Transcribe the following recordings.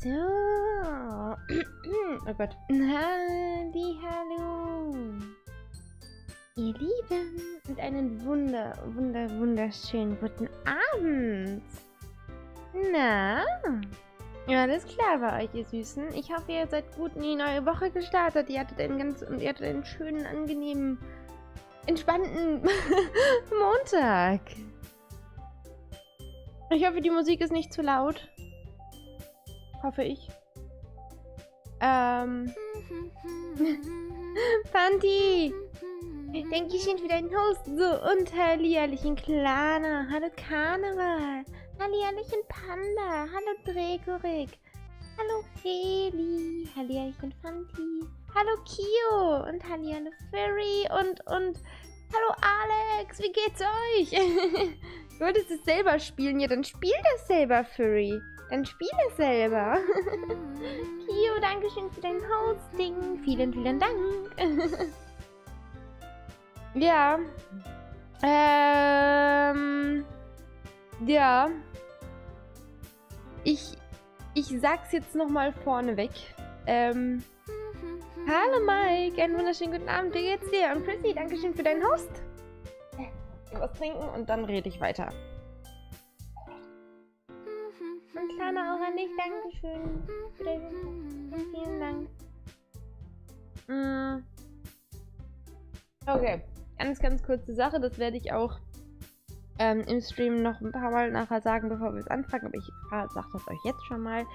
So. Oh Gott. Hallo. Ihr Lieben. Und einen wunderschönen guten Abend. Na? Ja, alles klar bei euch, ihr Süßen. Ich hoffe, ihr seid gut in die neue Woche gestartet. Ihr hattet einen schönen, angenehmen, entspannten Montag. Ich hoffe, die Musik ist nicht zu laut. Hoffe ich. Panti! Dankeschön für deinen Host. So, und hallihallichen Klana. Hallo Karneval. Hallihallichen Panda. Hallo Drekorik. Hallo Feli. Hallihallichen Fanti. Hallo Kio. Und hallihallo Fairy. Und hallo Alex. Wie geht's euch? Du wolltest es selber spielen. Ja, dann spiel das selber, Furry. Dann spiel es selber. Kio, dankeschön für dein Hosting. Vielen Dank. Ja. Ja. Ich sag's jetzt nochmal vorneweg. Hallo Mike, einen wunderschönen guten Abend. Wie geht's dir? Und Chrissy, dankeschön für deinen Host. Was trinken und dann rede ich weiter. Und Kleiner auch an dich, dankeschön. Vielen Dank. Okay, ganz kurze Sache, das werde ich auch im Stream noch ein paar Mal nachher sagen, bevor wir es anfangen, aber ich sage das euch jetzt schon mal.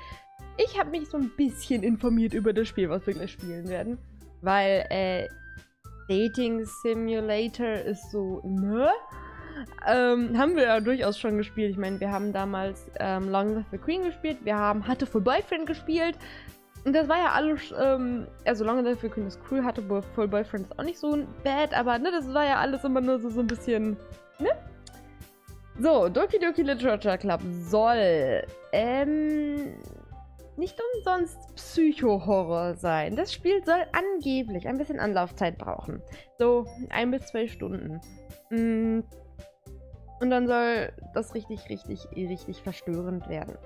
Ich habe mich so ein bisschen informiert über das Spiel, was wir gleich spielen werden, weil Dating Simulator ist so, ne? Haben wir ja durchaus schon gespielt. Ich meine, wir haben damals Long Live the Queen gespielt, wir haben Hatte Full Boyfriend gespielt. Und das war ja alles, also Long Live the Queen ist cool, Hatte Full Boyfriend ist auch nicht so bad, aber ne, das war ja alles immer nur so ein bisschen, ne? So, Doki Doki Literature Club soll, nicht umsonst Psycho-Horror sein. Das Spiel soll angeblich ein bisschen Anlaufzeit brauchen. So 1 bis 2 Stunden. Und dann soll das richtig verstörend werden.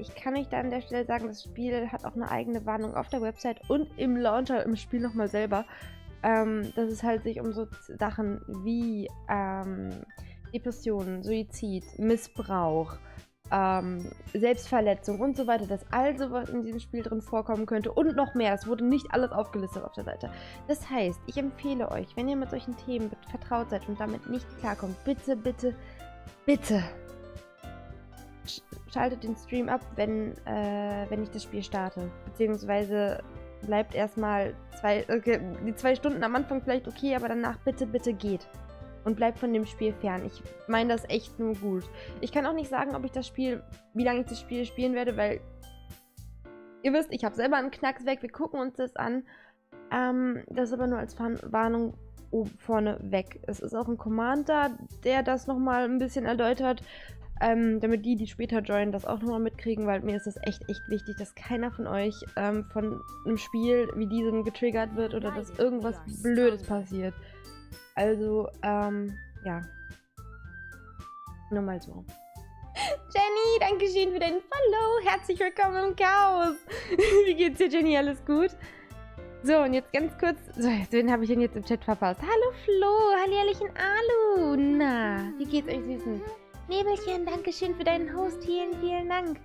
Ich kann euch da an der Stelle sagen, das Spiel hat auch eine eigene Warnung auf der Website und im Launcher, im Spiel nochmal selber, dass es halt sich um so Sachen wie Depressionen, Suizid, Missbrauch, Selbstverletzung und so weiter, dass all sowas in diesem Spiel drin vorkommen könnte und noch mehr. Es wurde nicht alles aufgelistet auf der Seite. Das heißt, ich empfehle euch, wenn ihr mit solchen Themen vertraut seid und damit nicht klarkommt, bitte schaltet den Stream ab, wenn ich das Spiel starte. Beziehungsweise bleibt erstmal die 2 Stunden am Anfang vielleicht okay, aber danach bitte geht. Und bleibt von dem Spiel fern. Ich meine das echt nur gut. Ich kann auch nicht sagen, wie lange ich das Spiel spielen werde, weil ihr wisst, ich habe selber einen Knacks weg. Wir gucken uns das an. Das ist aber nur als Warnung vorne weg. Es ist auch ein Command da, der das nochmal ein bisschen erläutert, damit die später joinen, das auch nochmal mitkriegen, weil mir ist das echt wichtig, dass keiner von euch von einem Spiel wie diesem getriggert wird oder dass irgendwas Blödes passiert. Also, ja. Nur mal so. Jenny, danke schön für deinen Follow. Herzlich willkommen im Chaos. Wie geht's dir, Jenny? Alles gut? So, und jetzt ganz kurz. So, wen habe ich denn jetzt im Chat verpasst? Hallo Flo, hallihallichen Alu. Na, wie geht's euch Süßen? Nebelchen, danke schön für deinen Host. Vielen Dank.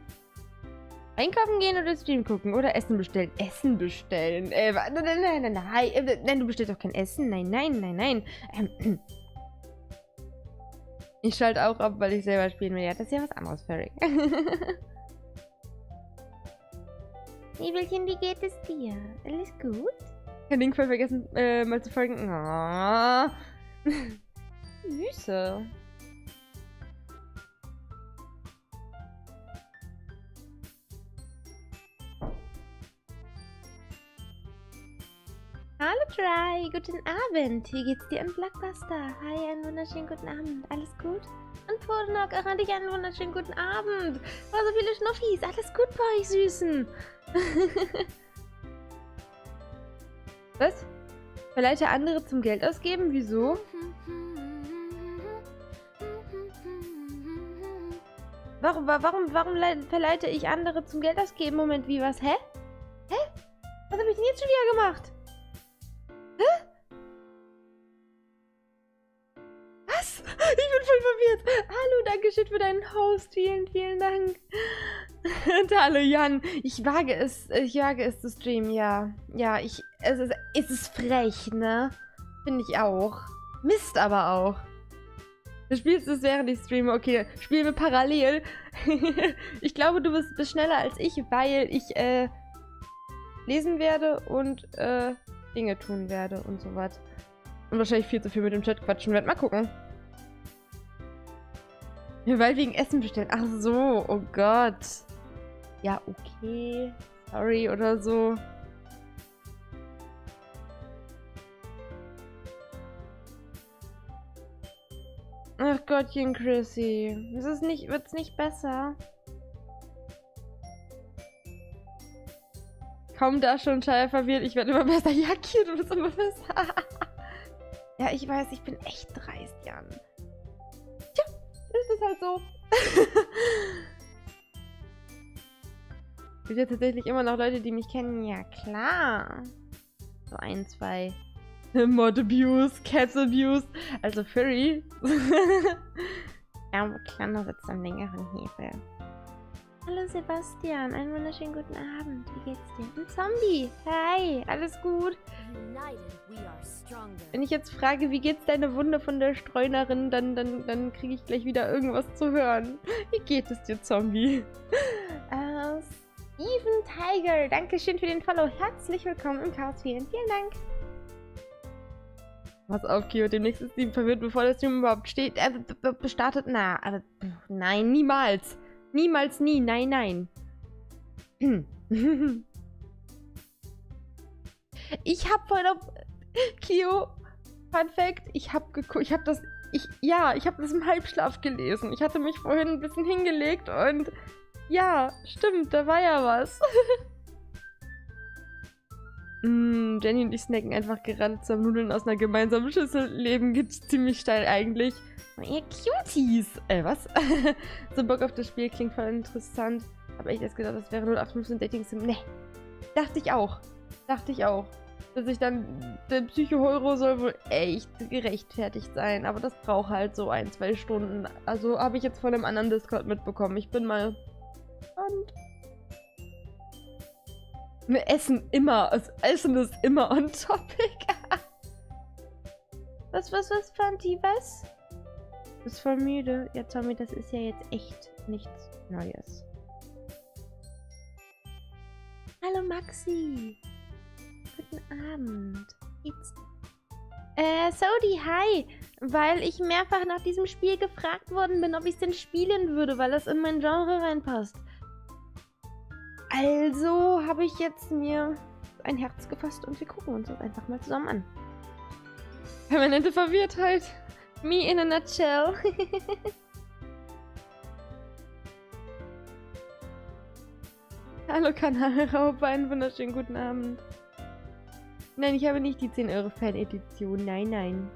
Einkaufen gehen oder Stream gucken oder Essen bestellen? Essen bestellen? Nein, du bestellst doch kein Essen. Nein. Ich schalte auch ab, weil ich selber spielen will. Ja, das ist ja was anderes, Ferry. Nebelchen, wie geht es dir? Alles gut? Kein Link voll vergessen, mal zu folgen. Oh. Süße. Hallo Try, guten Abend. Wie geht's dir im Blockbuster? Hi, einen wunderschönen guten Abend. Alles gut? Und Podnock, auch an dich einen wunderschönen guten Abend. Oh, so viele Schnuffis. Alles gut bei euch, Süßen. Was? Verleite andere zum Geld ausgeben? Wieso? Warum verleite ich andere zum Geld ausgeben? Moment, wie was? Hä? Hä? Was habe ich denn jetzt schon wieder gemacht? Hä? Was? Ich bin voll verwirrt. Hallo, danke schön für deinen Host. Vielen Dank. Und hallo Jan. Ich wage es zu streamen, ja. Ja, es ist frech, ne? Finde ich auch. Mist aber auch. Du spielst es, während ich streame. Okay, spielen wir parallel. Ich glaube, du bist schneller als ich, weil ich lesen werde und Dinge tun werde und so was. Und wahrscheinlich viel zu viel mit dem Chat quatschen werde. Mal gucken. Weil wegen Essen bestellen. Ach so, oh Gott. Ja, okay. Sorry oder so. Ach Gottchen, Chrissy. Wird's nicht besser? Kaum da schon Chaya verwirrt. Ich werde immer besser. Ja, Kier, du bist immer besser. Ja, ich weiß, ich bin echt dreist, Jan. Tja, ist es halt so. Es gibt ja tatsächlich immer noch Leute, die mich kennen. Ja, klar. So 1, 2. Mod Abuse, Cats Abuse. Also Furry. Ja, aber kleiner sitzt am längeren Hebel. Hallo Sebastian, einen wunderschönen guten Abend. Wie geht's dir? Ein Zombie. Hi, alles gut? Wenn ich jetzt frage, wie geht's deine Wunde von der Streunerin, dann kriege ich gleich wieder irgendwas zu hören. Wie geht es dir, Zombie? Steven Tiger, dankeschön für den Follow. Herzlich willkommen im Chaos. Vielen Dank. Pass auf, Kio, demnächst ist Steven verwirrt, bevor der Stream überhaupt steht. Bestartet, nein, niemals. Niemals, nie, nein. Ich hab vorhin auf Kio, perfekt, ich hab das im Halbschlaf gelesen. Ich hatte mich vorhin ein bisschen hingelegt und ja, stimmt, da war ja was. Jenny und ich snacken einfach gerade zusammen Nudeln aus einer gemeinsamen Schüssel. Leben geht ziemlich steil eigentlich. Oh, ihr Cuties! Was? So Bock auf das Spiel, klingt voll interessant. Aber ich erst gedacht, das wäre 0815 Dating Sim. Ne. Dachte ich auch. Dass ich dann, der Psycho-Heuro soll wohl echt gerechtfertigt sein. Aber das braucht halt so 1, 2 Stunden. Also habe ich jetzt von einem anderen Discord mitbekommen. Ich bin mal gespannt. Wir essen immer. Das Essen ist immer on topic. Was, Fanti, was? Du bist voll müde. Ja, Tommy, das ist ja jetzt echt nichts Neues. Hallo, Maxi. Guten Abend. Sodi, hi. Weil ich mehrfach nach diesem Spiel gefragt worden bin, ob ich es denn spielen würde, weil das in mein Genre reinpasst. Also habe ich jetzt mir ein Herz gefasst und wir gucken uns das einfach mal zusammen an. Permanente Verwirrtheit. Me in a nutshell. Hallo Kanalraupe, einen wunderschönen guten Abend. Nein, ich habe nicht die 10 € Fan-Edition. Nein.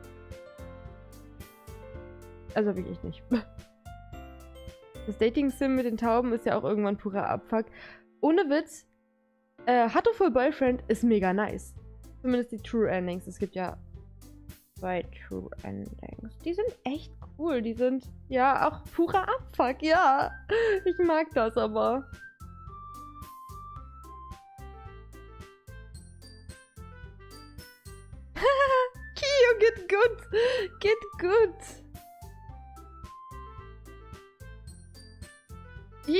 Also habe ich echt nicht. Das Dating-Sim mit den Tauben ist ja auch irgendwann purer Abfuck. Ohne Witz, Hatto Full Boyfriend ist mega nice. Zumindest die True Endings. Es gibt ja 2 True Endings. Die sind echt cool. Die sind ja auch purer Abfuck. Ja, ich mag das aber. Kio, geht gut. Geht gut. Ich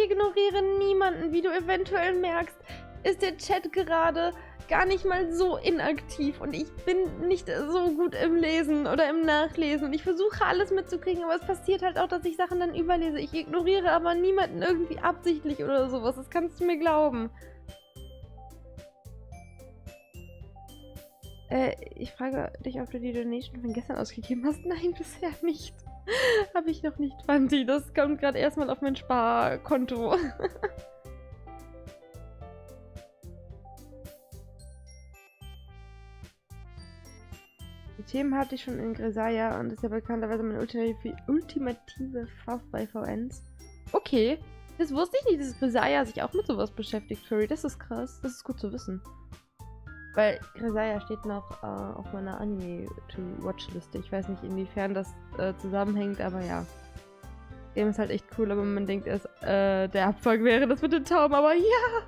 ignoriere niemanden, wie du eventuell merkst. Ist der Chat gerade gar nicht mal so inaktiv und ich bin nicht so gut im Lesen oder im Nachlesen. Und ich versuche alles mitzukriegen, aber es passiert halt auch, dass ich Sachen dann überlese. Ich ignoriere aber niemanden irgendwie absichtlich oder sowas. Das kannst du mir glauben. Ich frage dich, ob du die Donation von gestern ausgegeben hast. Nein, bisher nicht. Habe ich noch nicht, Fanti. Das kommt gerade erstmal auf mein Sparkonto. Die Themen hatte ich schon in Grisaya und ist ja bekannterweise meine ultimative Fave bei VNs. Okay, das wusste ich nicht, dass Grisaya sich auch mit sowas beschäftigt, Furry. Das ist krass, das ist gut zu wissen. Weil Grisaya steht noch auf meiner Anime-to-Watch-Liste. Ich weiß nicht, inwiefern das zusammenhängt, aber ja. Game ist halt echt cool, aber man denkt erst, der Abfuck wäre das mit den Tauben, aber ja!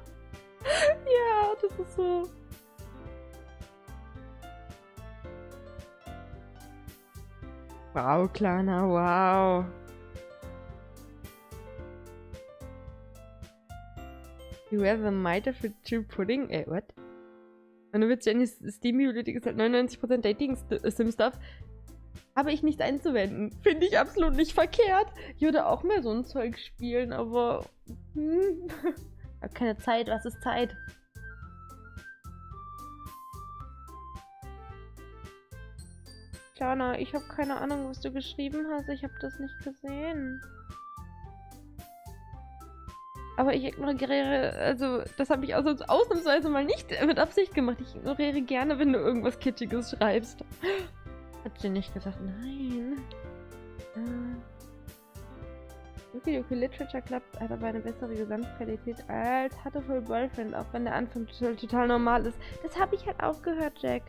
Ja, das ist so... Wow, Kleiner, wow. You have a mitre for true pudding? What? Meine Witz, Jennys Steam-Bibliothek ist halt 99% Dating-Sim-Stuff. Habe ich nichts einzuwenden. Finde ich absolut nicht verkehrt. Ich würde auch mal so ein Zeug spielen, aber... Ich habe keine Zeit. Was ist Zeit? Jana, ich habe keine Ahnung, was du geschrieben hast. Ich habe das nicht gesehen. Aber ich ignoriere, also das habe ich ausnahmsweise mal nicht mit Absicht gemacht. Ich ignoriere gerne, wenn du irgendwas Kitschiges schreibst. Hat sie nicht gesagt, nein. Doki Doki Literature Club hat aber eine bessere Gesamtqualität als Hateful Boyfriend, auch wenn der Anfang total normal ist. Das habe ich halt auch gehört, Jack.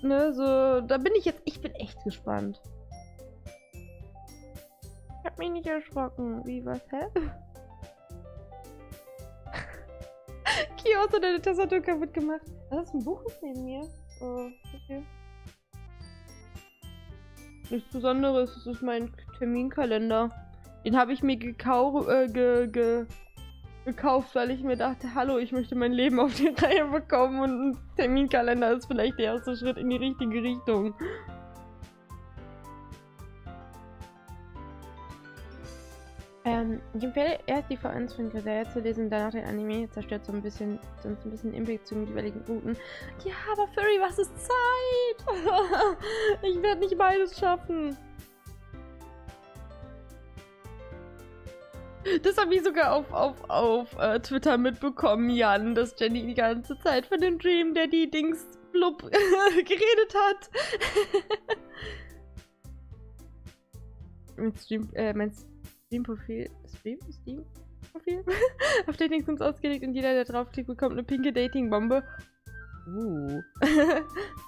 Ne, so, da bin ich bin echt gespannt. Ich hab mich nicht erschrocken. Wie, was, hä? Kiosk hat deine Tastatur kaputt gemacht. Das ist ein Buch neben mir. Oh, okay. Nichts Besonderes, es ist mein Terminkalender. Den habe ich mir gekauft, weil ich mir dachte, hallo, ich möchte mein Leben auf die Reihe bekommen und ein Terminkalender ist vielleicht der erste Schritt in die richtige Richtung. Ich empfehle erst die VNs von Grisaya zu lesen, danach den Anime, zerstört sonst ein bisschen Impact zu den jeweiligen Routen. Ja, aber Furry, was ist Zeit? Ich werde nicht beides schaffen. Das habe ich sogar auf Twitter mitbekommen, Jan, dass Jenny die ganze Zeit von dem Dream Daddy Dings blub geredet hat. Mein Steam-Profil. Steam-Profil? Auf Dating-Sims ausgelegt und jeder, der draufklickt, bekommt eine pinke Dating-Bombe.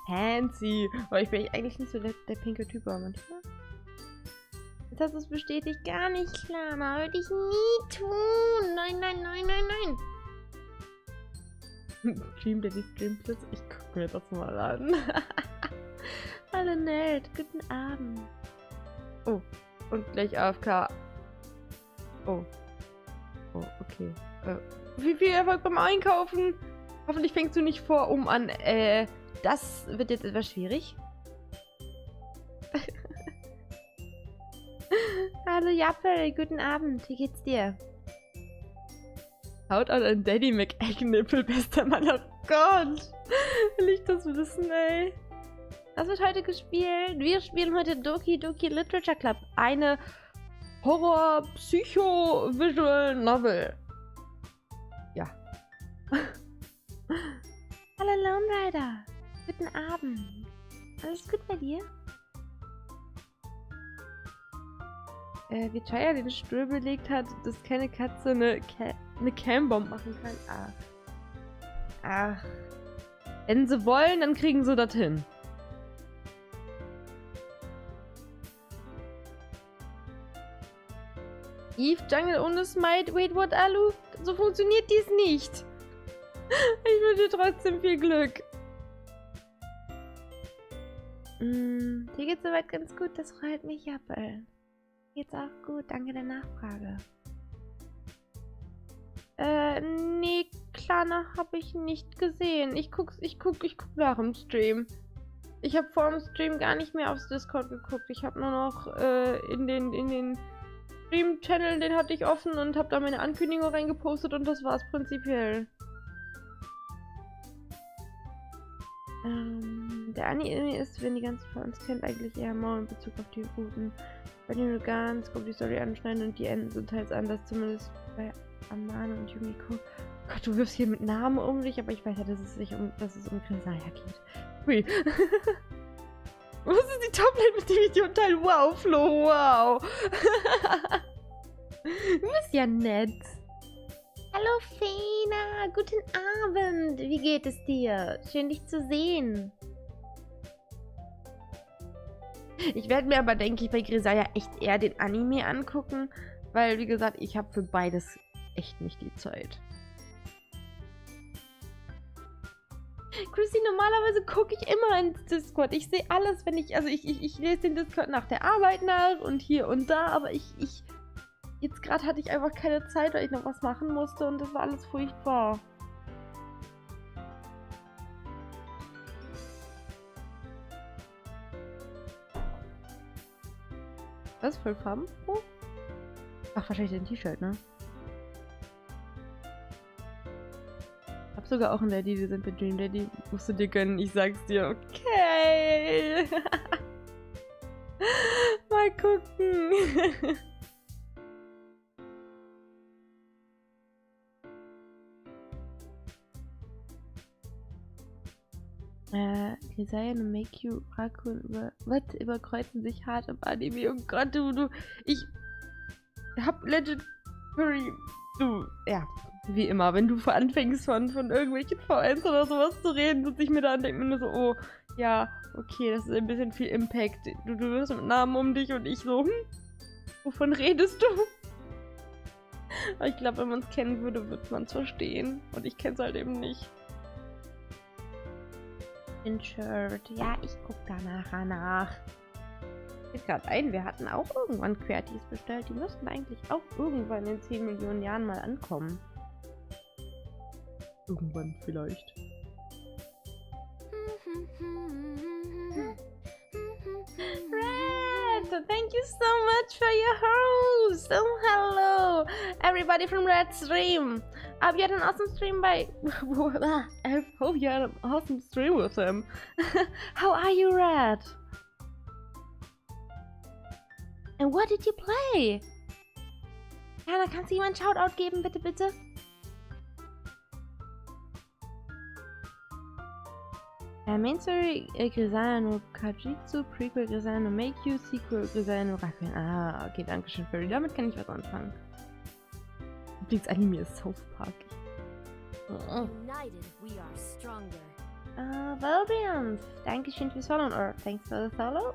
Fancy. Aber ich bin eigentlich nicht so der pinke Typ, aber manchmal. Jetzt hast du es bestätigt. Gar nicht klar. Würde ich nie tun. Nein, nein, nein, nein, nein. Dream Daddy Stream Plus. Ich guck mir das mal an. Hallo Nerd. Guten Abend. Oh. Und gleich AFK. Oh. Oh, okay. Viel Erfolg beim Einkaufen. Hoffentlich fängst du nicht vor an. Das wird jetzt etwas schwierig. Hallo Jappel, guten Abend. Wie geht's dir? Haut an Daddy McEggnippel, bester Mann. Oh Gott. Will ich das wissen, ey? Was wird heute gespielt? Wir spielen heute Doki Doki Literature Club. Eine Horror-Psycho-Visual-Novel. Ja. Hallo Lone Rider. Guten Abend. Alles gut bei dir? Wie Chaya den Stuhl belegt hat, dass keine Katze eine Cam-Bomb machen kann. Ach. Wenn sie wollen, dann kriegen sie das hin. Eve Jungle ohne Smite. Wait, what, Alu? So funktioniert dies nicht. Ich wünsche dir trotzdem viel Glück. Dir geht's soweit ganz gut, das freut mich, Jappel. Geht's auch gut, danke der Nachfrage. Nee, Kleiner, habe ich nicht gesehen. Ich guck nach dem Stream. Ich habe vor dem Stream gar nicht mehr aufs Discord geguckt. Ich habe nur noch in den Stream-Channel, den hatte ich offen und habe da meine Ankündigung reingepostet und das war's prinzipiell. Der Anime ist, wenn die ganze von uns kennt, eigentlich eher mau in Bezug auf die Routen. Bei denen wir ganz grob die Story anschneiden und die Enden sind teils anders, zumindest bei Amane und Yumiko. Gott, du wirfst hier mit Namen um dich, aber ich weiß ja, dass es um Chaya geht. Hui. Was ist die Tablet, mit dem ich die unterteile? Wow, Flo, wow. Du bist ja nett. Hallo, Fehler. Guten Abend. Wie geht es dir? Schön, dich zu sehen. Ich werde mir aber, denke ich, bei Chaya echt eher den Anime angucken, weil, wie gesagt, ich habe für beides echt nicht die Zeit. Chrissy, normalerweise gucke ich immer ins Discord. Ich sehe alles, wenn ich, also ich lese den Discord nach der Arbeit nach und hier und da, aber jetzt gerade hatte ich einfach keine Zeit, weil ich noch was machen musste und das war alles furchtbar. Was für Farben? Oh. Ach, wahrscheinlich ein T-Shirt, ne? Ich hab sogar auch ein Daddy, wir sind bei Dream Daddy. Musst du dir gönnen, ich sag's dir. Okay. Mal gucken. Chaya und make you Rakun überkreuzen sich hart im Anime. Oh Gott, ich hab legit ja, wie immer, wenn du anfängst von irgendwelchen V1 oder sowas zu reden und ich mir dann denke mir nur so, oh, ja, okay, das ist ein bisschen viel Impact. Du wirst mit Namen um dich und ich so, wovon redest du? Aber ich glaube, wenn man es kennen würde, würde man es verstehen. Und ich kenne es halt eben nicht. Shirt. Ja, ich guck da nachher nach. Fällt gerade ein, wir hatten auch irgendwann Quertis bestellt. Die müssten eigentlich auch irgendwann in 10 Millionen Jahren mal ankommen. Irgendwann vielleicht. Red, thank you so much for your host. Oh, hello, everybody from Red Stream. I hope you had an awesome stream I hope you had an awesome stream with him. How are you, Red? And what did you play? Jana, kannst du ihm einen Shoutout geben, bitte, bitte? Main Story, Chaya no Kajitsu, Prequel, Chaya no Make You, Sequel, Chaya no Rakuen. Ah, okay, danke schön, Fairy. Damit kann ich was anfangen. Übrigens, Anime ist South Park. United we are stronger. Valbrians, Dankeschön fürs Follow, or thanks for the follow.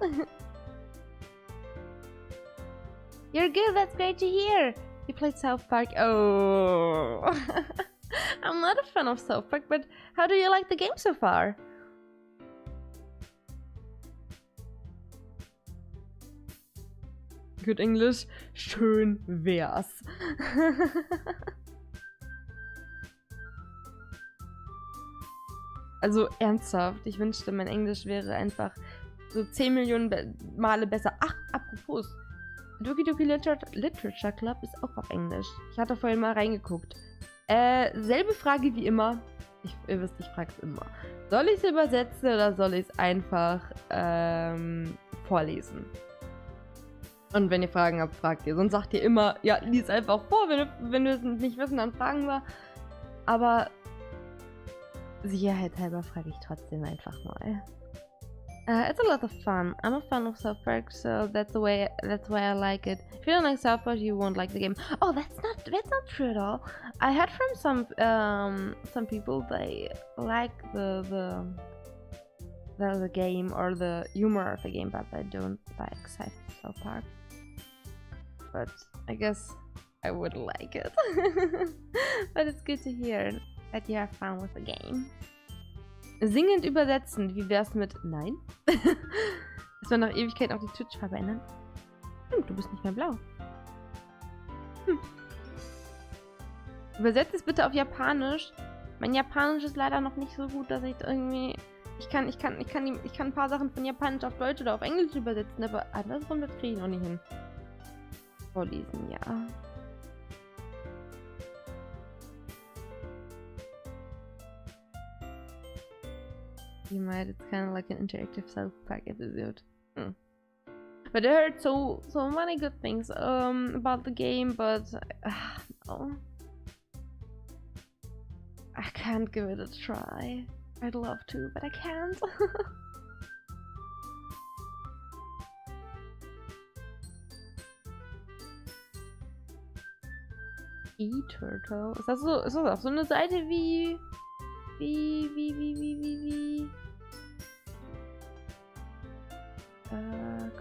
You're good, that's great to hear. You played South Park. Oh. I'm not a fan of South Park, but how do you like the game so far? Good English. Schön wär's. Also ernsthaft, ich wünschte, mein Englisch wäre einfach so 10 Millionen Male besser. Ach, apropos. Doki Doki Literature Club ist auch auf Englisch. Ich hatte vorhin mal reingeguckt. Selbe Frage wie immer. Ihr wisst, ich frage es immer. Soll ich es übersetzen oder soll ich es einfach vorlesen? Und wenn ihr Fragen habt, fragt ihr. Sonst sagt ihr immer, ja, lies einfach vor. Wenn wir es nicht wissen, dann fragen wir. Aber Sicherheit halber frage ich trotzdem einfach mal. It's a lot of fun. I'm a fan of South Park, so that's why I like it. If you don't like South Park, you won't like the game. Oh, that's not true at all. I heard from some people they like the game or the humor of the game, but they don't like South Park. But I guess I would like it. But it's good to hear that you have fun with the game. Singend übersetzen, wie wär's mit Nein? Dass wir nach Ewigkeit auch die Twitch-Farbe ändern? Du bist nicht mehr blau. Übersetzt es bitte auf Japanisch. Mein Japanisch ist leider noch nicht so gut, dass ich irgendwie... Ich kann ein paar Sachen von Japanisch auf Deutsch oder auf Englisch übersetzen, aber andersrum, das kriege ich noch nicht hin. Vorlesen, ja. You might, it's kind of like an interactive South Park episode. But I heard so many good things about the game, but no. can't give it a try. I'd love to, but I can't. E-Turtle. Ist das auch so eine Seite wie...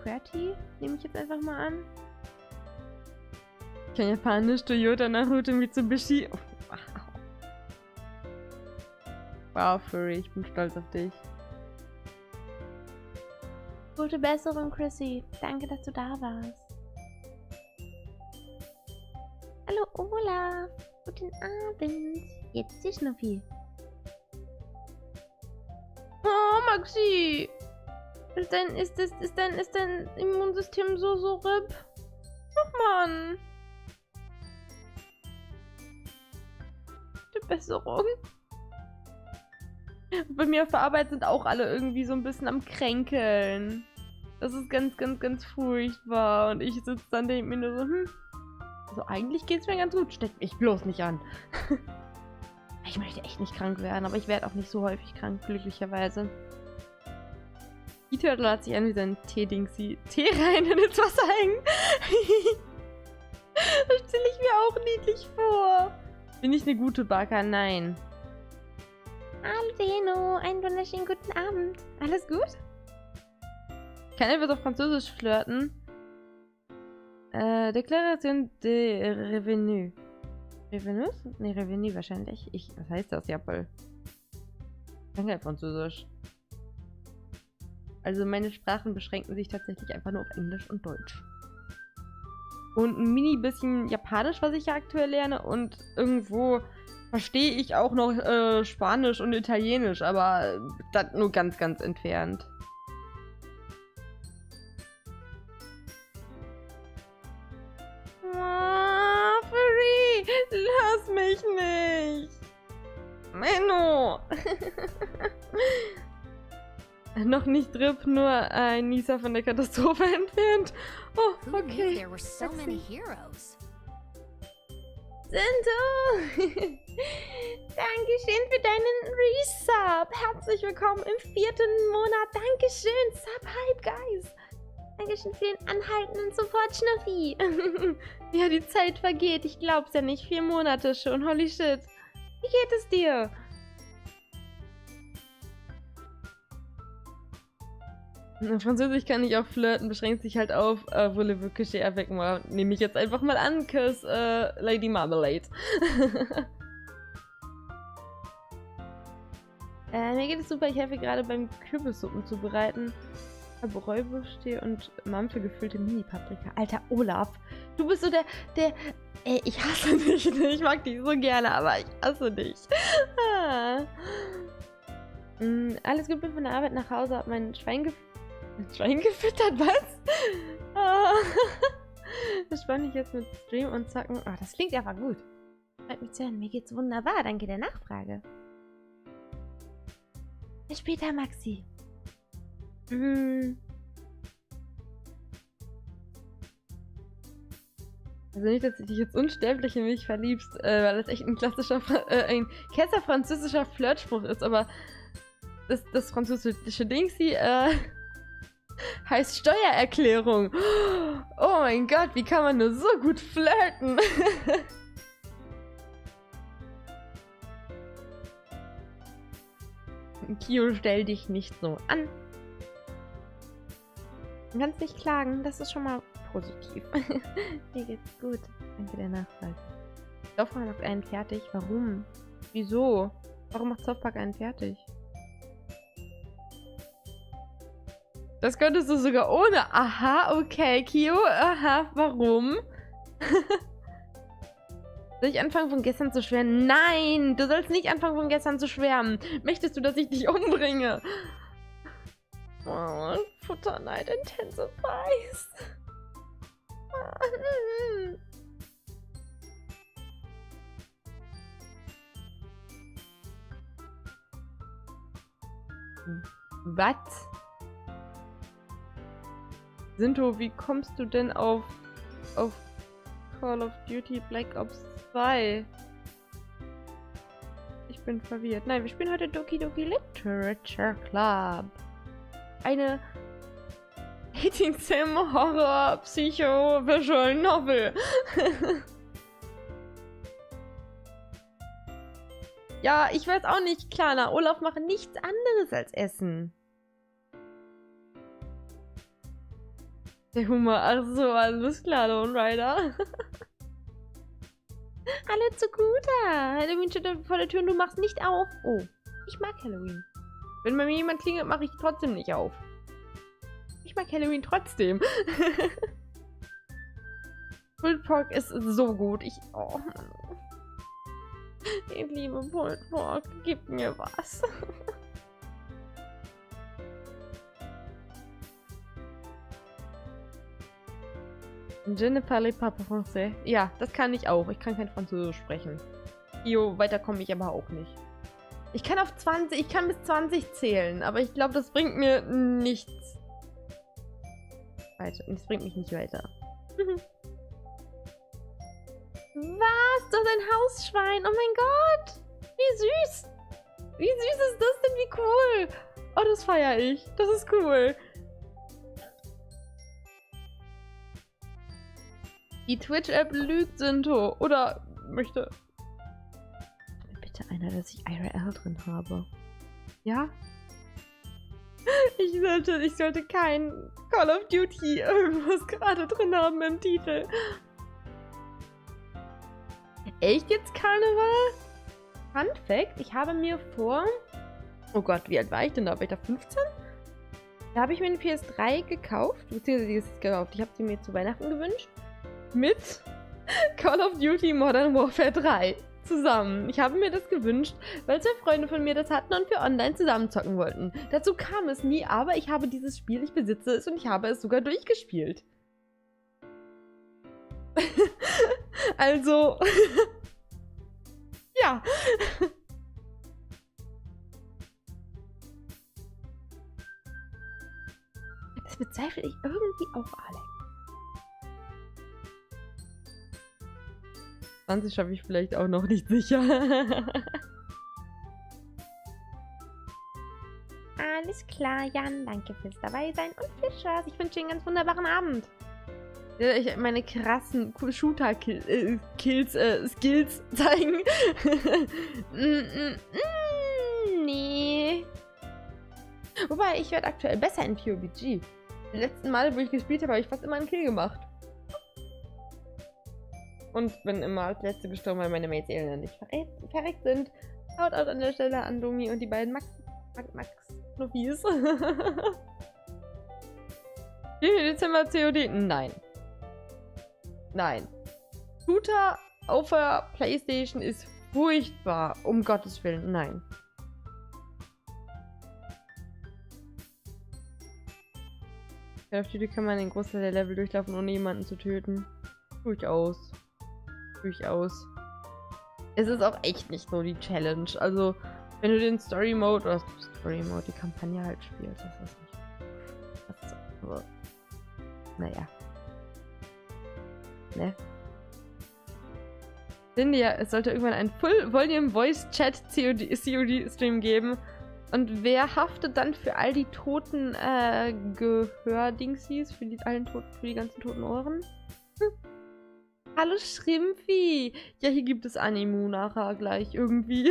QWERTY? Nehme ich jetzt einfach mal an. Ich kann Japanisch, Toyota, Naruto, Mitsubishi. Oh, wow. Wow, Furry, ich bin stolz auf dich. Gute Besserung, Chrissy. Danke, dass du da warst. Hallo, Olaf. Guten Abend. Jetzt die Schnuffi. Oh, Maxi. Ist dein Immunsystem so RIP? Ach, Mann. Die Besserung. Bei mir auf der Arbeit sind auch alle irgendwie so ein bisschen am Kränkeln. Das ist ganz furchtbar. Und ich sitze dann denke mir nur so, also eigentlich geht's mir ganz gut. Steck mich bloß nicht an. Ich möchte echt nicht krank werden, aber ich werde auch nicht so häufig krank, glücklicherweise. Die Turtle hat sich an wie sein Tee-Dingsy. Tee rein in ins Wasser hängen. Das stelle ich mir auch niedlich vor. Bin ich eine gute Baka? Nein. Hallo Deno, einen wunderschönen guten Abend. Alles gut? Kann etwas auf Französisch flirten? Deklaration de Revenu. Revenus? Ne, Revenu wahrscheinlich. Was heißt das, Jappel? Ich kann kein Französisch. Also meine Sprachen beschränken sich tatsächlich einfach nur auf Englisch und Deutsch. Und ein mini bisschen Japanisch, was ich ja aktuell lerne. Und irgendwo verstehe ich auch noch Spanisch und Italienisch, aber das nur ganz entfernt. Oh, Furry, lass mich nicht. Menno. Noch nicht RIP, nur ein Nieser von der Katastrophe entfernt. Oh, okay. Sinto! Dankeschön für deinen Resub. Herzlich willkommen im 4. Monat. Dankeschön. Sub-Hype, Guys. Dankeschön für den anhaltenden Support, Schnuffi. Ja, die Zeit vergeht. Ich glaub's ja nicht. 4 Monate schon. Holy shit. Wie geht es dir? In Französisch kann ich auch flirten, beschränkt sich halt auf voulez-vous coucher avec moi. Nehme ich jetzt einfach mal an, cause Lady Marmalade. Mir geht es super, ich helfe gerade beim Kürbissuppen zubereiten. Habe Räubusch-Tee und Mampfe gefüllte Mini-Paprika. Alter, Olaf, du bist so der... ich hasse dich, ich mag dich so gerne, aber ich hasse dich. Alles Gute von der Arbeit nach Hause, hab mein Schwein gefüttert, was? Das spanne ich jetzt mit Stream und Zocken. Oh, das klingt aber gut. Freut mich zu hören. Mir geht's wunderbar. Danke der Nachfrage. Bis später, Maxi. Also nicht, dass du dich jetzt unsterblich in mich verliebst, weil das echt ein klassischer, ein Kesser französischer Flirtspruch ist, aber das französische Dingsy, heißt Steuererklärung. Oh mein Gott, wie kann man nur so gut flirten? Kio, stell dich nicht so an. Du kannst nicht klagen, das ist schon mal positiv. Mir geht's gut. Danke der Nachfrage. Saufpark macht einen fertig. Warum? Wieso? Warum macht Saufpark einen fertig? Das könntest du sogar ohne. Aha, okay, Kio. Aha, warum? Soll ich anfangen von gestern zu schwärmen? Nein, du sollst nicht anfangen von gestern zu schwärmen. Möchtest du, dass ich dich umbringe? Oh, Futterneid intensifies. Was? Sinto, wie kommst du denn auf Call of Duty Black Ops 2? Ich Ich bin verwirrt. Nein, wir spielen heute Doki Doki Literature Club. Eine 18-Sim Horror Psycho Visual Novel. Ja, ich weiß auch nicht, Klana. Olaf macht nichts anderes als Essen. Der Humor, ach so, alles klar, Lone Rider. Alle zu guter. Halloween steht vor der Tür und du machst nicht auf. Oh, ich mag Halloween. Wenn bei mir jemand klingelt, mache ich trotzdem nicht auf. Ich mag Halloween trotzdem. Pulled Pork ist so gut. Oh Mann. Ich liebe Pulled Pork. Gib mir was. Je ne parle pas français. Ja, das kann ich auch. Ich kann kein Französisch sprechen. Jo, weiter komme ich aber auch nicht. Ich kann auf 20, ich kann bis 20 zählen, aber ich glaube, das bringt mir nichts weiter. Das bringt mich nicht weiter. Was? Das ist ein Hausschwein. Oh mein Gott. Wie süß. Wie süß ist das denn? Wie cool. Oh, das feiere ich. Das ist cool. Die Twitch-App lügt, Sinto. Oder möchte... Bitte einer, dass ich IRL drin habe. Ja? Ich sollte kein Call of Duty irgendwas gerade drin haben im Titel. Echt jetzt Karneval? Fun Fact, ich habe mir vor... Oh Gott, wie alt war ich denn da? War ich da 15? Da habe ich mir eine PS3 gekauft. Beziehungsweise gekauft. Ich habe sie mir zu Weihnachten gewünscht. Mit Call of Duty Modern Warfare 3 zusammen. Ich habe mir das gewünscht, weil 2 Freunde von mir das hatten und wir online zusammen zocken wollten. Dazu kam es nie, aber ich habe dieses Spiel, ich besitze es und ich habe es sogar durchgespielt. Also, ja. Das bezweifle ich irgendwie auch, Alex. 20 schaffe ich vielleicht auch noch nicht sicher. Alles klar, Jan. Danke fürs Dabeisein und viel Spaß. Ich wünsche dir einen ganz wunderbaren Abend. Meine krassen Shooter-Skills zeigen. Nee. Wobei, ich werde aktuell besser in PUBG. Die letzten Male, wo ich gespielt habe ich fast immer einen Kill gemacht. Und bin immer als Letzte gestorben, weil meine Mates nicht verreckt sind. Haut out an der Stelle an Domi und die beiden Max Knuffis. 4. Dezember COD? Nein. Nein. Shooter auf der Playstation ist furchtbar. Um Gottes Willen, nein. Auf die kann man den Großteil der Level durchlaufen, ohne jemanden zu töten. Durchaus. Durchaus. Es ist auch echt nicht so die Challenge. Also, wenn du den Story Mode, die Kampagne halt spielst, das ist nicht. Das ist so. Naja. Ne? Cindy, es sollte irgendwann einen Full-Volume-Voice-Chat-COD-Stream geben. Und wer haftet dann für all die toten Gehördingsies? Für die ganzen toten Ohren? Hallo Schrimpfi! Ja, hier gibt es Animu nachher gleich irgendwie.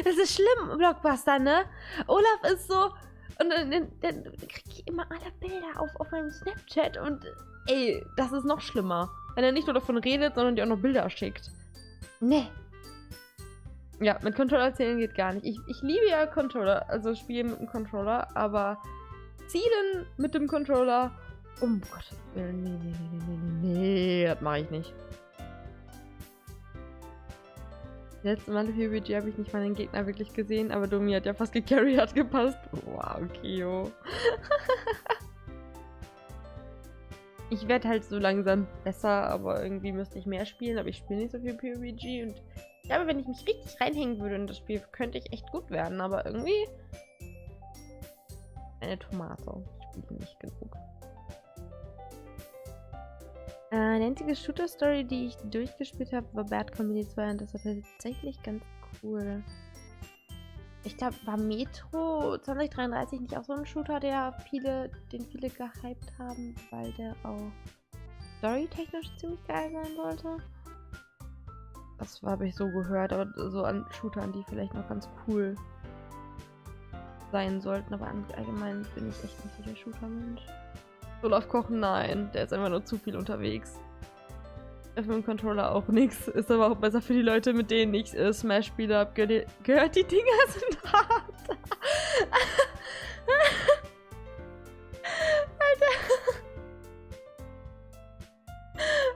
Das ist schlimm, Blockbuster, ne? Olaf ist so... Und dann kriege ich immer alle Bilder auf meinem Snapchat und ey, das ist noch schlimmer. Wenn er nicht nur davon redet, sondern dir auch noch Bilder schickt. Ne. Ja, mit Controller zählen geht gar nicht. Ich liebe ja Controller, also Spiele mit dem Controller, aber zielen mit dem Controller, um Gottes Willen, nee, das mache ich nicht. Letztes Mal für PUBG habe ich nicht mal den Gegner wirklich gesehen, aber Domi hat ja fast gecarried, hat gepasst. Wow, Kio. Ich werde halt so langsam besser, aber irgendwie müsste ich mehr spielen, aber ich spiele nicht so viel PUBG und ich glaube, wenn ich mich richtig reinhängen würde in das Spiel, könnte ich echt gut werden, aber irgendwie eine Tomate. Ich spiele nicht genug. Die einzige Shooter-Story, die ich durchgespielt habe, war Bad Company 2 und das war tatsächlich ganz cool. Ich glaube, war Metro 2033 nicht auch so ein Shooter, den viele gehypt haben, weil der auch storytechnisch ziemlich geil sein sollte? Das habe ich so gehört, aber so an Shootern, die vielleicht noch ganz cool sein sollten, aber allgemein bin ich echt nicht so der Shooter-Mensch. Solo auf Kochen, nein, der ist einfach nur zu viel unterwegs. Mit dem Controller auch nichts. Ist aber auch besser für die Leute, mit denen ich Smash spiele. Hab gehört, die Dinger sind hart. Alter.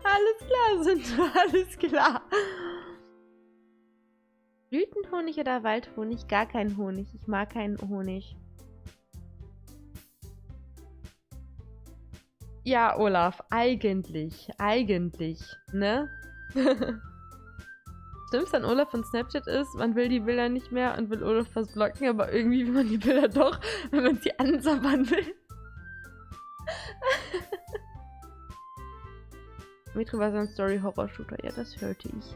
Alles klar, sind alles klar. Blütenhonig oder Waldhonig? Gar kein Honig. Ich mag keinen Honig. Ja, Olaf, eigentlich, ne? Stimmt's an Olaf von Snapchat ist, man will die Bilder nicht mehr und will Olaf was blocken, aber irgendwie will man die Bilder doch, wenn man sie ansabbern will. Metro war so ein Story-Horror-Shooter, ja, das hörte ich.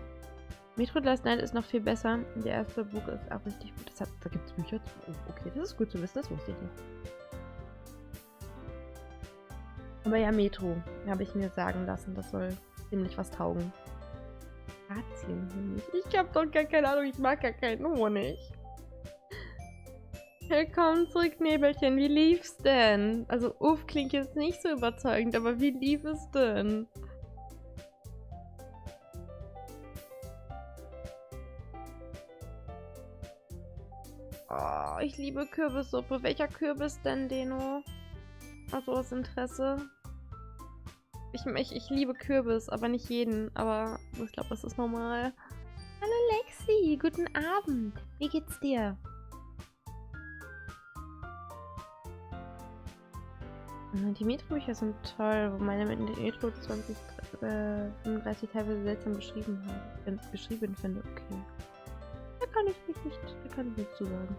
Metro Last Night ist noch viel besser. Der erste Buch ist auch richtig gut. Da gibt es Bücher zu. Oh, okay, das ist gut zu wissen, das wusste ich nicht. Aber ja, Metro, habe ich mir sagen lassen, das soll ziemlich was taugen. Akazienhonig. Ich habe doch gar keine Ahnung, ich mag gar keinen Honig. Willkommen zurück, Nebelchen. Wie lief's denn? Also, uff, klingt jetzt nicht so überzeugend, aber wie lief es denn? Oh, ich liebe Kürbissuppe. Welcher Kürbis denn, Deno? Also aus Interesse. Ich liebe Kürbis, aber nicht jeden. Aber ich glaube, das ist normal. Hallo Lexi, guten Abend. Wie geht's dir? Die Metro-Bücher sind toll, wo meine Metro 2035 teilweise seltsam geschrieben finde. Okay. Da kann ich nichts zu sagen.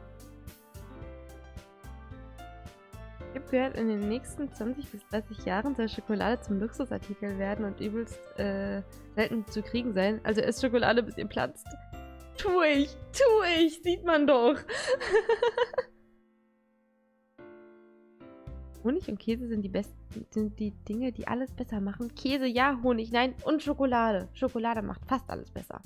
Ich habe gehört, in den nächsten 20 bis 30 Jahren soll Schokolade zum Luxusartikel werden und übelst selten zu kriegen sein. Also esst Schokolade, bis ihr platzt. Tu ich! Sieht man doch! Honig und Käse sind die Dinge, die alles besser machen. Käse ja, Honig nein und Schokolade. Schokolade macht fast alles besser.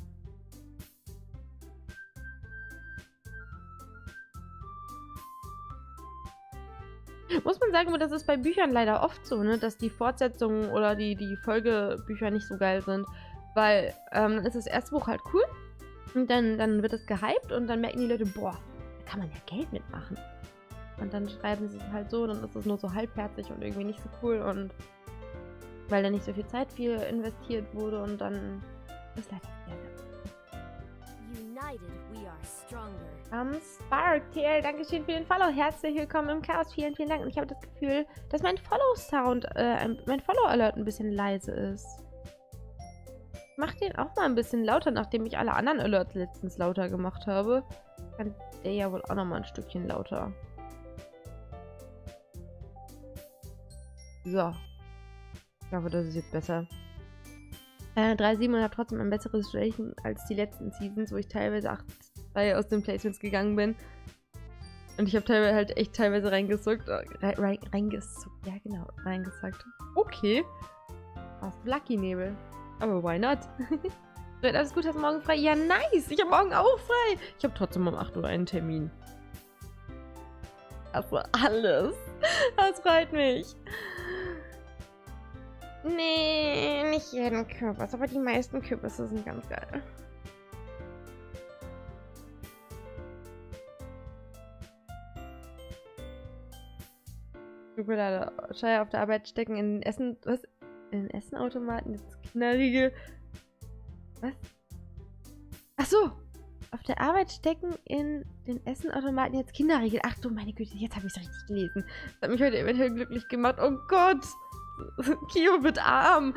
Muss man sagen, aber das ist bei Büchern leider oft so, ne, dass die Fortsetzungen oder die Folgebücher nicht so geil sind. Weil dann ist das erste Buch halt cool und dann wird es gehypt und dann merken die Leute, boah, da kann man ja Geld mitmachen. Und dann schreiben sie es halt so, dann ist es nur so halbherzig und irgendwie nicht so cool und weil da nicht so viel Zeit investiert wurde und dann ist leider sehr, sehr United we are stronger. Sparktail, Dankeschön für den Follow. Herzlich willkommen im Chaos. Vielen, vielen Dank. Und ich habe das Gefühl, dass mein Follow-Sound, mein Follow-Alert ein bisschen leise ist. Ich mache den auch mal ein bisschen lauter, nachdem ich alle anderen Alerts letztens lauter gemacht habe. Kann der ja wohl auch noch mal ein Stückchen lauter. So. Ich hoffe, das ist jetzt besser. 3.7 und habe trotzdem ein besseres Rating als die letzten Seasons, wo ich teilweise 8.2 aus den Placements gegangen bin. Und ich habe teilweise reingesuckt. Reingesuckt, ja genau, reingesackt. Okay. Hast du Lucky Nebel. Aber why not? Wird alles gut, hast du morgen frei? Ja, nice! Ich habe morgen auch frei! Ich habe trotzdem um 8 Uhr einen Termin. Also alles. Das freut mich. Nee, nicht jeden Kürbis, aber die meisten Kürbisse sind ganz geil. Schokolade. Chaya auf der Arbeit stecken in den Essen... Was? In den Essenautomaten? Jetzt Kinderriegel. Was? Ach so! Auf der Arbeit stecken in den Essenautomaten jetzt Kinderriegel. Ach du meine Güte, jetzt habe ich es richtig gelesen. Das hat mich heute eventuell glücklich gemacht. Oh Gott! Kio wird arm.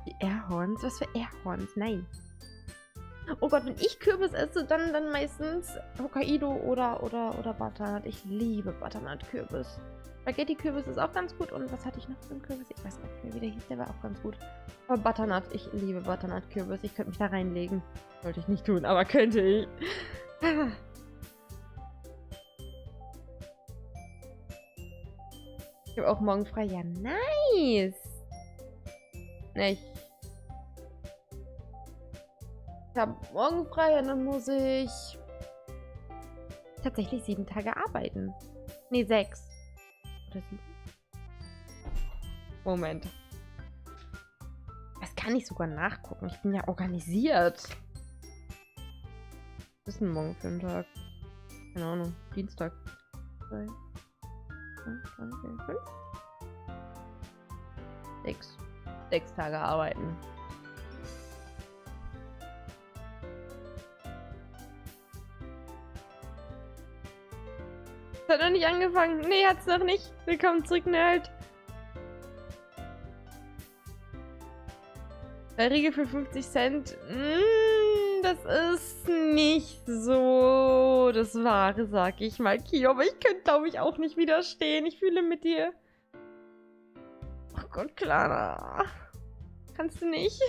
Die Airhorns? Was für Airhorns? Nein. Oh Gott, wenn ich Kürbis esse, dann meistens Hokkaido oder Butternut. Ich liebe Butternut-Kürbis. Spaghetti-Kürbis ist auch ganz gut. Und was hatte ich noch für einen Kürbis? Ich weiß gar nicht mehr, wie der hieß. Der war auch ganz gut. Aber Butternut, ich liebe Butternut-Kürbis. Ich könnte mich da reinlegen. Sollte ich nicht tun, aber könnte ich. Ich habe auch morgen frei. Ja, nice. Ich habe morgen frei und dann muss ich tatsächlich 7 Tage arbeiten. Nee, 6. Oder 7? Moment. Das kann ich sogar nachgucken. Ich bin ja organisiert. Was ist denn morgen für ein Tag? Keine Ahnung. Dienstag. 2, 3, 4, 5. 6. 6 Tage arbeiten. Es hat noch nicht angefangen. Nee, hat's noch nicht. Willkommen zurück, Nerd. Der Riegel für 50 Cent. Das ist nicht so das Wahre, sag ich mal, Kio. Aber ich könnte, glaube ich, auch nicht widerstehen. Ich fühle mit dir. Oh Gott, Clara. Kannst du nicht?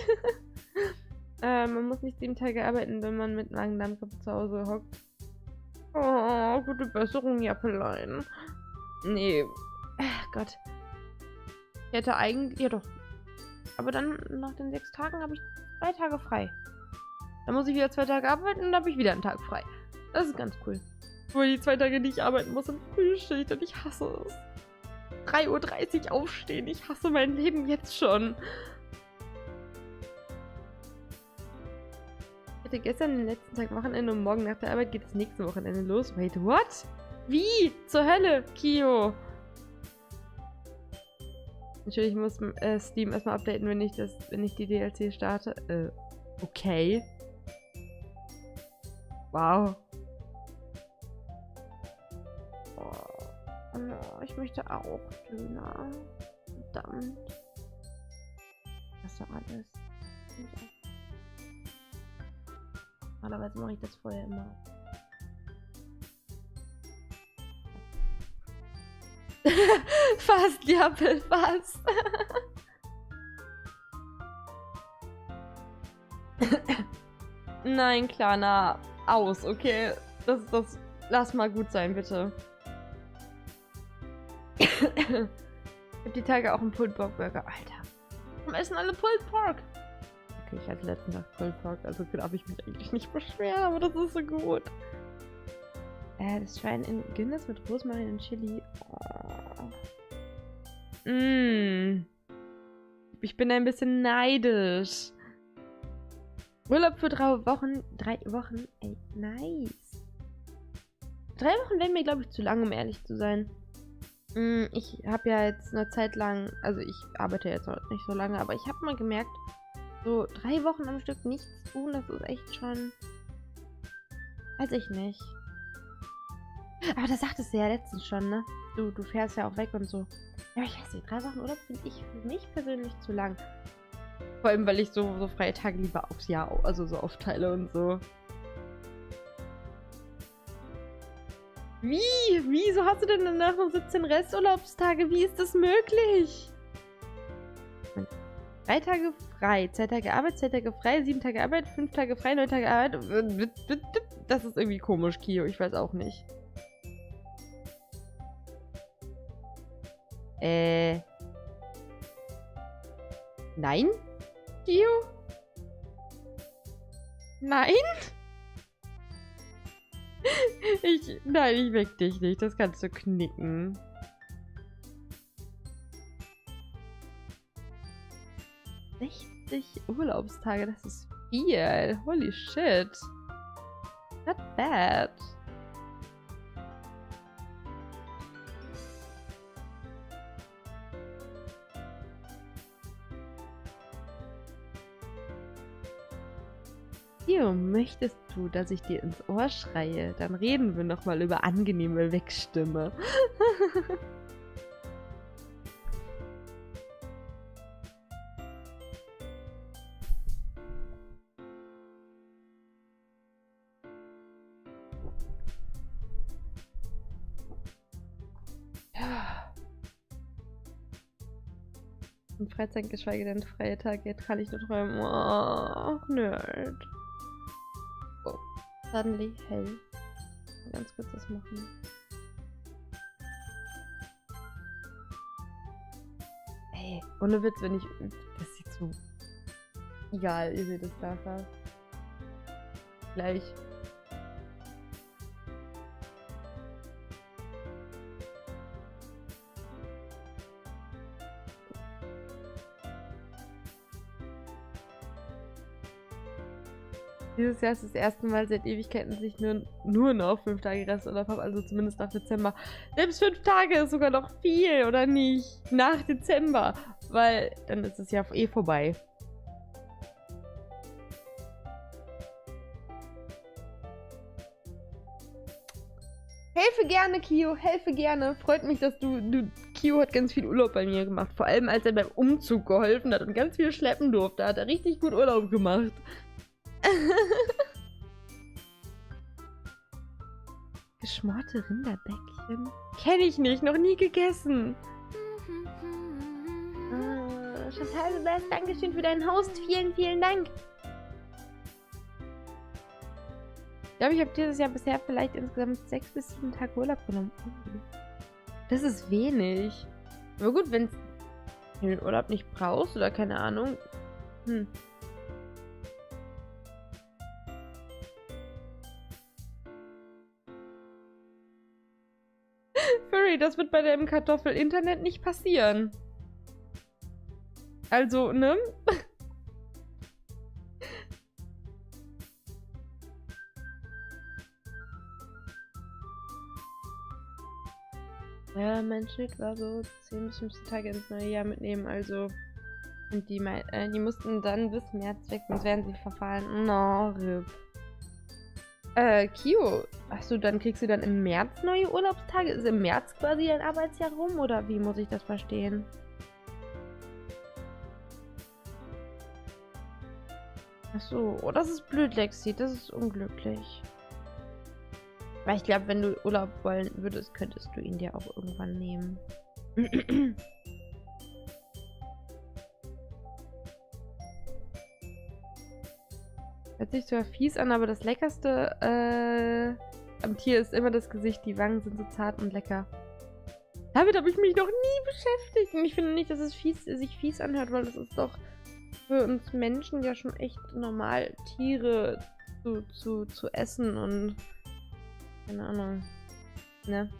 Man muss nicht 7 Tage arbeiten, wenn man mit langen Dampfkopf zu Hause hockt. Oh, gute Besserung, Jappelein. Nee. Ach Gott. Ich hätte eigentlich... Ja doch. Aber dann, nach den 6 Tagen, habe ich 3 Tage frei. Dann muss ich wieder 2 Tage arbeiten und dann habe ich wieder einen Tag frei. Das ist ganz cool. Nur die 2 Tage, die ich arbeiten muss, sind Frühschicht und ich hasse es. 3:30 Uhr aufstehen. Ich hasse mein Leben jetzt schon. Ich hatte gestern den letzten Tag Wochenende und morgen nach der Arbeit geht das nächste Wochenende los. Wait, what? Wie? Zur Hölle, Kio? Natürlich muss Steam erstmal updaten, wenn ich die DLC starte. Okay. Wow. Oh, ich möchte auch Döner. Verdammt. Das ist doch alles. Normalerweise mache ich das vorher immer. Fast, Jappel, fast. Nein, Klana, aus, okay? Das, lass mal gut sein, bitte. Ich hab die Tage auch einen Pulled Pork Burger. Alter. Warum essen alle Pulled Pork? Okay, ich hatte letzten Tag Pulled Pork, also darf ich mich eigentlich nicht beschweren, aber das ist so gut. Das Schwein in Guinness mit Rosmarin und Chili. Oh. Ich bin ein bisschen neidisch. Urlaub für 3 Wochen. 3 Wochen? Ey, nice. 3 Wochen wären mir, glaube ich, zu lang, um ehrlich zu sein. Ich habe ja jetzt eine Zeit lang, also ich arbeite jetzt noch nicht so lange, aber ich habe mal gemerkt, so 3 Wochen am Stück nichts tun, das ist echt schon... Weiß ich nicht. Aber das sagtest du ja letztens schon, ne? Du fährst ja auch weg und so. Ja, aber ich weiß nicht, 3 Wochen Urlaub finde ich für mich persönlich zu lang. Vor allem, weil ich so freie Tage lieber aufs Jahr, also so aufteile und so. Wie? Wieso hast du denn danach noch 17 Resturlaubstage? Wie ist das möglich? 3 Tage frei, 2 Tage Arbeit, 2 Tage frei, 7 Tage Arbeit, 5 Tage frei, 9 Tage Arbeit. Das ist irgendwie komisch, Kio. Ich weiß auch nicht. Nein? Kio? Nein? Nein, ich weck dich nicht. Das kannst du knicken. Urlaubstage, das ist viel. Holy shit. Not bad. Jo, möchtest du, dass ich dir ins Ohr schreie? Dann reden wir nochmal über angenehme Wegstimme. Und Freizeit, geschweige denn freie Tage, jetzt kann ich nur träumen. Oh, Nerd. Oh, suddenly hell. Mal ganz kurz das machen. Ey, ohne Witz, wenn ich... Das sieht so... Egal, ihr seht es nachher. Gleich. Dieses Jahr ist das erste Mal seit Ewigkeiten, dass ich nur noch 5 Tage Resturlaub habe, also zumindest nach Dezember. Selbst 5 Tage ist sogar noch viel, oder nicht? Nach Dezember, weil dann ist es ja eh vorbei. Helfe gerne, Kio, helfe gerne. Freut mich, dass Kio hat ganz viel Urlaub bei mir gemacht. Vor allem, als er beim Umzug geholfen hat und ganz viel schleppen durfte, hat er richtig gut Urlaub gemacht. Geschmorte Rinderbäckchen? Kenne ich nicht, noch nie gegessen. Chantal, du bist, Dankeschön für deinen Host. Vielen, vielen Dank. Ich glaube, ich habe dieses Jahr bisher vielleicht insgesamt 6 bis 7 Tage Urlaub genommen. Das ist wenig. Aber gut, wenn du den Urlaub nicht brauchst oder keine Ahnung. Furry, das wird bei deinem Kartoffel-Internet nicht passieren. Also, ne? Ja, mein Schnitt war so 10 bis 15 Tage ins neue Jahr mitnehmen, also. Und die mussten dann bis März weg, sonst wären sie verfallen. No, RIP. Kio, achso, dann kriegst du dann im März neue Urlaubstage? Ist im März quasi dein Arbeitsjahr rum, oder wie muss ich das verstehen? Achso, oh, das ist blöd, Lexi, das ist unglücklich. Weil ich glaube, wenn du Urlaub wollen würdest, könntest du ihn dir auch irgendwann nehmen. Hört sich zwar fies an, aber das Leckerste am Tier ist immer das Gesicht. Die Wangen sind so zart und lecker. Damit habe ich mich noch nie beschäftigt. Und ich finde nicht, dass es sich fies anhört, weil das ist doch für uns Menschen ja schon echt normal, Tiere zu essen und keine Ahnung. Ne?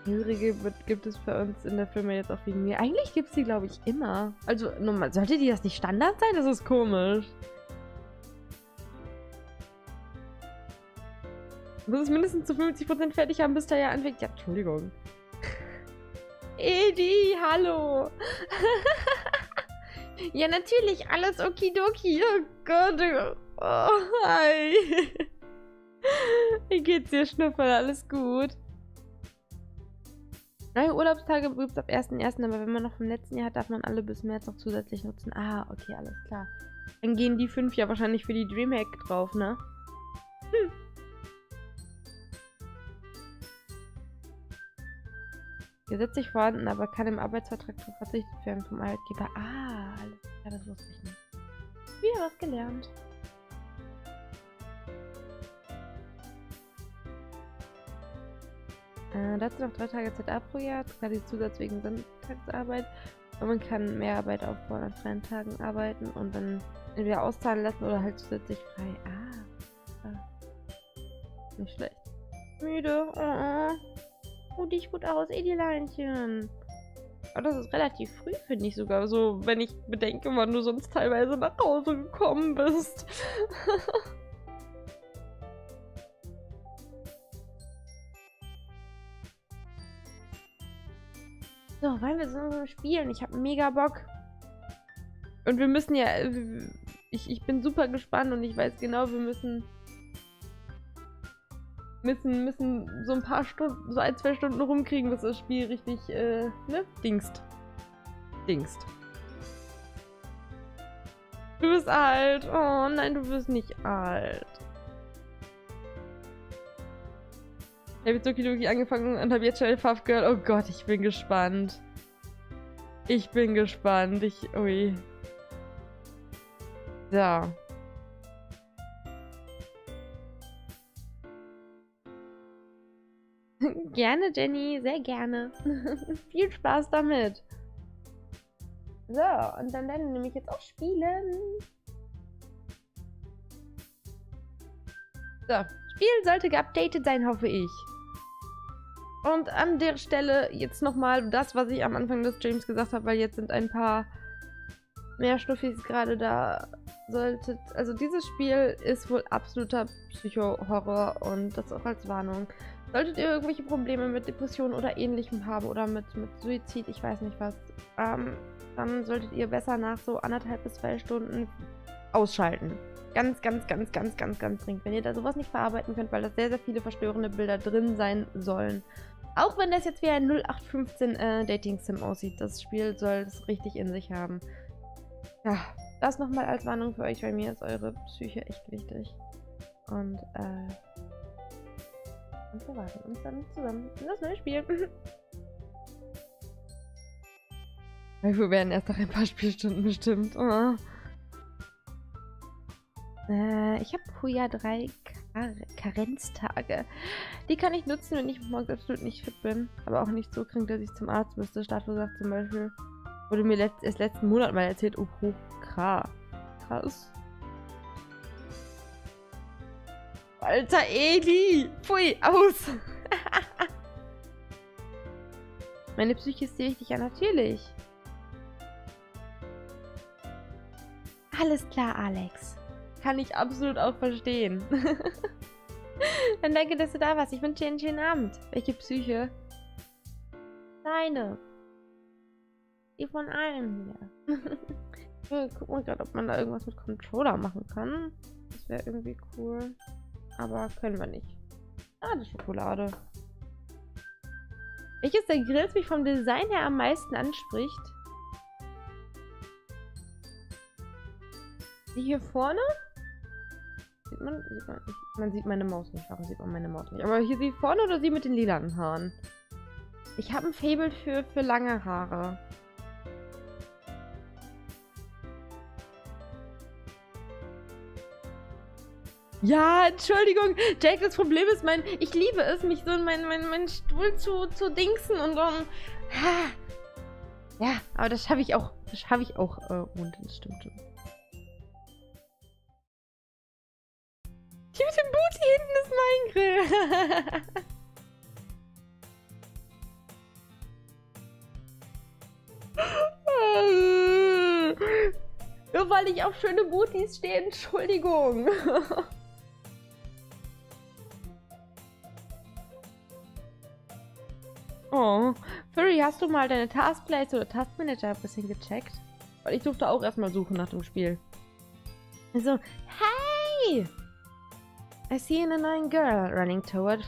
Hörige gibt es bei uns in der Firma jetzt auch wegen mir. Eigentlich gibt es die, glaube ich, immer. Also, normal, sollte die das nicht Standard sein? Das ist komisch. Du musst es mindestens zu 50% fertig haben, bis der ja anfängt. Ja, Entschuldigung. Edi, hallo. Ja, natürlich, alles okidoki. Oh Gott. Oh, hi. Wie geht's dir, Schnüffel? Alles gut? Neue Urlaubstage gibt es ab 1.1., aber wenn man noch vom letzten Jahr hat, darf man alle bis März noch zusätzlich nutzen. Ah, okay, alles klar. Dann gehen die 5 ja wahrscheinlich für die Dreamhack drauf, ne? Gesetzlich vorhanden, aber kann im Arbeitsvertrag darauf verzichtet werden vom Arbeitgeber. Ah, alles klar, das wusste ich nicht. Wieder was gelernt. Dazu noch 3 Tage ZA pro Jahr, quasi Zusatz wegen Sonntagsarbeit. Und man kann mehr Arbeit aufbauen, an freien Tagen arbeiten und dann entweder auszahlen lassen oder halt zusätzlich frei. Ah. Nicht schlecht. Müde. Oh, dich gut aus, Edileinchen. Aber das ist relativ früh, finde ich sogar. So, wenn ich bedenke, wann du sonst teilweise nach Hause gekommen bist. So, wollen wir so spielen? Ich habe mega Bock. Und wir müssen ja... Ich bin super gespannt und ich weiß genau, wir müssen so ein paar Stunden, so 1, 2 Stunden rumkriegen, bis das Spiel richtig, ne? Dingst. Du bist alt. Oh nein, du bist nicht alt. Ich habe jetzt Doki Doki angefangen und habe jetzt schon Puff Girl. Oh Gott, ich bin gespannt. Ich bin gespannt. Ui. So. Gerne, Jenny. Sehr gerne. Viel Spaß damit. So, und dann werden wir nämlich jetzt auch spielen. So, Spiel sollte geupdatet sein, hoffe ich. Und an der Stelle jetzt nochmal das, was ich am Anfang des Streams gesagt habe, weil jetzt sind ein paar mehr Schnuffis gerade da. Also dieses Spiel ist wohl absoluter Psycho-Horror und das auch als Warnung. Solltet ihr irgendwelche Probleme mit Depressionen oder ähnlichem haben oder mit Suizid, ich weiß nicht was, dann solltet ihr besser nach so 1,5 bis 2 Stunden ausschalten. Ganz dringend. Wenn ihr da sowas nicht verarbeiten könnt, weil da sehr, sehr viele verstörende Bilder drin sein sollen. Auch wenn das jetzt wie ein 0815 Dating-Sim aussieht. Das Spiel soll es richtig in sich haben. Ja, das nochmal als Warnung für euch, weil mir ist eure Psyche echt wichtig. Und wir warten uns dann zusammen in das neue Spiel. Wir werden erst nach ein paar Spielstunden bestimmt. Oh. Ich habe pro Jahr 3 Karenztage. Die kann ich nutzen, wenn ich morgens absolut nicht fit bin. Aber auch nicht so krank, dass ich zum Arzt müsste. Stadtversacht zum Beispiel. Wurde mir erst letzten Monat mal erzählt. Oh, krass. Alter Eli! Pfui, aus! Meine Psyche ist dir wichtig, ja natürlich. Alles klar, Alex. Kann ich absolut auch verstehen. Dann danke, dass du da warst. Ich wünsche dir einen schönen Abend. Welche Psyche? Deine. Die von allen hier. Guck mal gerade, ob man da irgendwas mit Controller machen kann. Das wäre irgendwie cool. Aber können wir nicht. Ah, die Schokolade. Welches der Grills mich vom Design her am meisten anspricht? Die hier vorne? Man sieht meine Maus nicht. Warum sieht man meine Maus nicht? Aber hier sie vorne oder sie mit den lilanen Haaren? Ich habe ein Faible für lange Haare. Ja, Entschuldigung. Jake, das Problem ist, ich liebe es, mich so in meinen Stuhl zu dingsen und dann... Ja, aber das schaffe ich auch. Und das stimmt schon. Die mit dem Booty hinten ist mein Grill. Nur weil ich auf schöne Booties stehe, Entschuldigung. Oh, Furry, hast du mal deine Taskplace oder Taskmanager ein bisschen gecheckt? Weil ich durfte auch erstmal suchen nach dem Spiel. Also, hey! I see an annoying girl running toward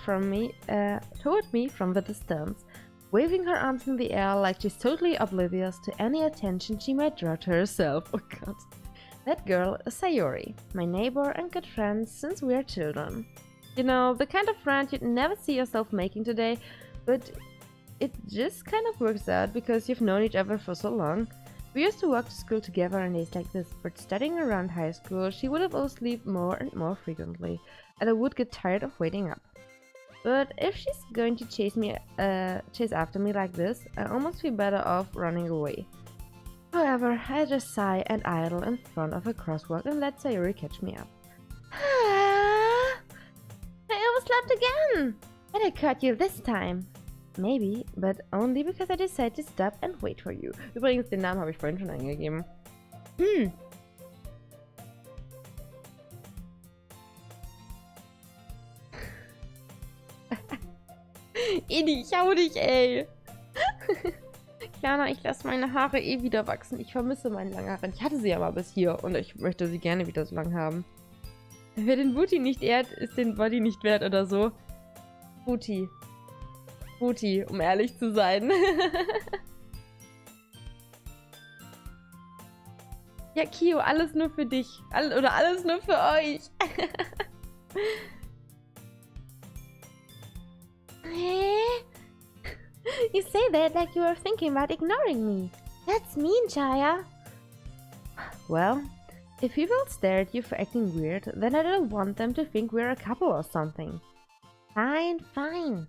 me from the distance, waving her arms in the air like she's totally oblivious to any attention she might draw to herself. Oh god. That girl is Sayori, my neighbor and good friend since we are children. You know, the kind of friend you'd never see yourself making today, but it just kind of works out because you've known each other for so long. We used to walk to school together on days like this, but studying around high school, she would have overslept more and more frequently, and I would get tired of waiting up. But if she's going to chase after me like this, I almost feel better off running away. However, I just sigh and idle in front of a crosswalk and let Sayori catch me up. I overslept again! And I caught you this time. Maybe, but only because I decided to stop and wait for you. Übrigens, den Namen habe ich vorhin schon eingegeben. Edi, ich hau dich, ey. Klana, ich lasse meine Haare eh wieder wachsen. Ich vermisse meine langen Haare. Ich hatte sie ja mal bis hier und ich möchte sie gerne wieder so lang haben. Wer den Booty nicht ehrt, ist den Body nicht wert oder so. Booty, um ehrlich zu sein. Ja, Kio, alles nur für dich. Oder alles nur für euch. Eh? You say that like you are thinking about ignoring me. That's mean, Chaya. Well, if people stare at you for acting weird, then I don't want them to think we're a couple or something. Fine, fine.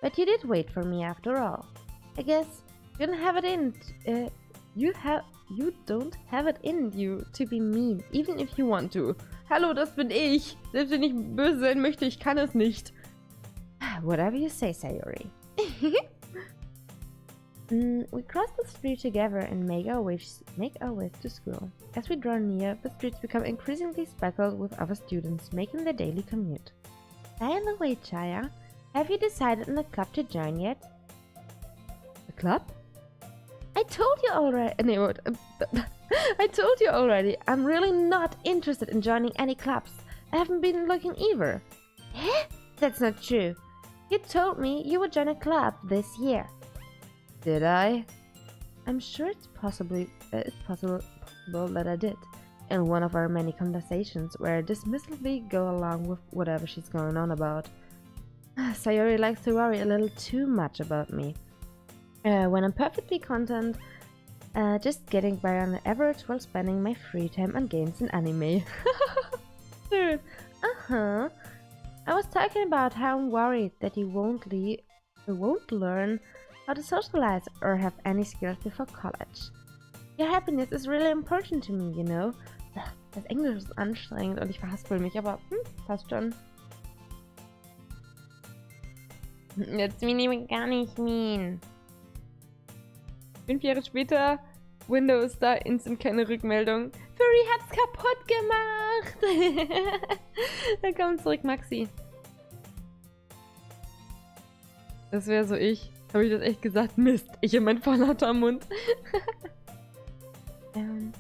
But you did wait for me after all. I guess you don't have it in. You don't have it in you to be mean, even if you want to. Hallo, das bin ich. Selbst wenn ich böse sein möchte, ich kann es nicht. Whatever you say, Sayori. We cross the street together and make our way to school. As we draw near, the streets become increasingly speckled with other students making their daily commute. By the way, Chaya, have you decided on a club to join yet? A club? I told you already. No, I told you already. I'm really not interested in joining any clubs. I haven't been looking either. Eh? That's not true. You told me you would join a club this year. Did I? I'm sure it's possible that I did. In one of our many conversations where I dismissively go along with whatever she's going on about. Sayori likes to worry a little too much about me. When I'm perfectly content, just getting by on the average while spending my free time on games and anime. Dude, I was talking about how I'm worried that you won't learn how to socialize or have any skills before college. Your happiness is really important to me, you know. Das Englisch ist anstrengend und ich verhaspel mich, aber passt schon. Jetzt bin gar nicht mean. 5 Jahre später, Windows da, instant keine Rückmeldung. Furry hat's kaputt gemacht! Willkommen zurück, Maxi. Das wäre so ich. Habe ich das echt gesagt? Mist, ich in mein vorlauter Mund. And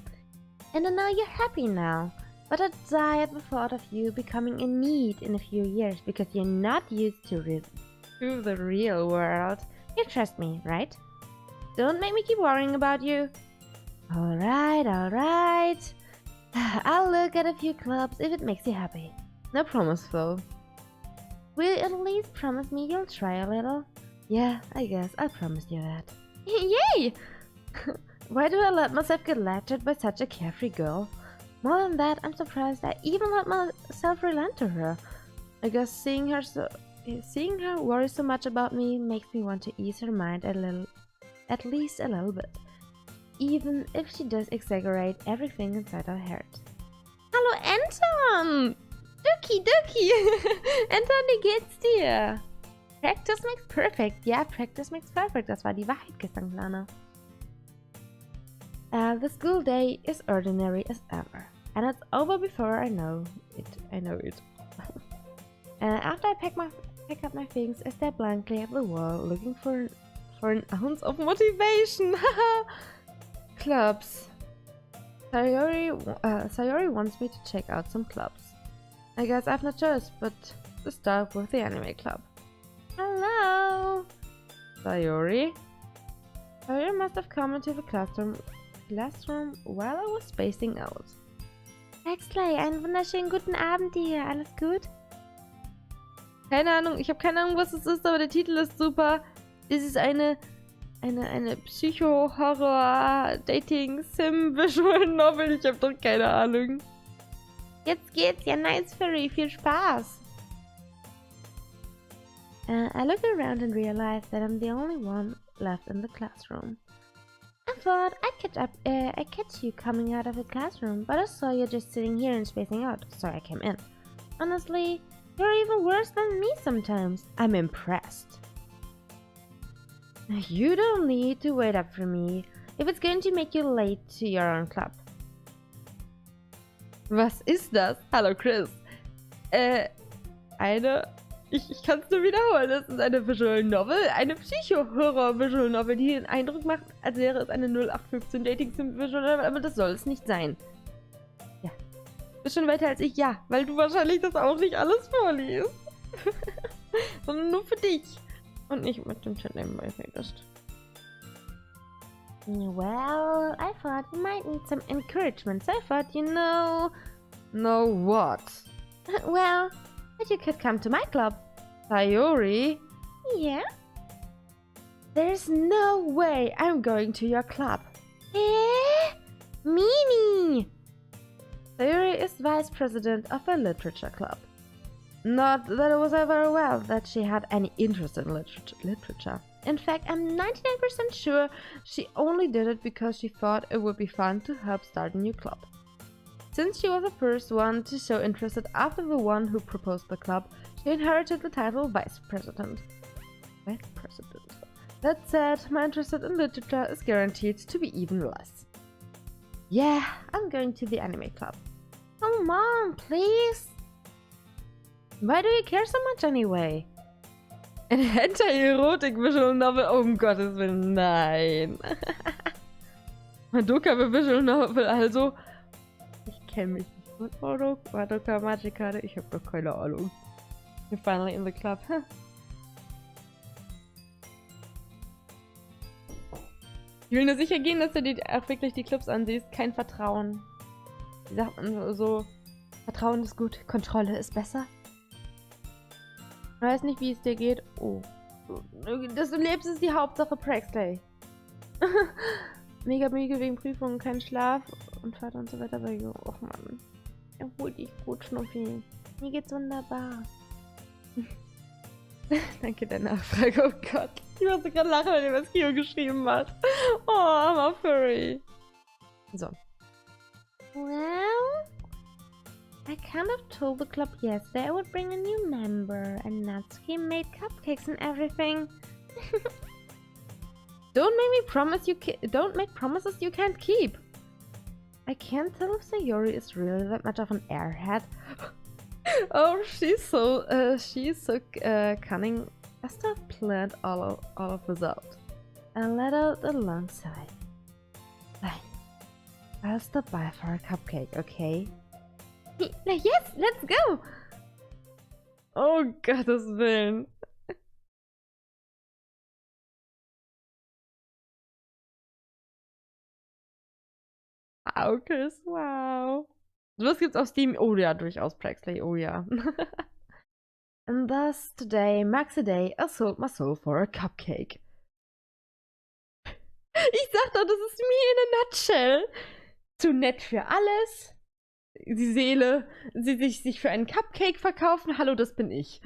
I know you're happy now, but I die at the thought of you becoming in need in a few years because you're not used to the real world. You trust me, right? Don't make me keep worrying about you. Alright, alright. I'll look at a few clubs if it makes you happy. No promise though. Will you at least promise me you'll try a little? Yeah, I guess I'll promise you that. Yay! Why do I let myself get lectured by such a carefree girl? More than that, I'm surprised I even let myself relent to her. I guess seeing her worry so much about me makes me want to ease her mind at least a little bit. Even if she does exaggerate everything inside her head. Hallo Anton! Doki Doki! Anton, wie geht's dir? Practice makes perfect. Ja, practice makes perfect. Das war die Wahrheit gestern, Lana. The school day is ordinary as ever. And it's over before I know it. After I pack up my things, I stare blankly at the wall, looking for an ounce of motivation. Clubs. Sayori wants me to check out some clubs. I guess I have no choice but to start with the anime club. Hello! Sayori? Sayori must have come into the classroom while I was spacing out. Huxley, einen wunderschönen guten Abend dir. Alles gut? Keine Ahnung, ich habe keine Ahnung, was es ist, aber der Titel ist super. Es ist eine Psycho-Horror-Dating-Sim-Visual-Novel. Ich habe doch keine Ahnung. Jetzt geht's. Ja, nice, Furry. Viel Spaß. I looked around and realized that I'm the only one left in the classroom. I thought I'd catch you coming out of the classroom, but I saw you just sitting here and spacing out, so I came in. Honestly, you're even worse than me sometimes. I'm impressed. You don't need to wait up for me if it's going to make you late to your own club. Was ist das? Hallo Chris. Ich kann es nur wiederholen. Das ist eine Visual Novel, eine Psycho-Horror-Visual Novel, die den Eindruck macht, als wäre es eine 0815 Dating-Sim-Visual Novel, aber das soll es nicht sein. Ja. Bist schon weiter als ich? Ja, weil du wahrscheinlich das auch nicht alles vorliest. Sondern nur für dich. Und nicht mit dem Chat nebenbei redest. Well, I thought you might need some encouragement, so I thought, you know... Know what? Well... But you could come to my club. Sayori? Yeah? There's no way I'm going to your club. Eh? Mimi! Sayori is vice president of a literature club. Not that it was ever aware that she had any interest in literature. In fact, I'm 99% sure she only did it because she thought it would be fun to help start a new club. Since she was the first one to show interest after the one who proposed the club, she inherited the title Vice President. Vice President. That said, my interest in literature is guaranteed to be even less. Yeah, I'm going to the anime club. Come on, please! Why do you care so much anyway? Ein Hentai-Erotik-Visual Novel? Oh, um Gottes Willen, nein. Madoka Visual Novel, also... Ich kenne mich nicht mit Madoka Magica, ich habe doch keine Ahnung. You're finally in the club. Ich will nur sicher gehen, dass du dir auch wirklich die Clubs ansiehst. Kein Vertrauen. Wie sagt man so? Vertrauen ist gut, Kontrolle ist besser. Ich weiß nicht, wie es dir geht. Oh. Dass du lebst, ist die Hauptsache, Praxley. Mega müde wegen Prüfungen, kein Schlaf und Vater und so weiter. Aber och Mann. Erhol dich gut, Schnuffi. Mir geht's wunderbar. Danke der Nachfrage, oh Gott. Ich musste gerade lachen, wenn ihr das Kio geschrieben hat. Oh, I'm a furry. So. Well, I kind of told the club yesterday I would bring a new member, and Natsuki made cupcakes and everything. Don't make promises you can't keep. I can't tell if Sayori is really that much of an airhead. Oh, she's so cunning. Must have planned all of this out. And let out a long sigh. Fine. I'll stop by for a cupcake, okay? Yes, let's go! Oh Gottes Willen. Aukes, wow. Was gibt's auf Steam? Oh ja, durchaus, Praxley, oh ja. And thus, today marks the day I sold my soul for a cupcake. Ich sag doch, das ist me in a nutshell. Zu nett für alles. Die Seele, sie sich für einen Cupcake verkaufen. Hallo, das bin ich.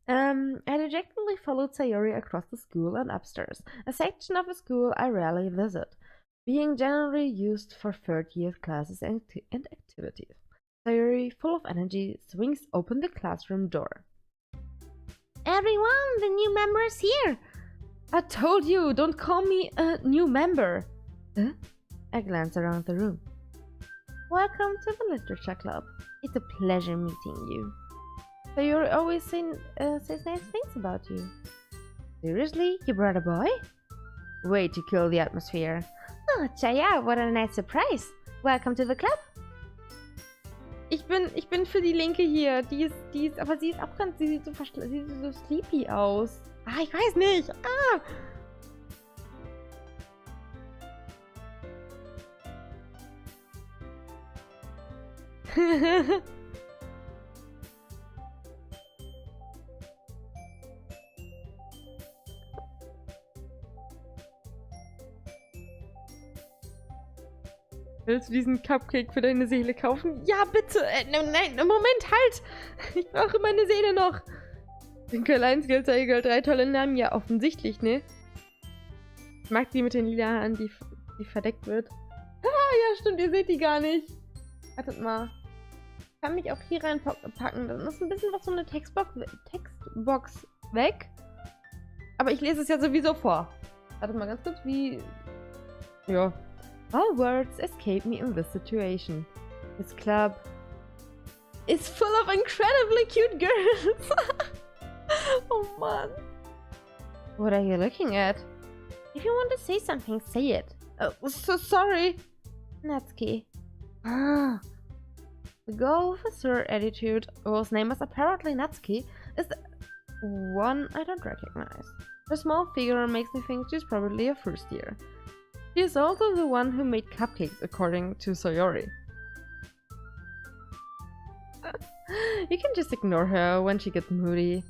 I dejectedly followed Sayori across the school and upstairs, a section of a school I rarely visit, being generally used for third-year classes and activities. Sayori, full of energy, swings open the classroom door. Everyone, the new member is here! I told you, don't call me a new member! Huh? I glance around the room. Welcome to the Literature Club. It's a pleasure meeting you. Sayori always says nice things about you. Seriously? You brought a boy? Way to kill the atmosphere. Oh, Chaya, what a nice surprise. Welcome to the club. Ich bin für die Linke hier. Die ist, aber sie ist auch ganz, sie sieht so sleepy aus. Ah, ich weiß nicht. Ah! Willst du diesen Cupcake für deine Seele kaufen? Ja, bitte! Nein, Moment, halt! Ich brauche meine Seele noch! Winkel 1, Girl 2, Girl 3, tolle Namen. Ja, offensichtlich, ne? Ich mag die mit den lila Haaren, die verdeckt wird. Ah, ja, stimmt, ihr seht die gar nicht. Wartet mal. Ich kann mich auch hier reinpacken. Dann ist ein bisschen was von der Textbox weg. Aber ich lese es ja sowieso vor. Wartet mal ganz kurz, wie... Ja. All words escape me in this situation. This club is full of incredibly cute girls. Oh man. What are you looking at? If you want to say something, say it. Oh, so sorry. Natsuki. Ah. The girl with a sore attitude, whose name is apparently Natsuki, is the one I don't recognize. Her small figure makes me think she's probably a first year. She is also the one who made cupcakes, according to Sayori. You can just ignore her when she gets moody.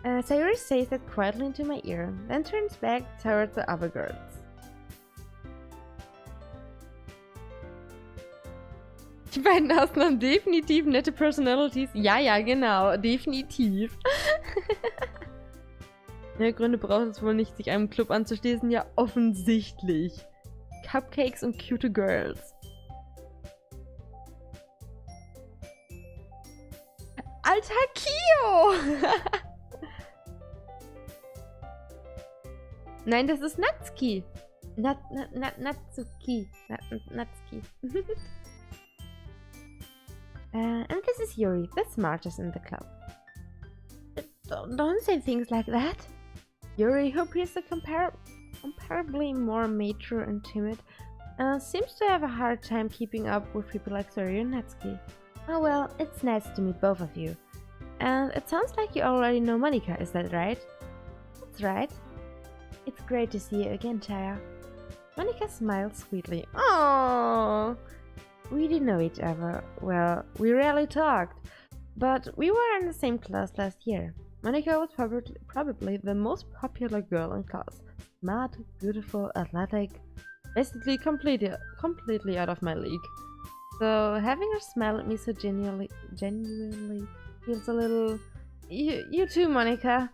Sayuri says that quietly into my ear, then turns back towards the other girls. Die beiden Hasen haben definitiv nette Personalities. Ja, ja, genau. Definitiv. Mehr Gründe braucht es wohl nicht, sich einem Club anzuschließen. Ja, offensichtlich. Cupcakes und cute Girls. Alter Kio! Nein, das ist Natsuki. Natsuki. Natsuki. And this is Yuri, the smartest in the club. Don't say things like that. Yuri, who appears comparably more mature and timid, seems to have a hard time keeping up with people like Sayuri and Natsuki. Oh well, it's nice to meet both of you. And it sounds like you already know Monika, is that right? That's right. It's great to see you again, Chaya. Monika smiles sweetly. Oh, we didn't know each other. Well, we rarely talked, but we were in the same class last year. Monika was probably the most popular girl in class. Smart, beautiful, athletic, basically completely out of my league. So having her smile at me so genuinely feels a little... You too, Monika.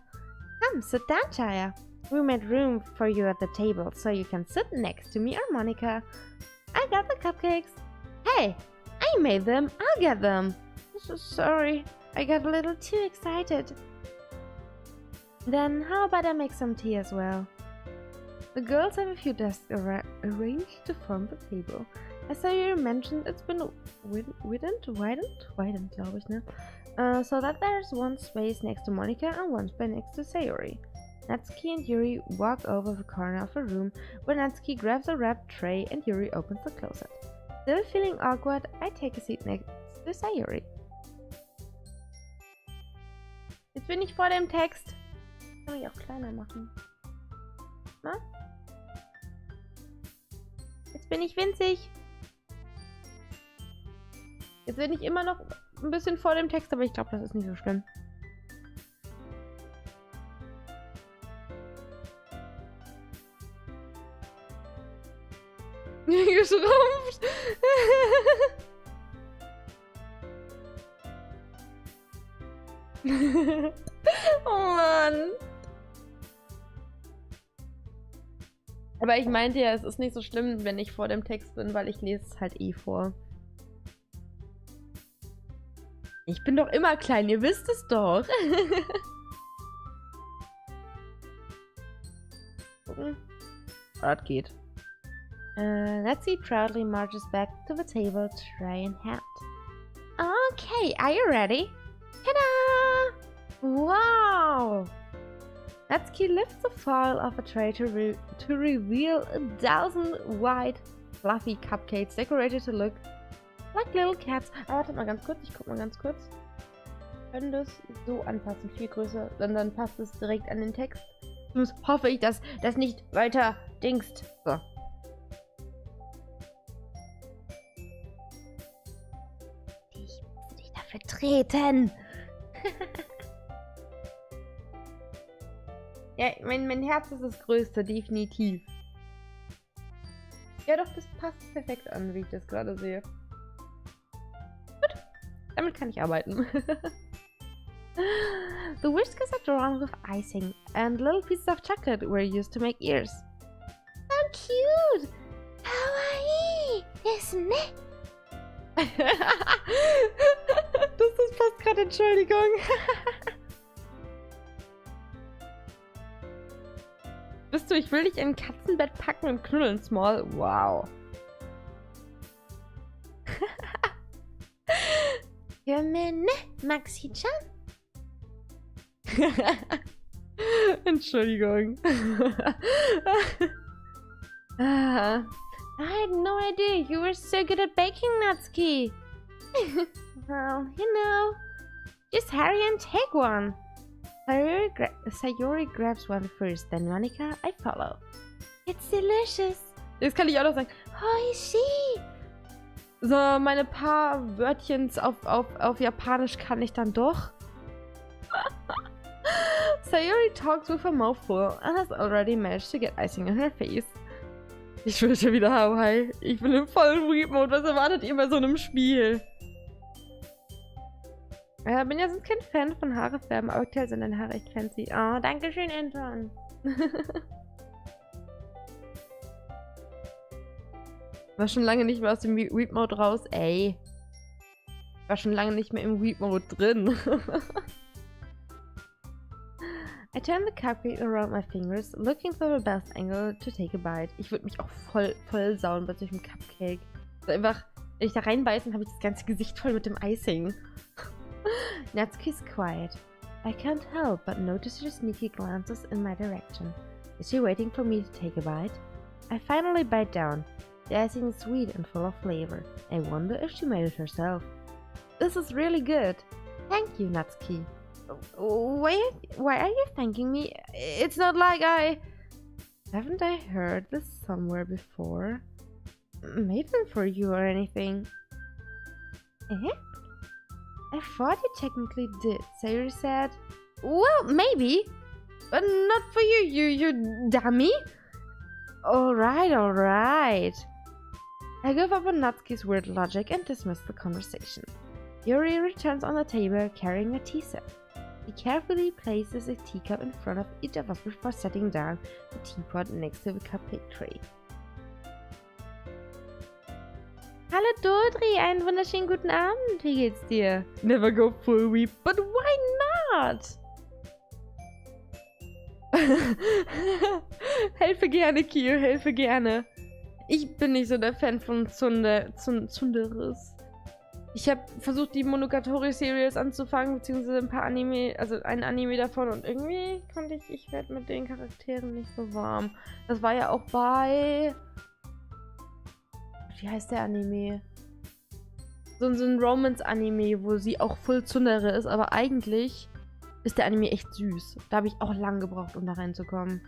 Come, sit down, Chaya. We made room for you at the table, so you can sit next to me or Monika. I got the cupcakes. Hey, I made them. I'll get them. Sorry, I got a little too excited. Then how about I make some tea as well? The girls have a few desks arranged to form the table. As I mentioned, it's been widened, glaube ich, ne? So that there's one space next to Monika and one space next to Sayuri. Natsuki and Yuri walk over the corner of a room where Natsuki grabs a wrapped tray and Yuri opens the closet. Still feeling awkward, I take a seat next to Sayuri. Jetzt bin ich vor dem Text. Kann ich auch kleiner machen. Na? Jetzt bin ich winzig. Jetzt bin ich immer noch ein bisschen vor dem Text, aber ich glaube, das ist nicht so schlimm. Geschrumpft. Oh Mann. Aber ich meinte ja, es ist nicht so schlimm, wenn ich vor dem Text bin, weil ich lese es halt eh vor. Ich bin doch immer klein, ihr wisst es doch. Gucken. Das geht. Natsuki proudly marches back to the table, tray in hand. Okay, are you ready? Ta-da! Wow! Natsuki lifts the foil of a tray to reveal 1,000 white, fluffy cupcakes decorated to look like little cats. Aber wartet mal ganz kurz, ich guck mal ganz kurz. Wir können das so anpassen, viel größer, dann passt es direkt an den Text. Sonst hoffe ich, dass das nicht weiter dingst. So. Ich muss dich dafür treten. Ja, mein Herz ist das Größte, definitiv. Ja doch, das passt perfekt an, wie ich das gerade sehe. Gut, damit kann ich arbeiten. The whiskers are drawn with icing, and little pieces of chocolate were used to make ears. So cute! Kawaii! Isn't it? Das passt gerade, Entschuldigung. Bist du, ich will dich in ein Katzenbett packen und knuddeln, Small. Wow. Für mich, Maxi-chan? Entschuldigung. I had no idea you were so good at baking, Natsuki. Well, you know, just hurry and take one. Sayuri grabs one first, then Monika, I follow. It's delicious. Jetzt kann ich auch noch sagen, Hoishi! So, meine paar Wörtchens auf Japanisch kann ich dann doch. Sayori talks with a mouthful and has already managed to get icing on her face. Ich will schon wieder Hawaii. Ich bin im vollen Read-Mode. Was erwartet ihr bei so einem Spiel? Bin ja sonst kein Fan von Haare färben, aber aktuell sind deine Haare echt fancy. Oh, danke schön, Anton. War schon lange nicht mehr aus dem Read-Mode raus. Ey. War schon lange nicht mehr im Read-Mode drin. I turn the cupcake around my fingers, looking for the best angle to take a bite. Ich würde mich auch voll sauen bei solchem Cupcake. So einfach, wenn ich da reinbeiße, dann habe ich das ganze Gesicht voll mit dem Icing. Natsuki's quiet. I can't help but notice her sneaky glances in my direction. Is she waiting for me to take a bite? I finally bite down. The icing is sweet and full of flavor. I wonder if she made it herself. This is really good. Thank you, Natsuki. Why are you thanking me? It's not like I... Haven't I heard this somewhere before? Made them for you or anything? Eh? I thought you technically did, Sayori said. Well, maybe. But not for you, you dummy. Alright. I give up on Natsuki's weird logic and dismiss the conversation. Yuri returns on the table carrying a tea set. He carefully places a teacup in front of each of us before setting down the teapot next to the cupcake tray. Hallo Dodri, einen wunderschönen guten Abend. Wie geht's dir? Never go full weep, but why not? Helfe gerne, Kio, helfe gerne. Ich bin nicht so der Fan von Tsunderes. Ich habe versucht, die Monogatari-Series anzufangen, beziehungsweise ein paar Anime, also ein Anime davon, und irgendwie konnte ich werde mit den Charakteren nicht so warm. Das war ja auch bei... Wie heißt der Anime? So ein Romance-Anime, wo sie auch voll Tsundere ist, aber eigentlich ist der Anime echt süß. Da habe ich auch lang gebraucht, um da reinzukommen.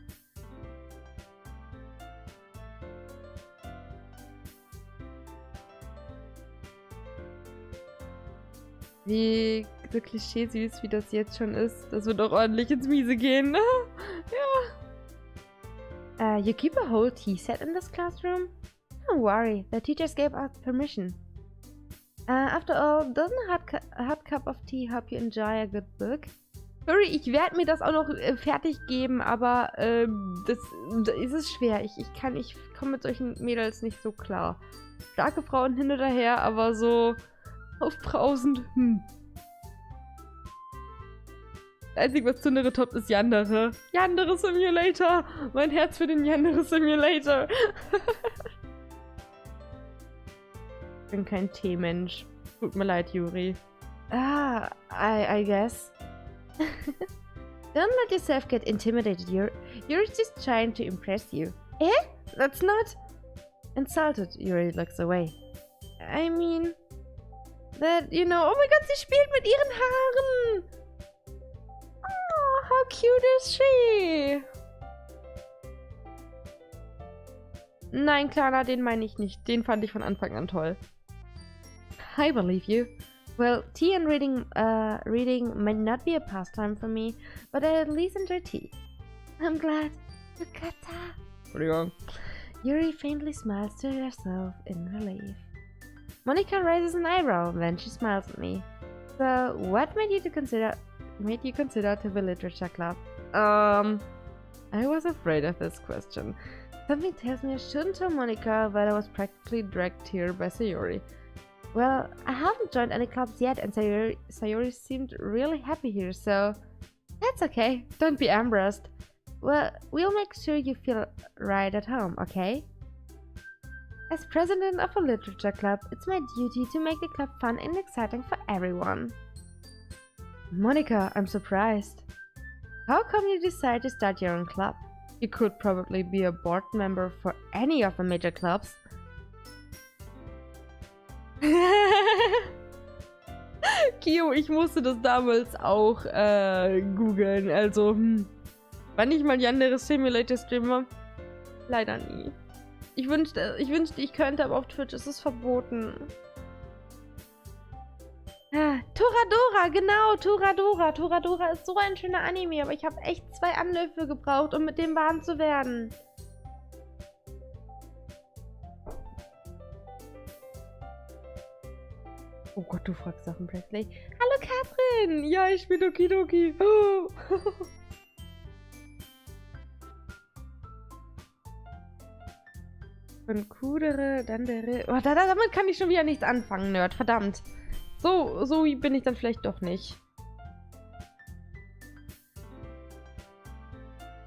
Wie so klischee-süß, wie das jetzt schon ist. Das wird auch ordentlich ins Miese gehen. Ja. You keep a whole tea set in this classroom? Don't worry, the teachers gave us permission. After all, doesn't a hot cup of tea help you enjoy a good book? Sorry, ich werde mir das auch noch fertig geben, aber das ist schwer. Ich komme mit solchen Mädels nicht so klar. Starke Frauen hin oder her, aber so aufbrausend, Das Einzige, was Tsundere toppt, ist Yandere. Yandere Simulator! Mein Herz für den Yandere Simulator! Ich bin kein Teemensch. Tut mir leid, Yuri. I guess. Don't let yourself get intimidated, Yuri's just trying to impress you. Eh? That's not... Insulted, Yuri looks away. I mean... That, you know... Oh mein Gott, sie spielt mit ihren Haaren! Oh, how cute is she? Nein, Clara, den meine ich nicht. Den fand ich von Anfang an toll. I believe you. Well, tea and reading might not be a pastime for me, but I at least enjoy tea. I'm glad. Yukata. Entschuldigung. Yuri faintly smiles to herself in relief. Monika raises an eyebrow, then she smiles at me. So, what made you consider to the literature club? I was afraid of this question. Something tells me I shouldn't tell Monika that I was practically dragged here by Sayori. Well, I haven't joined any clubs yet, and Sayori seemed really happy here, so that's okay. Don't be embarrassed. Well, we'll make sure you feel right at home, okay? As president of a literature club, it's my duty to make the club fun and exciting for everyone. Monika, I'm surprised. How come you decided to start your own club? You could probably be a board member for any of the major clubs. Kio, ich musste das damals auch googeln, also wann ich mal Yandere Simulator streame? Leider nie. Ich wünschte, ich könnte, aber auf Twitch ist es verboten. Ah, Toradora, genau, Toradora. Toradora ist so ein schöner Anime, aber ich habe echt 2 Anläufe gebraucht, um mit dem warm zu werden. Oh Gott, du fragst Sachen, Presley. Hallo Katrin! Ja, ich bin Doki Doki. Oh. Von Kudere, dann der... Oh, damit kann ich schon wieder nichts anfangen, Nerd. Verdammt. So bin ich dann vielleicht doch nicht.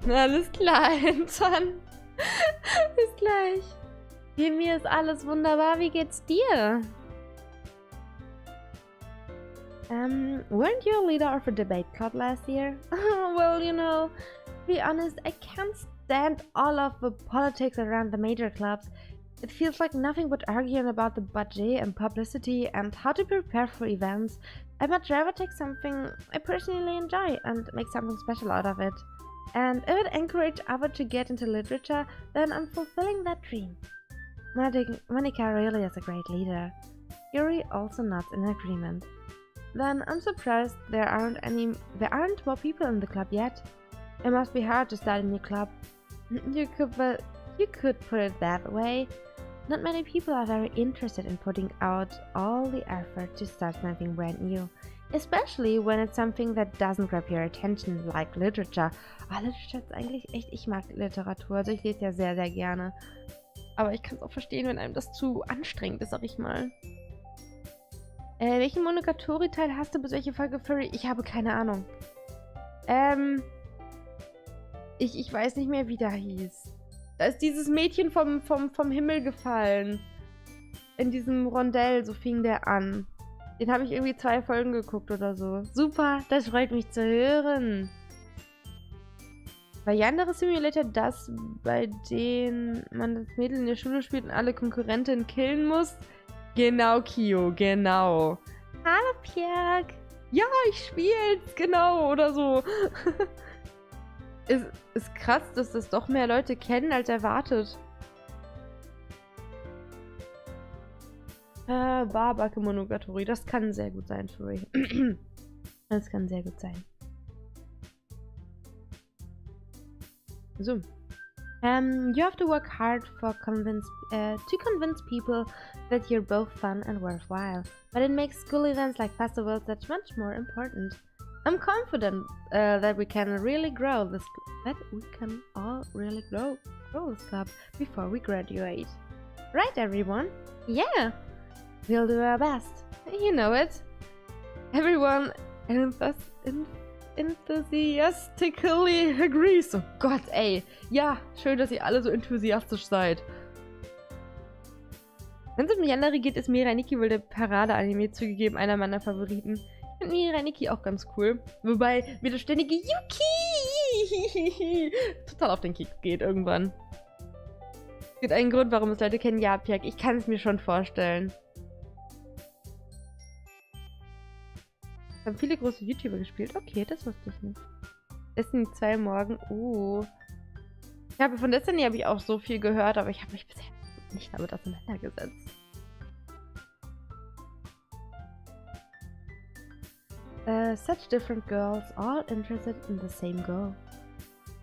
Alles klar, Anton. Bis gleich. Bei mir ist alles wunderbar. Wie geht's dir? Weren't you a leader of a debate club last year? Well, you know, to be honest, I can't stand all of the politics around the major clubs. It feels like nothing but arguing about the budget and publicity and how to prepare for events. I'd much rather take something I personally enjoy and make something special out of it. And if it encourages others to get into literature, then I'm fulfilling that dream. Monica really is a great leader. Yuri also nods in agreement. Then I'm surprised there aren't more people in the club yet. It must be hard to start a new club. You could put it that way. Not many people are very interested in putting out all the effort to start something brand new. Especially when it's something that doesn't grab your attention, like literature. Ah, Literature ist eigentlich echt, ich mag Literatur, also ich lese ja sehr, sehr gerne. Aber ich kann es auch verstehen, wenn einem das zu anstrengend ist, sag ich mal. Welchen Monogatari-Teil hast du bis welche Folge Furry? Ich habe keine Ahnung. Ich weiß nicht mehr, wie der hieß. Da ist dieses Mädchen vom Himmel gefallen. In diesem Rondell, so fing der an. Den habe ich irgendwie 2 Folgen geguckt oder so. Super, das freut mich zu hören. War Yandere Simulator das, bei dem man das Mädel in der Schule spielt und alle Konkurrentinnen killen muss? Genau, Kio, genau. Hallo, Pierre. Ja, ich spiel's, genau, oder so. Ist krass, dass das doch mehr Leute kennen, als erwartet. Barbake Monogatari, das kann sehr gut sein, Furry. Das kann sehr gut sein. So. You have to work hard to convince people that you're both fun and worthwhile, but it makes school events like festivals that much more important. I'm confident that we can really grow this club before we graduate. Right, everyone? Yeah, we'll do our best. You know it. Everyone enthusiastically agrees. Oh Gott, ey. Ja, schön, dass ihr alle so enthusiastisch seid. Wenn es um Yandere geht, ist Mirai Nikki wohl der Parade-Anime, zugegeben einer meiner Favoriten. Ich finde Mirai Nikki auch ganz cool. Wobei mir das ständige Yuki total auf den Kick geht irgendwann. Es gibt einen Grund, warum es Leute kennen. Ja, Pierre, ich kann es mir schon vorstellen. Haben viele große YouTuber gespielt. Okay, das wusste ich nicht. Destiny 2 morgen. Oh. Von Destiny habe ich auch so viel gehört, aber ich habe mich bisher nicht damit auseinandergesetzt. Such different girls, all interested in the same goal.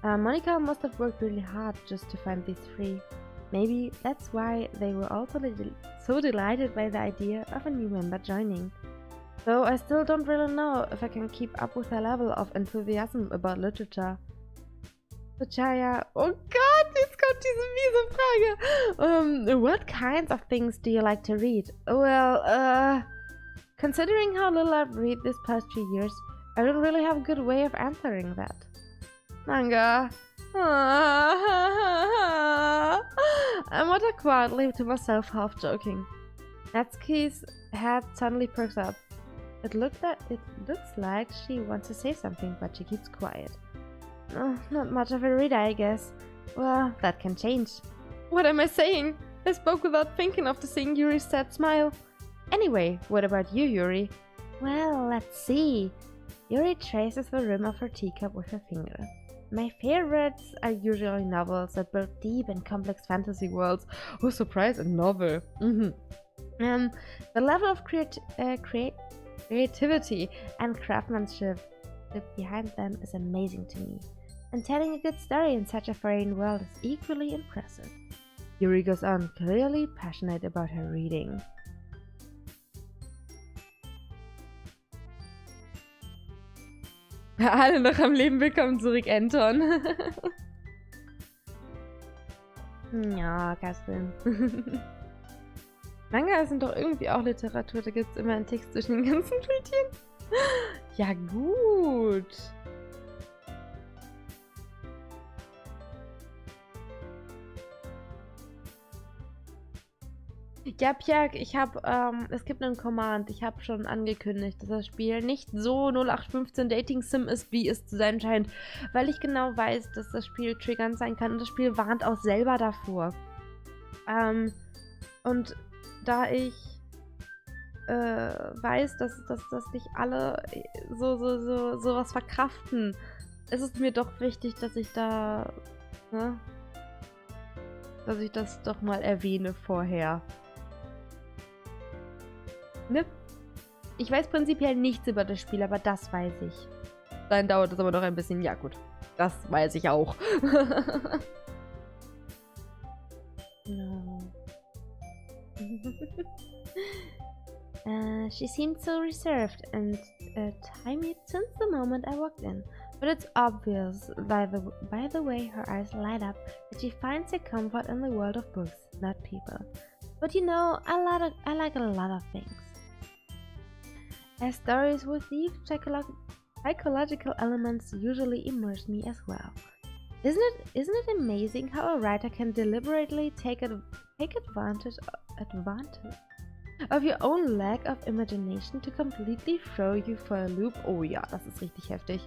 Monica must have worked really hard just to find these 3. Maybe that's why they were all so delighted by the idea of a new member joining. Though I still don't really know if I can keep up with their level of enthusiasm about literature. So Chaya, oh Gott, jetzt kommt diese miese Frage. What kinds of things do you like to read? Well, considering how little I've read these past 2 years, I don't really have a good way of answering that. Manga. I mutter quietly to myself, half joking. Natsuki's head suddenly perks up. It looks like she wants to say something, but she keeps quiet. Oh, not much of a reader, I guess. Well, that can change. What am I saying? I spoke without thinking after seeing Yuri's sad smile. Anyway, what about you, Yuri? Well, let's see. Yuri traces the rim of her teacup with her finger. My favorites are usually novels that build deep and complex fantasy worlds. Oh, surprise, a novel. The level of creativity and craftsmanship behind them is amazing to me. And telling a good story in such a foreign world is equally impressive. Yuri goes on, clearly passionate about her reading. Alle noch am Leben, willkommen zurück, Anton. Ja, Katrin. Manga sind doch irgendwie auch Literatur, da gibt es immer einen Text zwischen den ganzen Bildchen. Ja, gut. Ja, Pjörg, es gibt einen Command. Ich habe schon angekündigt, dass das Spiel nicht so 0815 Dating-Sim ist, wie es zu sein scheint. Weil ich genau weiß, dass das Spiel triggernd sein kann und das Spiel warnt auch selber davor. Und da ich weiß, dass nicht alle sowas verkraften, ist es mir doch wichtig, dass ich da, ne, dass ich das doch mal erwähne vorher. Ne? Ich weiß prinzipiell nichts über das Spiel, aber das weiß ich. Dann dauert es aber noch ein bisschen. Ja gut, das weiß ich auch. No. She seemed so reserved and timid since the moment I walked in. But it's obvious by the way her eyes light up that she finds her comfort in the world of books, not people. But you know, I like a lot of things. As stories with deep psychological elements usually immerse me as well. Isn't it amazing how a writer can deliberately take advantage of your own lack of imagination to completely throw you for a loop? Oh ja, das ist richtig heftig.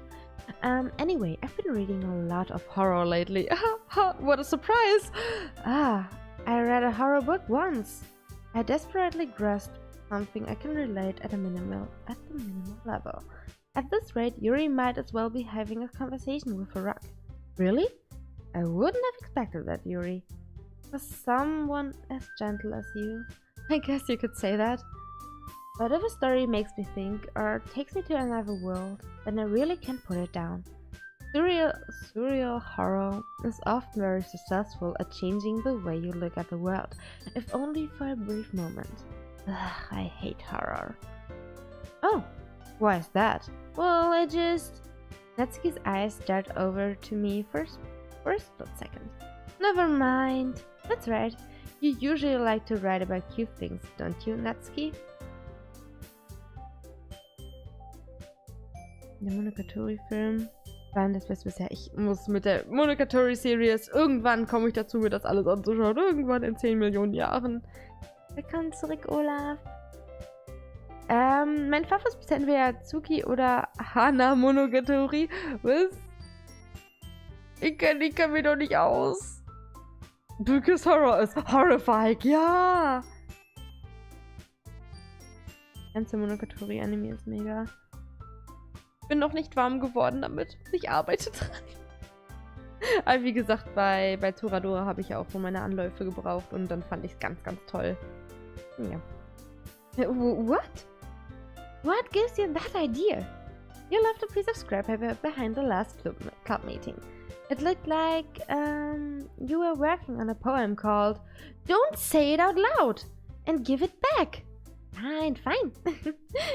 Anyway, I've been reading a lot of horror lately. What a surprise! I read a horror book once. I desperately grasped something I can relate at the minimal level. At this rate, Yuri might as well be having a conversation with a rock. Really? I wouldn't have expected that, Yuri. For someone as gentle as you, I guess you could say that. But if a story makes me think or takes me to another world, then I really can't put it down. Surreal horror is often very successful at changing the way you look at the world, if only for a brief moment. Ugh, I hate horror. Oh, why is that? Well, Natsuki's eyes stared over to me for a split second. Never mind. That's right. You usually like to write about cute things, don't you, Natsuki? Der Monogatari-Film war das Beste bisher. Ich muss mit der Monogatari-Series, irgendwann komme ich dazu, mir das alles anzuschauen. Irgendwann in 10 Millionen Jahren. Willkommen zurück, Olaf. Mein Favorit ist bisher entweder Tsuki oder Hana Monogatari. Was? Ich kenn mich doch nicht aus. Because Horror ist horrifying, ja! Ganze Monogatari-Anime ist mega. Bin noch nicht warm geworden damit. Ich arbeite dran. Aber wie gesagt, bei Toradora habe ich ja auch so meine Anläufe gebraucht und dann fand ich es ganz, ganz toll. Ja. What? What gives you that idea? You left a piece of scrap paper behind the last club meeting. It looked like you were working on a poem called Don't Say It Out Loud and Give It Back. Fine, fine.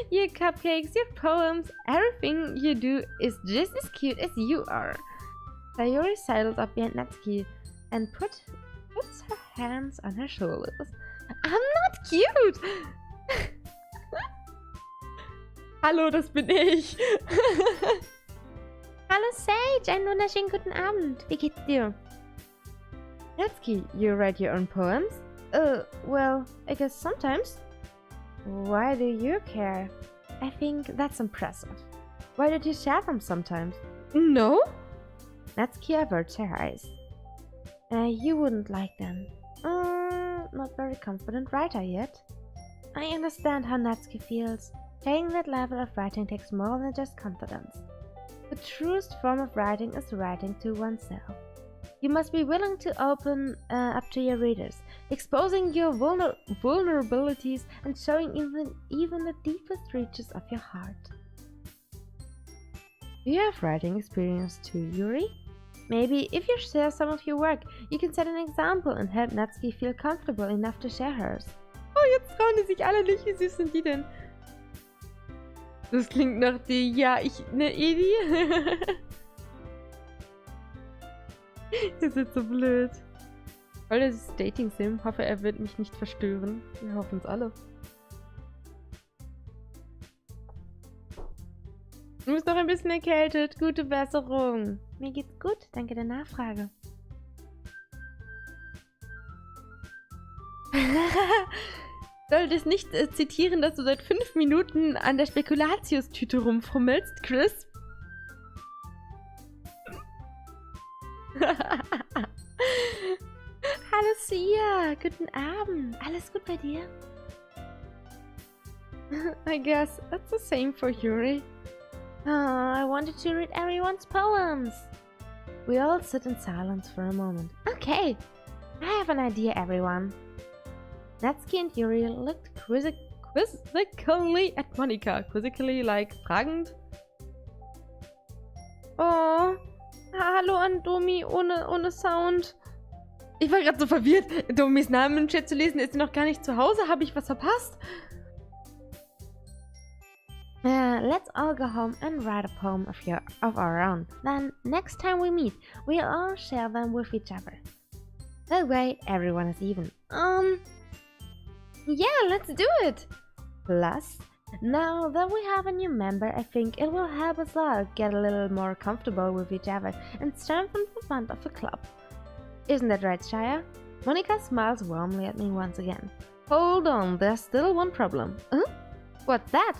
Your cupcakes, your poems, everything you do is just as cute as you are. Sayori sidles up behind Natsuki and puts her hands on her shoulders. I'm not cute! Hallo, das bin ich. Hallo Sage, einen wunderschönen guten Abend. Wie geht's dir? Natsuki, you write your own poems? Well, I guess sometimes. Why do you care? I think that's impressive. Why don't you share them sometimes? No? Natsuki averts her eyes. You wouldn't like them. Not very confident writer yet. I understand how Natsuki feels. Sharing that level of writing takes more than just confidence. The truest form of writing is writing to oneself. You must be willing to open up to your readers. exposing your vulnerabilities and showing even the deepest reaches of your heart. Do you have writing experience too, Yuri? Maybe if you share some of your work, you can set an example and help Natsuki feel comfortable enough to share hers. Oh, jetzt trauen die sich alle nicht. Wie süß sind die denn? Das klingt nach die, ja, ne Edi? Ihr seid so blöd. Weil das ist Dating-Sim. Hoffe, er wird mich nicht verstören. Wir hoffen es alle. Du bist noch ein bisschen erkältet. Gute Besserung. Mir geht's gut. Danke der Nachfrage. Solltest nicht zitieren, dass du seit 5 Minuten an der Spekulatius-Tüte rumfummelst, Chris. Hallo Sia, guten Abend. Alles gut bei dir? I guess that's the same for Yuri. I wanted to read everyone's poems. We all sit in silence for a moment. Okay, I have an idea, everyone. Natsuki and Yuri looked quizzically at Monika. Quizzically, like fragend. Oh, hallo an Domi ohne Sound. Ich war gerade so verwirrt, Domis Namen im Chat zu lesen. Ist sie noch gar nicht zu Hause? Habe ich was verpasst? Let's all go home and write a poem of our own. Then, next time we meet, we'll all share them with each other. That way, everyone is even. Yeah, let's do it! Plus, now that we have a new member, I think it will help us all get a little more comfortable with each other and strengthen the bond of the club. Isn't that right, Chaya? Monika smiles warmly at me once again. Hold on, there's still one problem. Huh? What's that?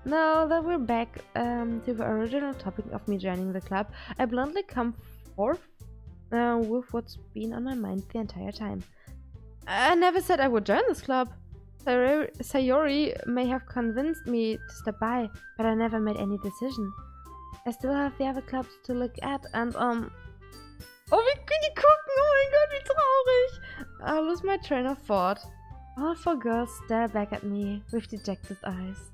Now that we're back to the original topic of me joining the club, I bluntly come forth with what's been on my mind the entire time. I never said I would join this club. Sayori may have convinced me to step by, but I never made any decision. I still have the other clubs to look at and Oh, wie können die gucken? Oh mein Gott, wie traurig! I lose my train of thought. All 4 girls stare back at me with dejected eyes.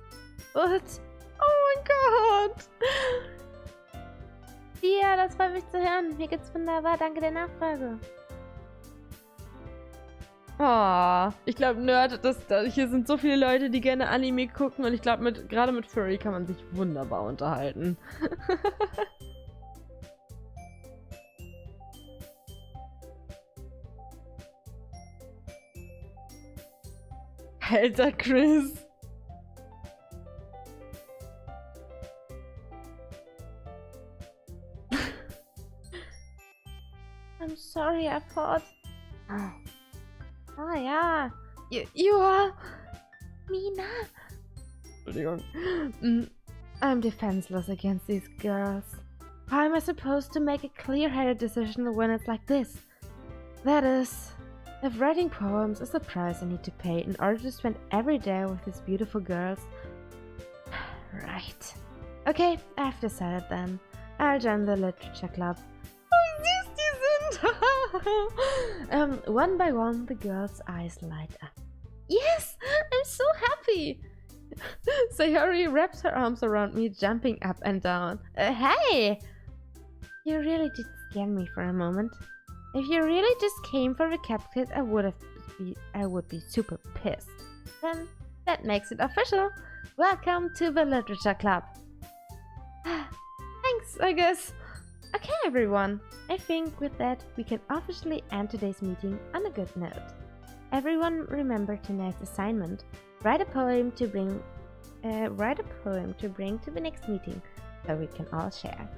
But, oh mein Gott! Ja, das freut mich zu hören. Mir geht's wunderbar. Danke der Nachfrage. Oh, ich glaube, Nerd, hier sind so viele Leute, die gerne Anime gucken und ich glaube, gerade mit Furry kann man sich wunderbar unterhalten. Alter Chris. I'm sorry, I thought. Ah ja. You are... Mina. Entschuldigung. I'm defenseless against these girls. How am I supposed to make a clear-headed decision when it's like this? That is... If writing poems is the price I need to pay in order to spend every day with these beautiful girls... Right. Okay, I've decided then. I'll join the literature club. Oh, süß die sind! One by one, the girls' eyes light up. Yes! I'm so happy! Sayori wraps her arms around me, jumping up and down. Hey! You really did scare me for a moment. If you really just came for the cupcake, I would be super pissed. Then that makes it official. Welcome to the literature club. Thanks, I guess. Okay, everyone. I think with that we can officially end today's meeting on a good note. Everyone remember tonight's assignment. Write a poem to bring to the next meeting, so we can all share.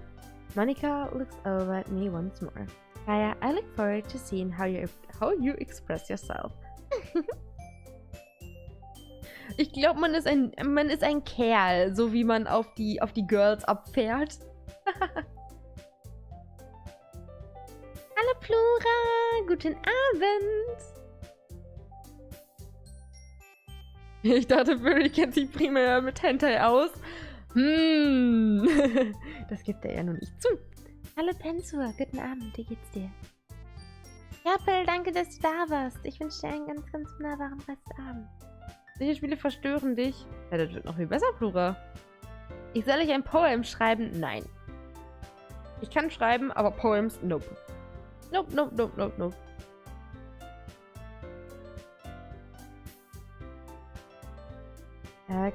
Monika looks over at me once more. Chaya, I look forward to seeing how you express yourself. Ich glaube, man ist ein Kerl, so wie man auf die Girls abfährt. Hallo Plura, guten Abend. Ich dachte, Furry kennt sich primär mit Hentai aus. Das gibt er ja noch nicht zu. Hallo Pensur, guten Abend, wie geht's dir? Kerpel, danke, dass du da warst. Ich wünsche dir einen ganz, ganz wunderbaren Restabend. Solche Spiele verstören dich. Ja, das wird noch viel besser, Plura. Ich soll euch ein Poem schreiben? Nein. Ich kann schreiben, aber Poems, nope. Nope, nope, nope, nope, nope.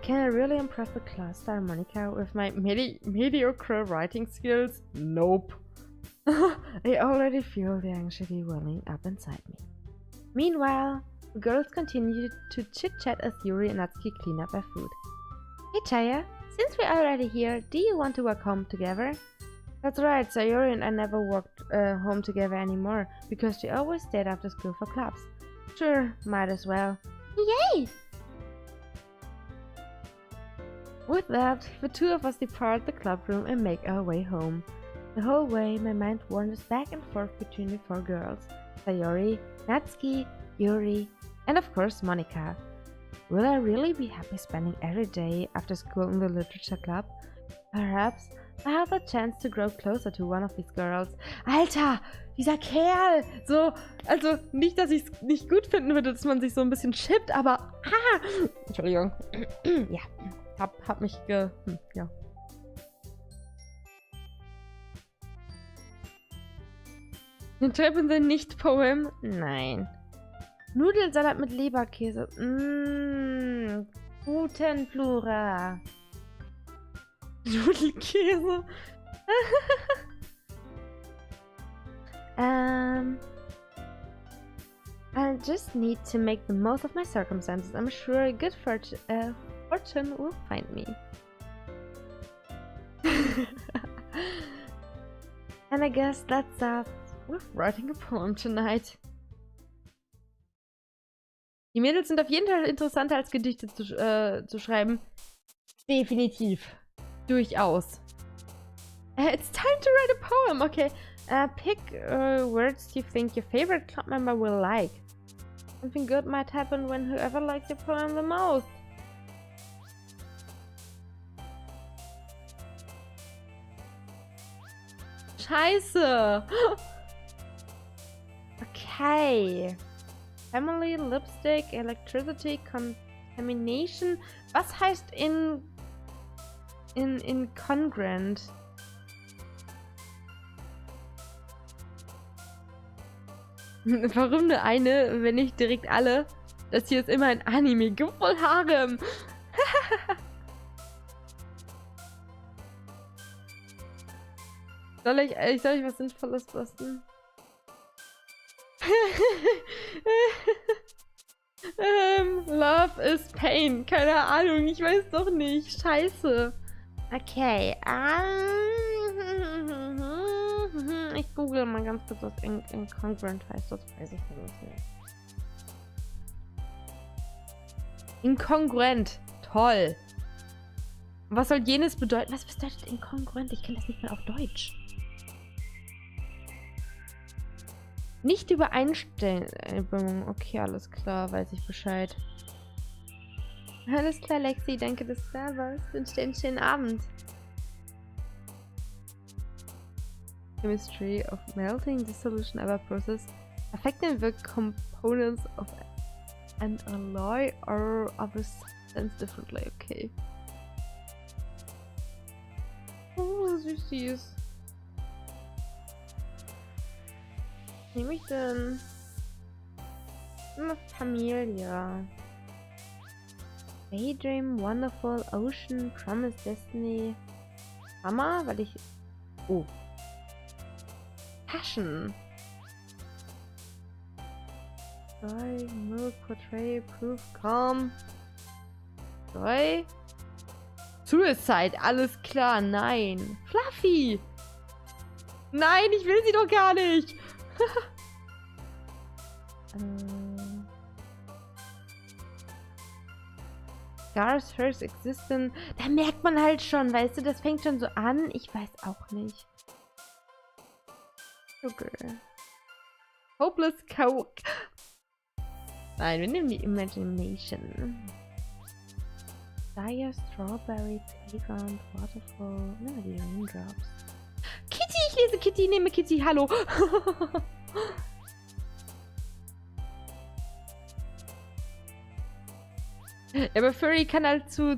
Can I really impress the class star Monica with my mediocre writing skills? Nope. I already feel the anxiety welling up inside me. Meanwhile, the girls continue to chit-chat as Yuri and Natsuki clean up their food. Hey Chaya, since we're already here, do you want to walk home together? That's right, Sayori and I never walked home together anymore, because she always stayed after school for clubs. Sure, might as well. Yay! With that, the two of us depart the club room and make our way home. The whole way, my mind wanders back and forth between the four girls. Sayori, Natsuki, Yuri, and of course Monica. Will I really be happy spending every day after school in the literature club? Perhaps I have a chance to grow closer to one of these girls. Alter, dieser Kerl! So, also nicht, dass ich es nicht gut finden würde, dass man sich so ein bisschen shippt, aber... Entschuldigung. Ja, hab mich ja. Schreiben Sie nicht Poem? Nein. Nudelsalat mit Leberkäse. Guten Plura. Nudelkäse. I just need to make the most of my circumstances. I'm sure a good fortune will find me. And I guess that's with writing a poem tonight. Die Mädels sind auf jeden Fall interessanter als Gedichte zu schreiben. Definitiv. Durchaus. It's time to write a poem. Okay. Pick words you think your favorite club member will like. Something good might happen when whoever likes your poem the most. Scheiße. Okay. Family, Lipstick, Electricity, Contamination. Was heißt incongruent? Warum nur eine, wenn nicht direkt alle? Das hier ist immer ein Anime. Gib voll Harem. Soll ich was Sinnvolles posten? Love is pain. Keine Ahnung, ich weiß doch nicht. Scheiße. Okay. Ich google mal ganz kurz, was incongruent heißt. Das weiß ich nicht. Incongruent. Toll. Was soll jenes bedeuten? Was bedeutet incongruent? Ich kenne das nicht mal auf Deutsch. Nicht Übereinstimmung. Okay, alles klar, weiß ich Bescheid. Alles klar, Lexi, danke, dass du da warst. Wünsche dir einen schönen Abend. Chemistry of melting the solution of a process affecting the components of an alloy or of a substance differently. Okay. Oh, süß. Was nehme ich denn? Eine Familie. Daydream, Wonderful, Ocean, Promise, Destiny. Mama, weil ich... Oh. Passion. Joy, Milk, Portray, Proof, Calm. Joy. Suicide, alles klar, nein. Fluffy. Nein, ich will sie doch gar nicht. Scars first existence. Da merkt man halt schon, weißt du, das fängt schon so an. Ich weiß auch nicht. Okay. Hopeless Coke. Nein, wir nehmen die Imagination. Dire, Strawberry, Playground, Waterfall. Na, die Raindrops. Kitty, ich lese Kitty, nehme Kitty, hallo. Ja, aber Furry kann halt zu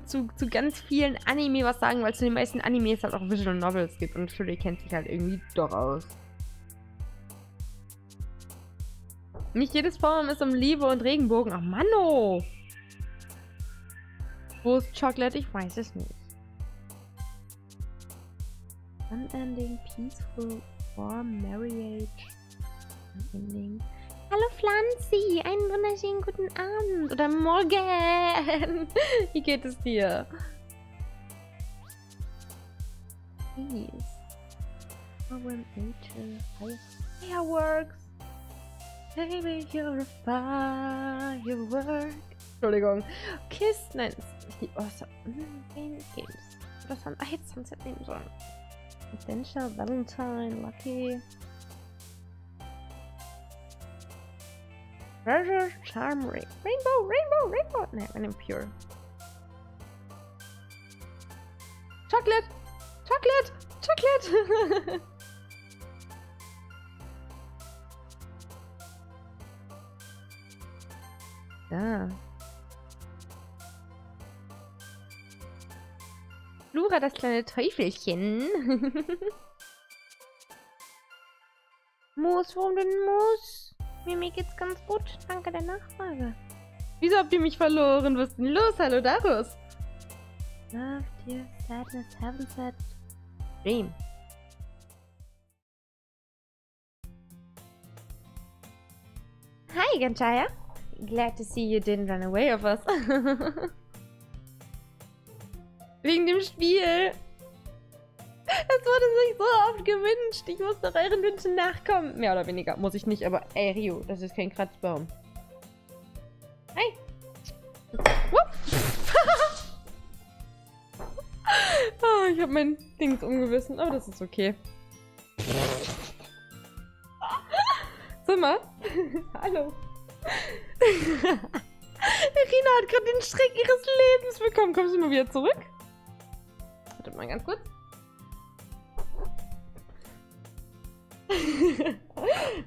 ganz vielen Anime was sagen, weil zu den meisten Animes halt auch Visual Novels gibt und Furry kennt sich halt irgendwie doch aus. Nicht jedes Poem ist um Liebe und Regenbogen. Ach, Manno! Wo ist Chocolate? Ich weiß es nicht. Unending, peaceful, warm, marriage. Unending. Hallo Pflanzi, einen wunderschönen guten Abend oder Morgen. Wie geht es dir? Peace. Power nature. Fireworks. Baby, you're a firework. Entschuldigung. Kiss. Nein, das ist nicht die Games. Das haben wir jetzt Sunset nehmen sollen. Adventure, Valentine, Lucky. Treasure, Charm, Rainbow. Nein, ein Impure. Chocolate! Ja. Flora, das kleine Teufelchen. Muss, warum denn Muss? Mir geht's ganz gut. Danke der Nachfrage. Wieso habt ihr mich verloren? Was ist denn los? Hallo, Darius. Love, dear, sadness, heaven said. Dream. Hi, Chaya. Glad to see you didn't run away of us. Wegen dem Spiel. Es wurde sich so oft gewünscht. Ich muss doch euren Wünschen nachkommen. Mehr oder weniger. Muss ich nicht, aber ey, Rio, das ist kein Kratzbaum. Hi. Oh, ich habe mein Dings umgewissen, aber das ist okay. Sag mal. Hallo. Irina hat gerade den Schreck ihres Lebens bekommen. Kommst du mal wieder zurück? Warte mal ganz kurz.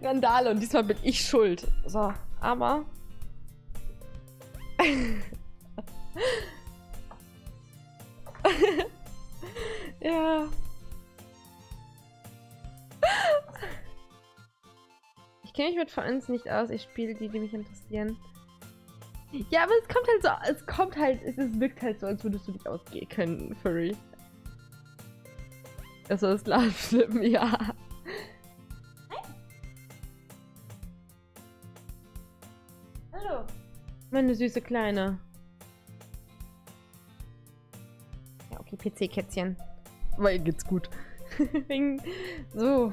Randale und diesmal bin ich schuld. So, aber... ja. Ich kenne mich mit Vereins nicht aus. Ich spiele die mich interessieren. Ja, aber es kommt halt so, es wirkt halt so, als würdest du dich ausgehen können, Furry. Also das Abstimmen, ja. Hallo. Meine süße Kleine. Ja, okay, PC-Kätzchen. Aber ihr geht's gut. So.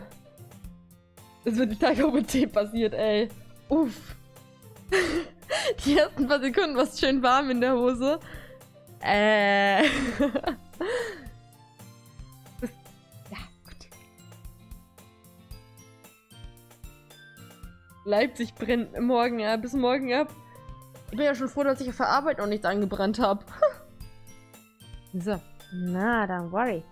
Es wird gleich auch mit Tee passiert, ey. Uff. Die ersten paar Sekunden war es schön warm in der Hose. Ja, gut. Leipzig brennt bis morgen ab. Ich bin ja schon froh, dass ich auf der Arbeit noch nichts angebrannt habe. So. Na, don't worry.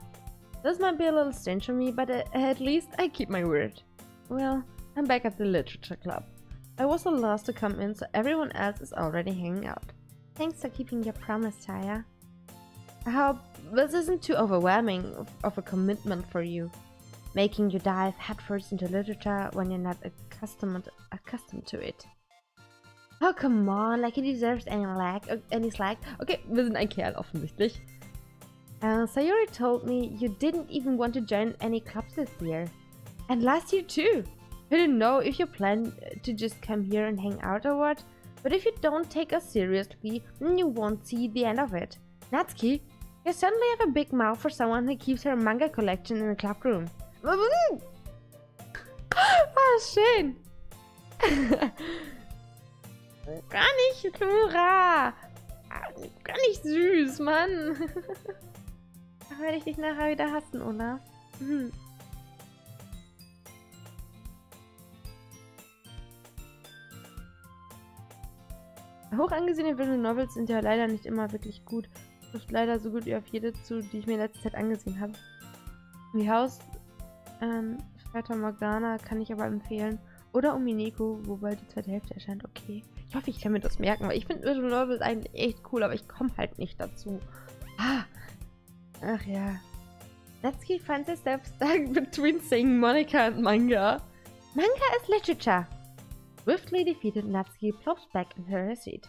This might be a little strange for me, but at least I keep my word. Well, I'm back at the literature club. I was the last to come in, so everyone else is already hanging out. Thanks for keeping your promise, Chaya. I hope this isn't too overwhelming of a commitment for you, making you dive headfirst into literature when you're not accustomed to it. Oh, come on, like he deserves any slack. Okay, wir sind ein Kerl, offensichtlich. Sayori told me you didn't even want to join any clubs this year. And last year too. I didn't know if you plan to just come here and hang out or what, but if you don't take us seriously, you won't see the end of it. Natsuki, you certainly have a big mouth for someone who keeps her manga collection in a club room. Ah, schön. Gar nicht, Flora. Gar nicht süß, Mann. Da werde ich dich nachher wieder hassen, oder? Hm. Hoch angesehene Visual Novels sind ja leider nicht immer wirklich gut. Trifft leider so gut wie auf jede zu, die ich mir in letzter Zeit angesehen habe. Wie Haus Fata Morgana kann ich aber empfehlen. Oder Umineko, wobei die zweite Hälfte erscheint. Okay. Ich hoffe, ich kann mir das merken, weil ich finde Visual Novels eigentlich echt cool, aber ich komme halt nicht dazu. Ah. Ach ja. Natsuki finds herself stuck between saying Monica and manga. Manga is literature. Swiftly defeated, Natsuki plops back in her seat.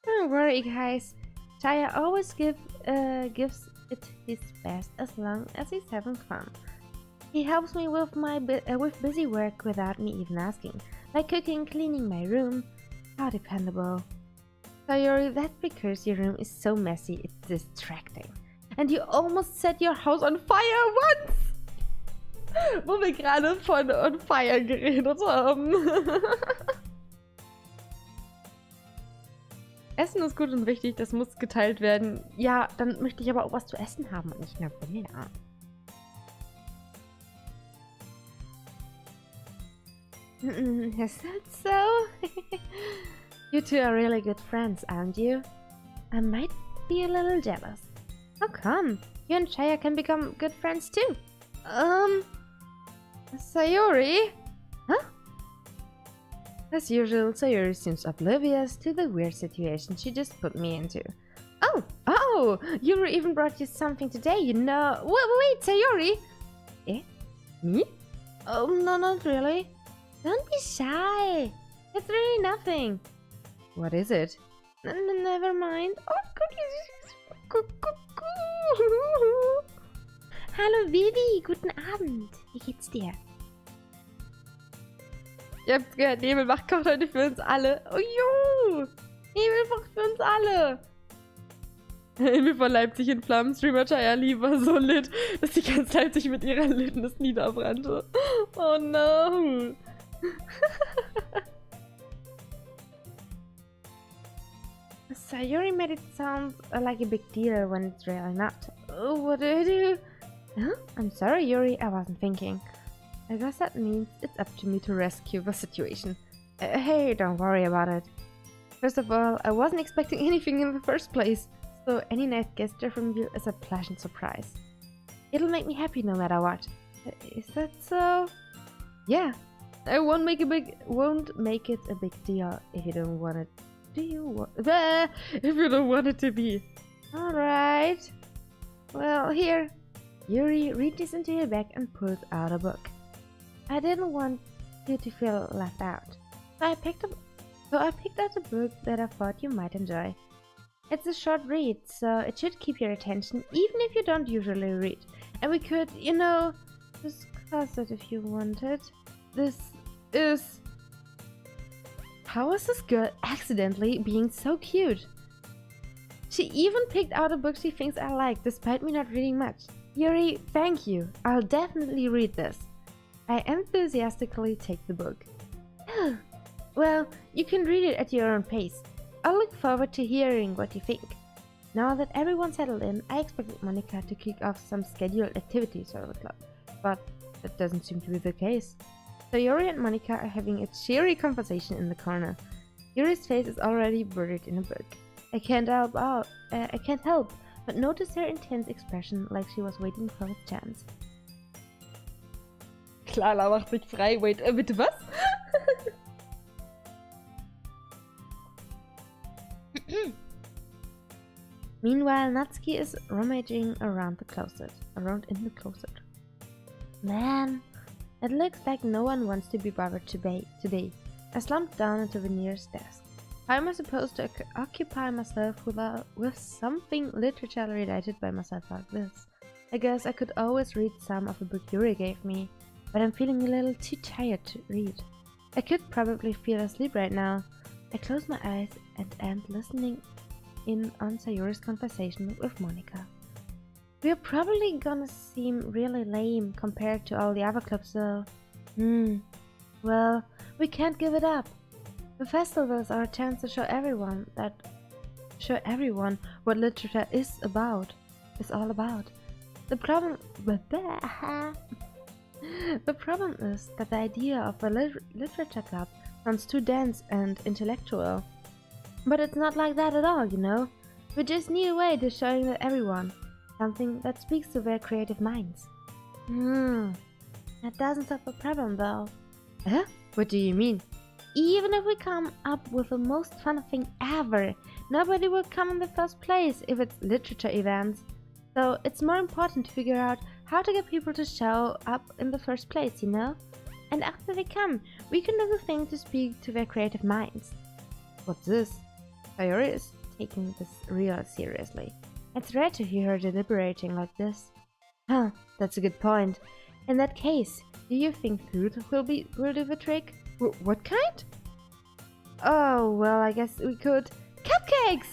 Don't worry, guys. Chaya always gives it his best as long as he's having fun. He helps me with my busy work without me even asking, like cooking, cleaning my room. How dependable. Sayori, that's because your room is so messy, it's distracting. And you almost set your house on fire once! Wo wir gerade von on fire geredet haben. Essen ist gut und wichtig, das muss geteilt werden. Ja, dann möchte ich aber auch was zu essen haben und nicht nur Fehler. Is that so? You two are really good friends, aren't you? I might be a little jealous. How come? You and Chaya can become good friends too. Sayori? Huh? As usual, Sayori seems oblivious to the weird situation she just put me into. Oh! Yuri even brought you something today, you know. Wait, Sayori! Eh? Me? Oh, no, not really. Don't be shy. It's really nothing. What is it? Never mind. Oh, Hallo Vivi, guten Abend. Wie geht's dir? Ihr habt's gehört, Nebelbach kocht heute für uns alle. Oh jo! Nebelbach für uns alle. Emil von Leipzig in Flammen, Streamer Chaya-Lee war so lit, dass die ganz Leipzig mit ihrer Litness niederbrannte. Oh no! Sayori made it sound like a big deal when it's really not. Oh, what did I do? Huh? I'm sorry, Yuri, I wasn't thinking. I guess that means it's up to me to rescue the situation. Hey, don't worry about it. First of all, I wasn't expecting anything in the first place, so any nice gesture from you is a pleasant surprise. It'll make me happy no matter what. Is that so? Yeah. I won't make it a big deal if you don't want it. If you don't want it to be. Alright. Well, here. Yuri reaches into your bag and pulls out a book. I didn't want you to feel left out. So I picked out a book that I thought you might enjoy. It's a short read, so it should keep your attention even if you don't usually read. And we could, you know, discuss it if you wanted. This is... How is this girl accidentally being so cute? She even picked out a book she thinks I like, despite me not reading much. Yuri, thank you. I'll definitely read this. I enthusiastically take the book. Well, you can read it at your own pace. I'll look forward to hearing what you think. Now that everyone's settled in, I expected Monica to kick off some scheduled activities for the club, but that doesn't seem to be the case. So Yuri and Monica are having a cheery conversation in the corner. Yuri's face is already buried in a book. I can't help but notice her intense expression, like she was waiting for a chance. Clara macht sich frei. Wait, bitte was? Meanwhile, Natsuki is rummaging around in the closet. Man, it looks like no one wants to be bothered today. I slumped down into the nearest desk. How am I supposed to occupy myself with something literature related by myself like this? I guess I could always read some of the book Yuri gave me, but I'm feeling a little too tired to read. I could probably fall asleep right now. I close my eyes and am listening in on Sayori's conversation with Monica. We're probably gonna seem really lame compared to all the other clubs though. Well, we can't give it up. The festivals are a chance to show everyone what literature is all about. The problem is that the idea of a literature club sounds too dense and intellectual. But it's not like that at all, you know? We just need a way to showing that everyone, something that speaks to their creative minds. That doesn't solve the problem though. Huh? What do you mean? even if we come up with the most fun thing ever, nobody will come in the first place if it's literature events. So it's more important to figure out how to get people to show up in the first place, you know? And after they come, we can do the thing to speak to their creative minds. What's this? Sayori is taking this real seriously. It's rare to hear her deliberating like this. Huh, that's a good point. In that case, do you think food will do the trick? What kind? Oh, well, I guess we could... Cupcakes!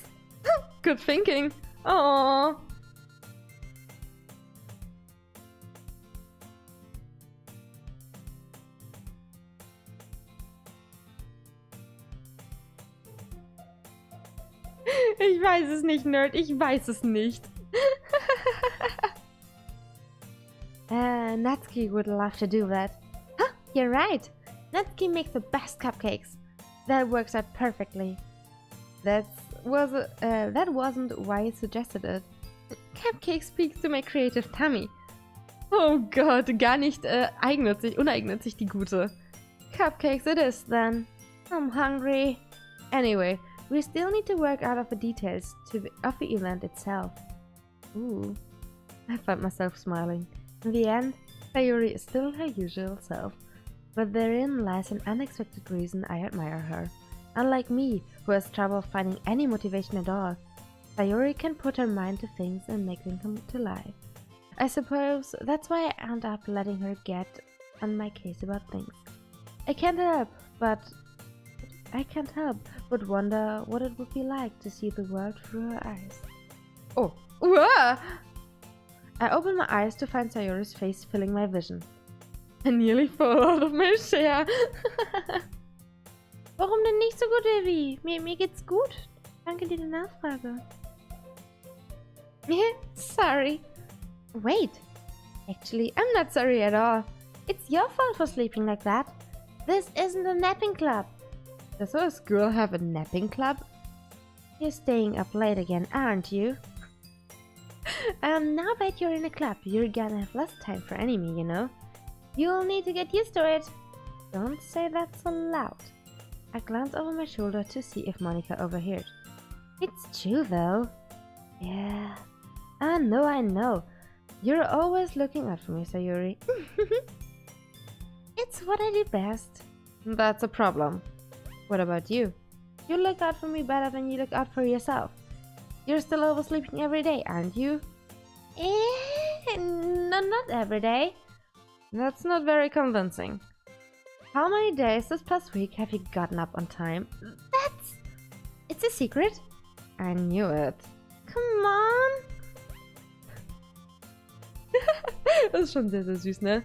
Good thinking. Aww. Ich weiß es nicht, Nerd. Ich weiß es nicht. Natsuki would love to do that. Huh, you're right. Natsuki makes the best cupcakes. That works out perfectly. That wasn't why I suggested it. Cupcake speaks to my creative tummy. Oh Gott, gar nicht uneignet sich die Gute. Cupcakes it is then. I'm hungry. Anyway, we still need to work out of the details of the event itself. Ooh. I found myself smiling. In the end, Sayori is still her usual self, but therein lies an unexpected reason I admire her. Unlike me, who has trouble finding any motivation at all, Sayori can put her mind to things and make them come to life. I suppose that's why I end up letting her get on my case about things. I can't help but wonder what it would be like to see the world through her eyes. Oh, uah! I open my eyes to find Sayori's face filling my vision. I nearly fall out of my chair. Warum denn nicht so gut, Evi? Mir geht's gut. Danke dir die Nachfrage. Sorry. Wait. Actually, I'm not sorry at all. It's your fault for sleeping like that. This isn't a napping club. Does this girl have a napping club? You're staying up late again, aren't you? Now that you're in a club, you're gonna have less time for anime, you know? You'll need to get used to it. Don't say that so loud. I glance over my shoulder to see if Monika overheard. It's true, though. Yeah. I know. You're always looking out for me, Sayori. It's what I do best. That's a problem. What about you? You look out for me better than you look out for yourself. You're still oversleeping every day, aren't you? No, not every day. That's not very convincing. How many days this past week have you gotten up on time? It's a secret. I knew it. Come on. Das ist schon sehr, sehr süß, ne?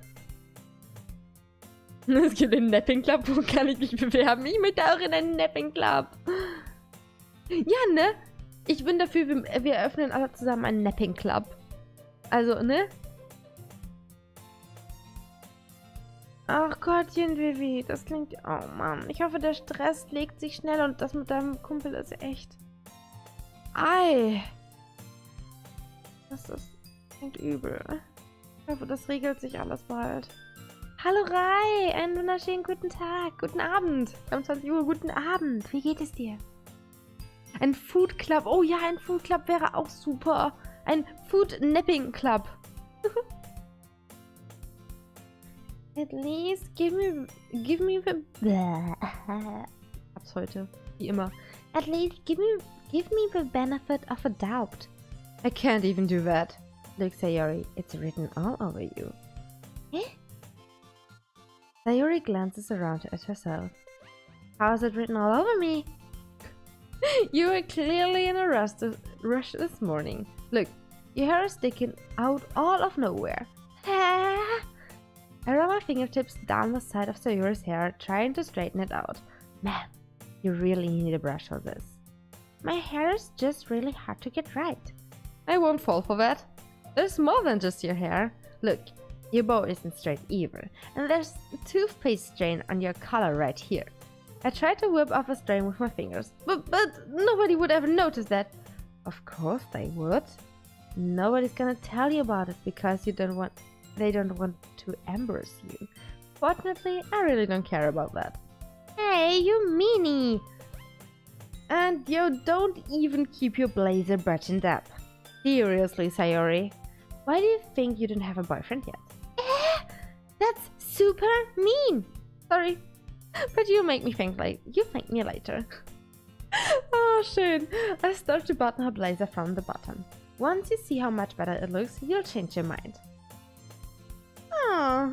Es gibt einen Napping Club, wo kann ich mich bewerben? Ich möchte auch in einen Napping Club. Ja, ne? Ich bin dafür, wir eröffnen alle zusammen einen Napping Club. Also, ne? Ach Gottchen, Vivi, das klingt... Oh Mann, ich hoffe, der Stress legt sich schnell und das mit deinem Kumpel ist echt... Ei! Das klingt übel. Ich hoffe, das regelt sich alles bald. Hallo Rai, einen wunderschönen guten Tag, guten Abend. 23 Uhr, guten Abend. Wie geht es dir? Ein Food Club. Oh ja, ein Food Club wäre auch super. Ein Food Napping Club. At least give me the... Hab's heute, wie immer. At least give me the benefit of a doubt. I can't even do that. Look, Sayori, it's written all over you. Eh? Sayori glances around at herself. How is it written all over me? You were clearly in a rush this morning. Look, your hair is sticking out all of nowhere. I run my fingertips down the side of Sayori's hair, trying to straighten it out. Man, you really need a brush for this. My hair is just really hard to get right. I won't fall for that. There's more than just your hair. Look, your bow isn't straight either, and there's a toothpaste stain on your collar right here. I tried to whip off a stain with my fingers, but nobody would ever notice that. Of course they would. Nobody's gonna tell you about it because they don't want to embarrass you. Fortunately, I really don't care about that. Hey, you meanie! And you don't even keep your blazer buttoned up. Seriously, Sayori. Why do you think you don't have a boyfriend yet? That's super mean! Sorry, but you make me think like you thank me later. Oh, schön. I start to button her blazer from the bottom. Once you see how much better it looks, you'll change your mind. Oh,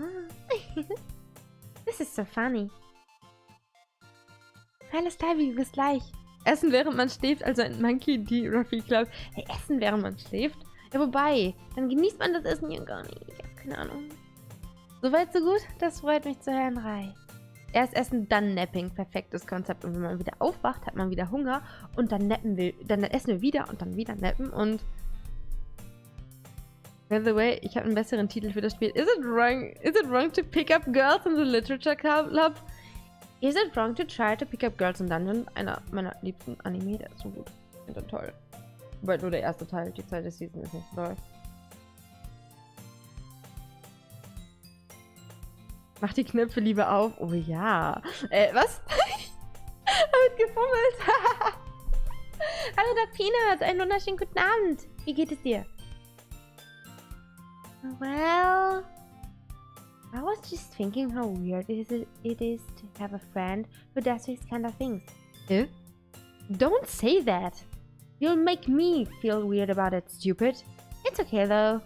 this is so funny. Alles klar, wie bis gleich. Essen während man schläft, also ein Monkey D. Ruffy Club. Hey, essen während man schläft? Ja, wobei, dann genießt man das Essen ja gar nicht. Ich hab keine Ahnung. Soweit, so gut? Das freut mich zu hören, Rai. Erst essen, dann Napping. Perfektes Konzept. Und wenn man wieder aufwacht, hat man wieder Hunger. Und dann nappen wir, dann essen wir wieder und dann wieder nappen. Und by the way, ich habe einen besseren Titel für das Spiel. Is it wrong to pick up girls in the literature club? Is it wrong to try to pick up girls in Dungeon? Einer meiner liebsten Anime, der ist so gut. Ich finde den toll. Aber nur der erste Teil, die zweite Season ist nicht toll. Mach die Knöpfe lieber auf. Oh ja. Was? Hab gefummelt. Hallo Doc Peanut, einen wunderschönen guten Abend. Wie geht es dir? Well, I was just thinking how weird it is to have a friend who does these kind of things. Don't say that. You'll make me feel weird about it, stupid. It's okay though.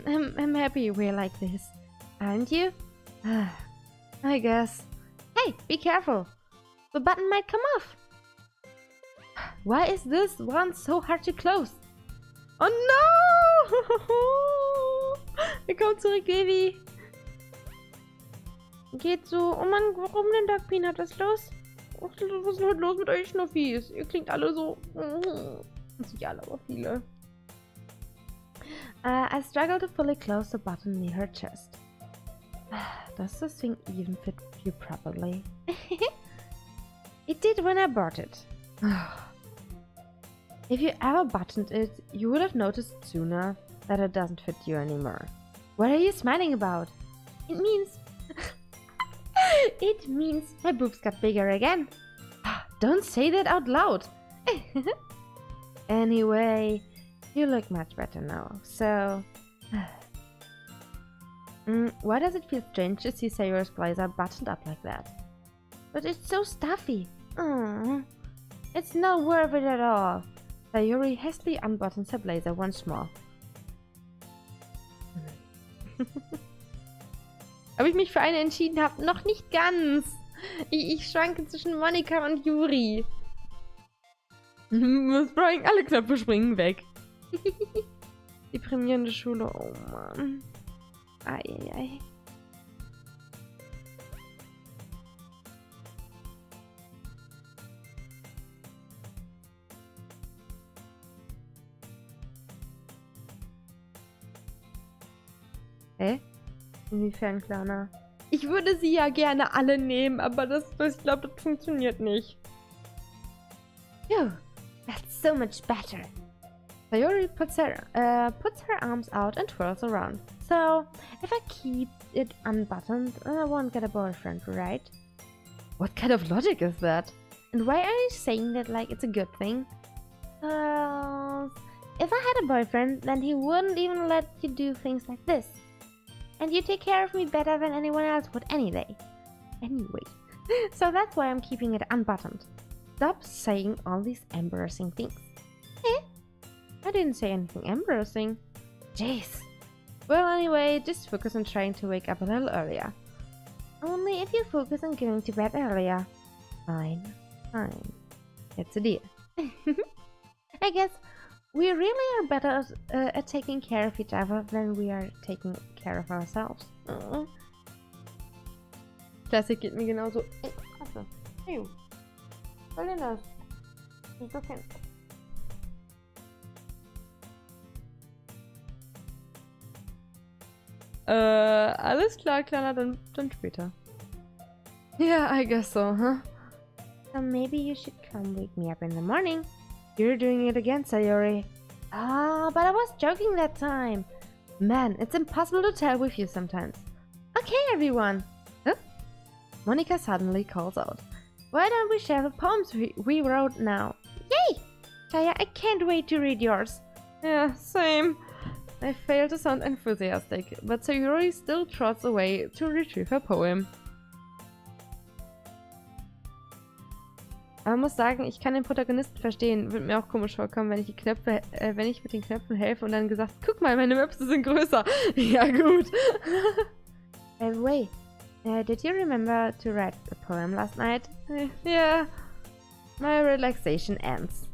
I'm happy we're like this. Aren't you? I guess. Hey, be careful. The button might come off. Why is this one so hard to close? Oh no! Wir kommen zurück, Baby. Geht so. Oh Mann, warum denn Doc Peanut? Was ist los? Was ist heute los mit euch Schnuffis? Ihr klingt alle so. Nicht alle, aber viele. I struggle to fully close the button near her chest. Does this thing even fit you properly? It did when I bought it. If you ever buttoned it, you would have noticed sooner that it doesn't fit you anymore. What are you smiling about? It means... It means my boobs got bigger again. Don't say that out loud. Anyway, you look much better now, so... Why does it feel strange to see Sayori's blazer buttoned up like that? But it's so stuffy. It's not worth it at all. Sayori hastily unbuttons her blazer once more. Ob ich mich für eine entschieden habe? Noch nicht ganz. Ich schwanke zwischen Monika und Yuri. Alle Knöpfe springen weg. Deprimierende Schule, oh Mann. Eieiei. Inwiefern, Kleiner? Ich würde sie ja gerne alle nehmen, aber ich glaube, das funktioniert nicht. Phew, that's so much better. Sayori puts her arms out and twirls around. So, if I keep it unbuttoned, I won't get a boyfriend, right? What kind of logic is that? And why are you saying that like it's a good thing? If I had a boyfriend, then he wouldn't even let you do things like this. And you take care of me better than anyone else would any day. Anyway, so that's why I'm keeping it unbuttoned. Stop saying all these embarrassing things. I didn't say anything embarrassing. Jeez. Well, anyway, just focus on trying to wake up a little earlier. Only if you focus on going to bed earlier. Fine. It's a deal. I guess we really are better at taking care of each other than we are taking care of ourselves. Klassik geht mir genauso. Achso. Hey. Was soll denn das? Ich doch kein... alles klar, Kleiner, dann später. Yeah, I guess so, huh? So maybe you should come wake me up in the morning. You're doing it again, Sayori. But I was joking that time. Man, it's impossible to tell with you sometimes. Okay, everyone. Huh? Monika suddenly calls out. Why don't we share the poems we wrote now? Yay! Chaya, I can't wait to read yours. Yeah, same. I fail to sound enthusiastic, but Sayuri still trots away to retrieve her poem. Aber man muss sagen, ich kann den Protagonisten verstehen. Würde mir auch komisch vorkommen, wenn ich mit den Knöpfen helfe und dann gesagt, guck mal, meine Möpse sind größer. Ja, gut. By the way, did you remember to write a poem last night? Yeah. My relaxation ends.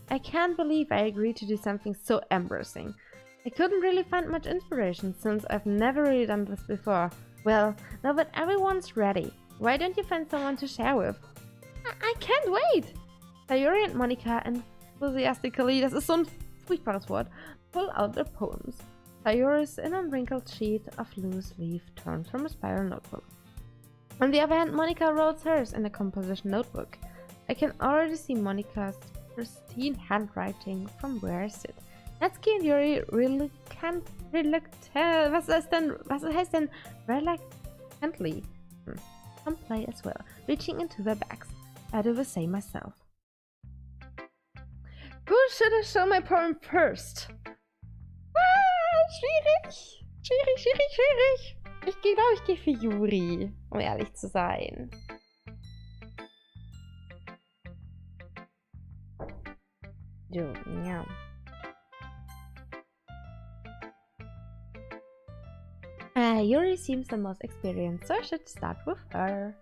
I can't believe I agreed to do something so embarrassing. I couldn't really find much inspiration since I've never really done this before. Well, now that everyone's ready, why don't you find someone to share with? I can't wait! Sayuri and Monika enthusiastically, das ist so ein furchtbares Wort, pull out their poems. Sayuri's in a wrinkled sheet of loose leaf torn from a spiral notebook. On the other hand, Monika wrote hers in a composition notebook. I can already see Monika's pristine handwriting from where I sit. Natsuki and Yuri was heißt denn reluctantly? Some play as well, reaching into their bags. I do the same myself. Who should I show my poem first? Schwierig. Schwierig. Ich glaube, ich gehe für Yuri, um ehrlich zu sein. So, ja. Yuri seems the most experienced, so I should start with her.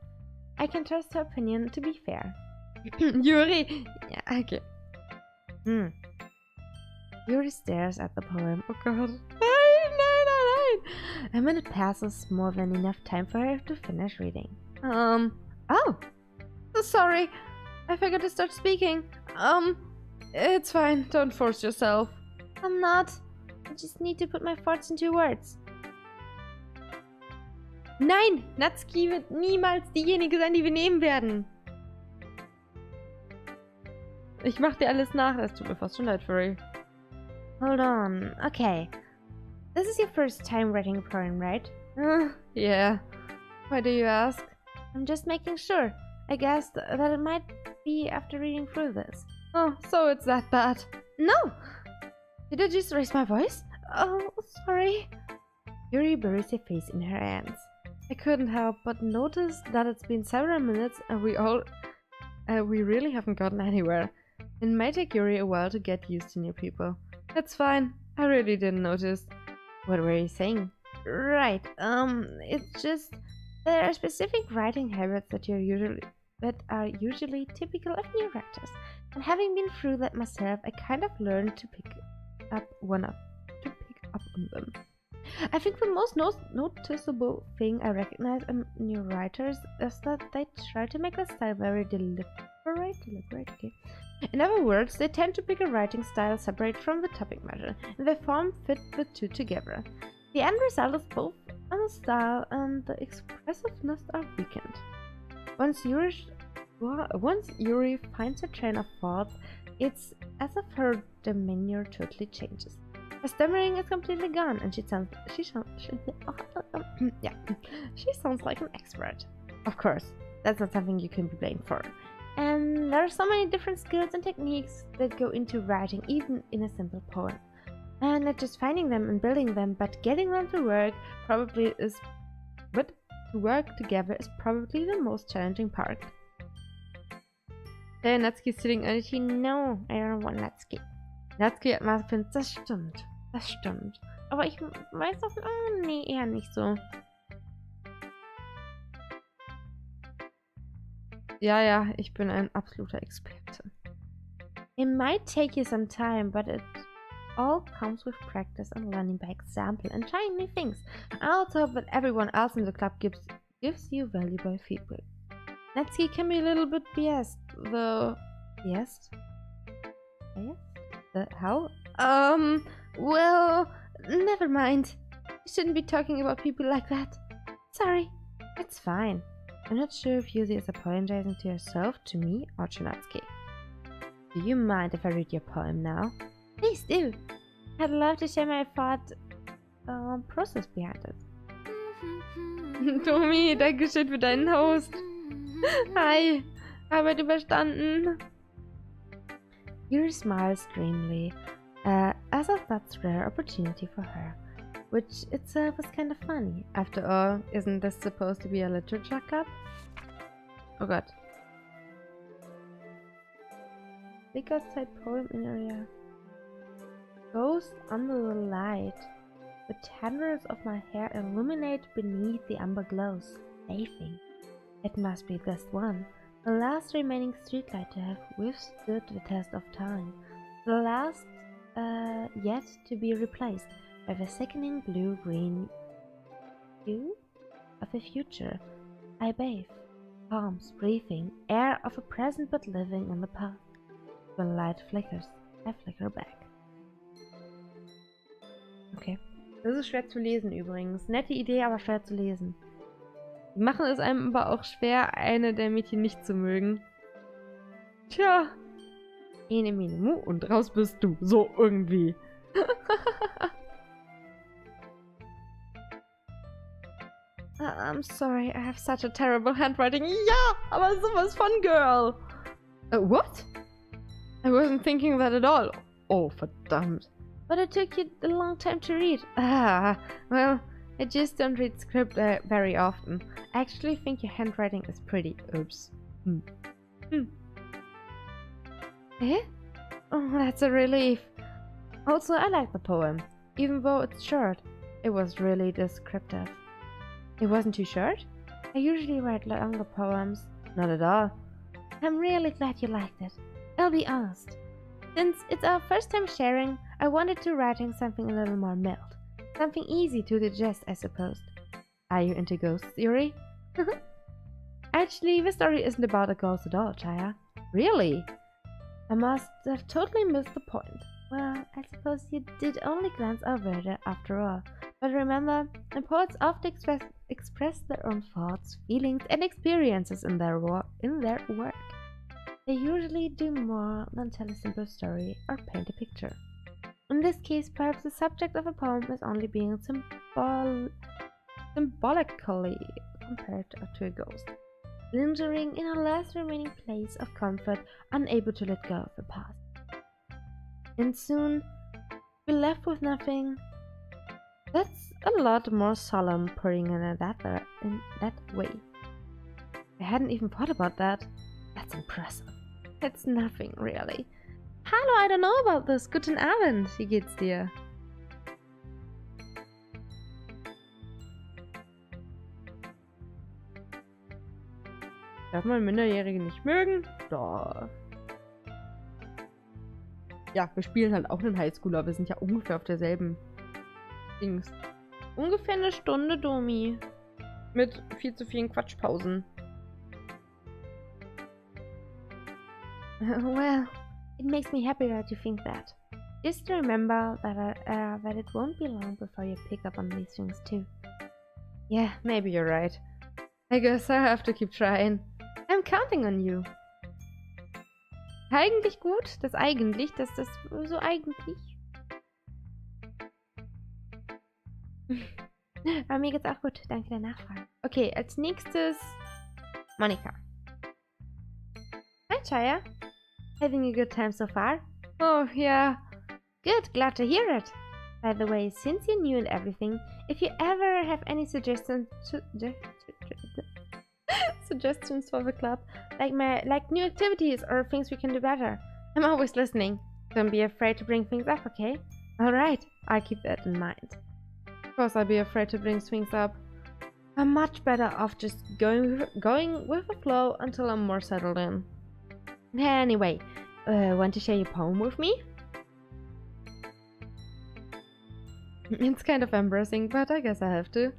I can trust her opinion to be fair. Yuri! Yeah, okay. Yuri stares at the poem. Oh god. Nein! A minute passes, more than enough time for her to finish reading. Oh! Sorry! I forgot to start speaking. It's fine. Don't force yourself. I'm not. I just need to put my thoughts into words. Nein! Natsuki wird niemals diejenige sein, die wir nehmen werden. Ich mach dir alles nach, das tut mir fast schon leid, Furry. Hold on. Okay. This is your first time writing a poem, right? Yeah. Why do you ask? I'm just making sure. I guessed that it might be after reading through this. Oh, so it's that bad. No! Did I just raise my voice? Oh, sorry. Yuri buries her face in her hands. I couldn't help but notice that it's been several minutes and we really haven't gotten anywhere. It might take Yuri a while to get used to new people. That's fine. I really didn't notice. What were you saying? Right. It's just there are specific writing habits that are usually typical of new writers. And having been through that myself, I kind of learned to pick up on them. I think the most noticeable thing I recognize in new writers is that they try to make their style very deliberate, okay? In other words, they tend to pick a writing style separate from the topic matter, and they fit the two together. The end result is both the style and the expressiveness are weakened. Once Yuri finds her train of thought, it's as if her demeanor totally changes. Her stammering is completely gone, and she sounds like an expert. Of course, that's not something you can be blamed for. And there are so many different skills and techniques that go into writing, even in a simple poem. And not just finding them and building them, but getting them to work together is probably the most challenging part. Hey, Natsuki sitting on it. No, I don't want Natsuki. Natsuki hat Muffins, das stimmt. Aber ich weiß auch, nee, eher nicht so. Ja, ich bin ein absoluter Experte. It might take you some time, but it all comes with practice and learning by example and trying new things. I also hope that everyone else in the club gives you valuable feedback. Natsuki can be a little bit biased, though. Biased? How? Well, never mind. You shouldn't be talking about people like that. Sorry. It's fine. I'm not sure if Yuzi is apologizing to herself, to me, or to Natsuki. Do you mind if I read your poem now? Please do. I'd love to share my thought process behind it. Tommy, danke schön für deinen Host. Hi. Arbeit überstanden. Yuri smiles dreamily, as if that's a rare opportunity for her, which itself is kind of funny. After all, isn't this supposed to be a literature club? Oh god. Big outside poem in area. Ghost under the light. The tendrils of my hair illuminate beneath the amber glows, bathing. It must be this one, the last remaining streetlight to have withstood the test of time. The last yet to be replaced by the sickening blue-green hue of the future. I bathe, palms breathing, air of a present but living in the past. When light flickers, I flicker back. Okay. Das ist schwer zu lesen übrigens. Nette Idee, aber schwer zu lesen. Die machen es einem aber auch schwer, eine der Mädchen nicht zu mögen. Tja. Ene, mene, mu und raus bist du. So irgendwie. I'm sorry, I have such a terrible handwriting. Ja, aber sowas von Girl. What? I wasn't thinking that at all. Oh, verdammt. But it took you a long time to read. Well, I just don't read script very often. I actually think your handwriting is pretty. Oops. Eh? Oh, that's a relief. Also, I like the poem. Even though it's short, it was really descriptive. It wasn't too short? I usually write longer poems. Not at all. I'm really glad you liked it. I'll be honest. Since it's our first time sharing, I wanted to writing something a little more mild. Something easy to digest, I suppose. Are you into ghosts, Yuri? Actually, the story isn't about a ghost at all, Chaya. Really? I must have totally missed the point. Well, I suppose you did only glance over it after all. But remember, the poets often express their own thoughts, feelings, and experiences in their work. They usually do more than tell a simple story or paint a picture. In this case, perhaps the subject of a poem is only being symbolically compared to a ghost, lingering in a last remaining place of comfort, unable to let go of the past. And soon, be left with nothing. That's a lot more solemn putting in that way. I hadn't even thought about that. That's impressive. It's nothing, really. Hallo, I don't know about this. Guten Abend. Wie geht's dir? Darf man Minderjährige nicht mögen? Doch. Ja, wir spielen halt auch einen Highschooler. Wir sind ja ungefähr auf derselben Dings. Ungefähr eine Stunde, Domi. Mit viel zu vielen Quatschpausen. Well, it makes me happy that you think that. Just remember that it won't be long before you pick up on these things too. Yeah, maybe you're right. I guess I have to keep trying. I'm counting on you. Eigentlich gut, das so eigentlich. Aber mir geht's auch gut, danke der Nachfrage. Okay, als nächstes Monika. Hi Chaya. Having a good time so far? Oh, yeah. Good, glad to hear it. By the way, since you're new and everything, if you ever have any suggestions for the club, like new activities or things we can do better, I'm always listening. Don't be afraid to bring things up, okay? Alright, I'll keep that in mind. Of course I'll be afraid to bring things up. I'm much better off just going with the flow until I'm more settled in. Anyway, want to share your poem with me? It's kind of embarrassing, but I guess I have to.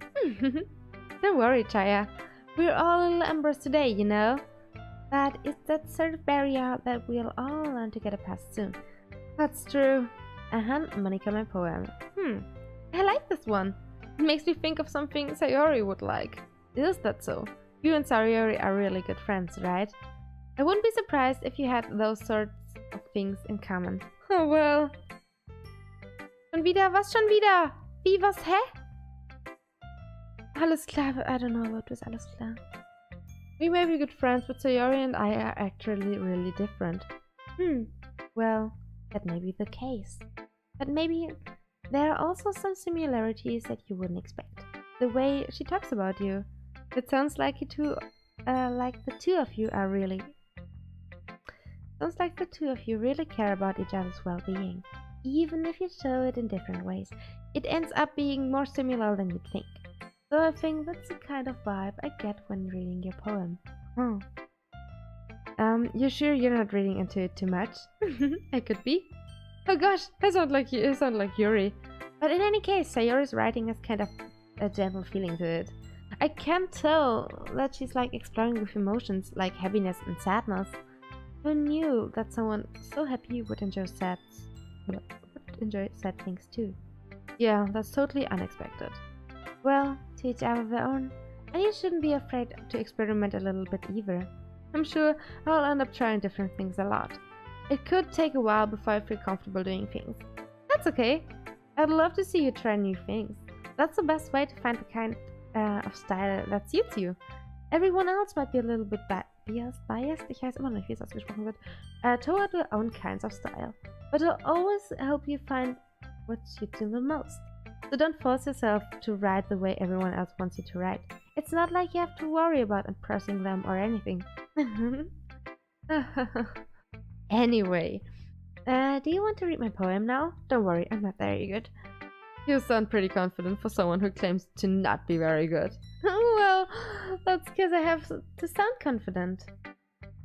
Don't worry, Chaya. We're all a little embarrassed today, you know? But it's that sort of barrier that we'll all learn to get past soon. That's true. Monika, my poem. I like this one. It makes me think of something Sayori would like. Is that so? You and Sayori are really good friends, right? I wouldn't be surprised if you had those sorts of things in common. Oh well. Schon wieder? Was schon wieder? Wie, was, hä? Alles klar, I don't know about this, alles klar. We may be good friends, but Sayori and I are actually really different. Well, that may be the case. But maybe there are also some similarities that you wouldn't expect. The way she talks about you. It sounds like the two of you really care about each other's well-being. Even if you show it in different ways, it ends up being more similar than you'd think. So I think that's the kind of vibe I get when reading your poem. You sure you're not reading into it too much? I could be. Oh gosh, I sound like Yuri. But in any case, Sayori's writing has kind of a gentle feeling to it. I can tell that she's like exploring with emotions like happiness and sadness. Who knew that someone so happy would enjoy sad things too? Yeah, that's totally unexpected. Well, to each other their own, and you shouldn't be afraid to experiment a little bit either. I'm sure I'll end up trying different things a lot. It could take a while before I feel comfortable doing things. That's okay. I'd love to see you try new things. That's the best way to find the kind of style that suits you. Everyone else might be a little bit biased, ich weiß immer noch nicht, wie es ausgesprochen wird, toward their own kinds of style. But it'll always help you find what suits you the most. So don't force yourself to write the way everyone else wants you to write. It's not like you have to worry about impressing them or anything. Anyway, do you want to read my poem now? Don't worry, I'm not very good. You sound pretty confident for someone who claims to not be very good. Well, that's because I have to sound confident.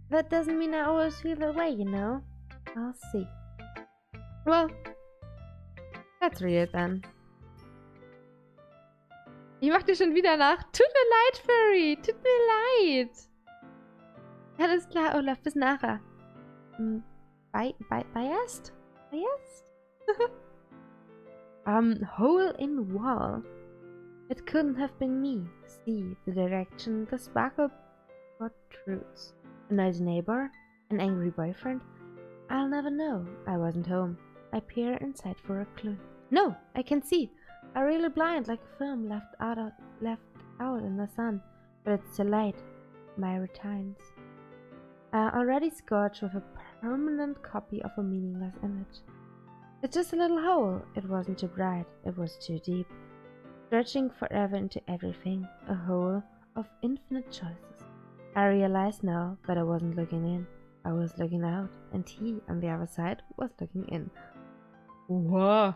That doesn't mean I always feel that way, you know? I'll see. Well, let's read it then. Ich mach dir schon wieder nach. Tut mir leid, Furry. Tut mir leid. Alles klar, Olaf. Bis nachher. Biased? Biased? Hole in wall. It couldn't have been me. See the direction, the sparkle protrudes. A noisy neighbor? An angry boyfriend? I'll never know. I wasn't home. I peer inside for a clue. No, I can see. I'm really blind, like a film left out in the sun. But it's too late. My retines. Already scorched with a permanent copy of a meaningless image. It's just a little hole. It wasn't too bright. It was too deep. Stretching forever into everything. A hole of infinite choices. I realize now that I wasn't looking in. I was looking out. And he, on the other side, was looking in. Wow.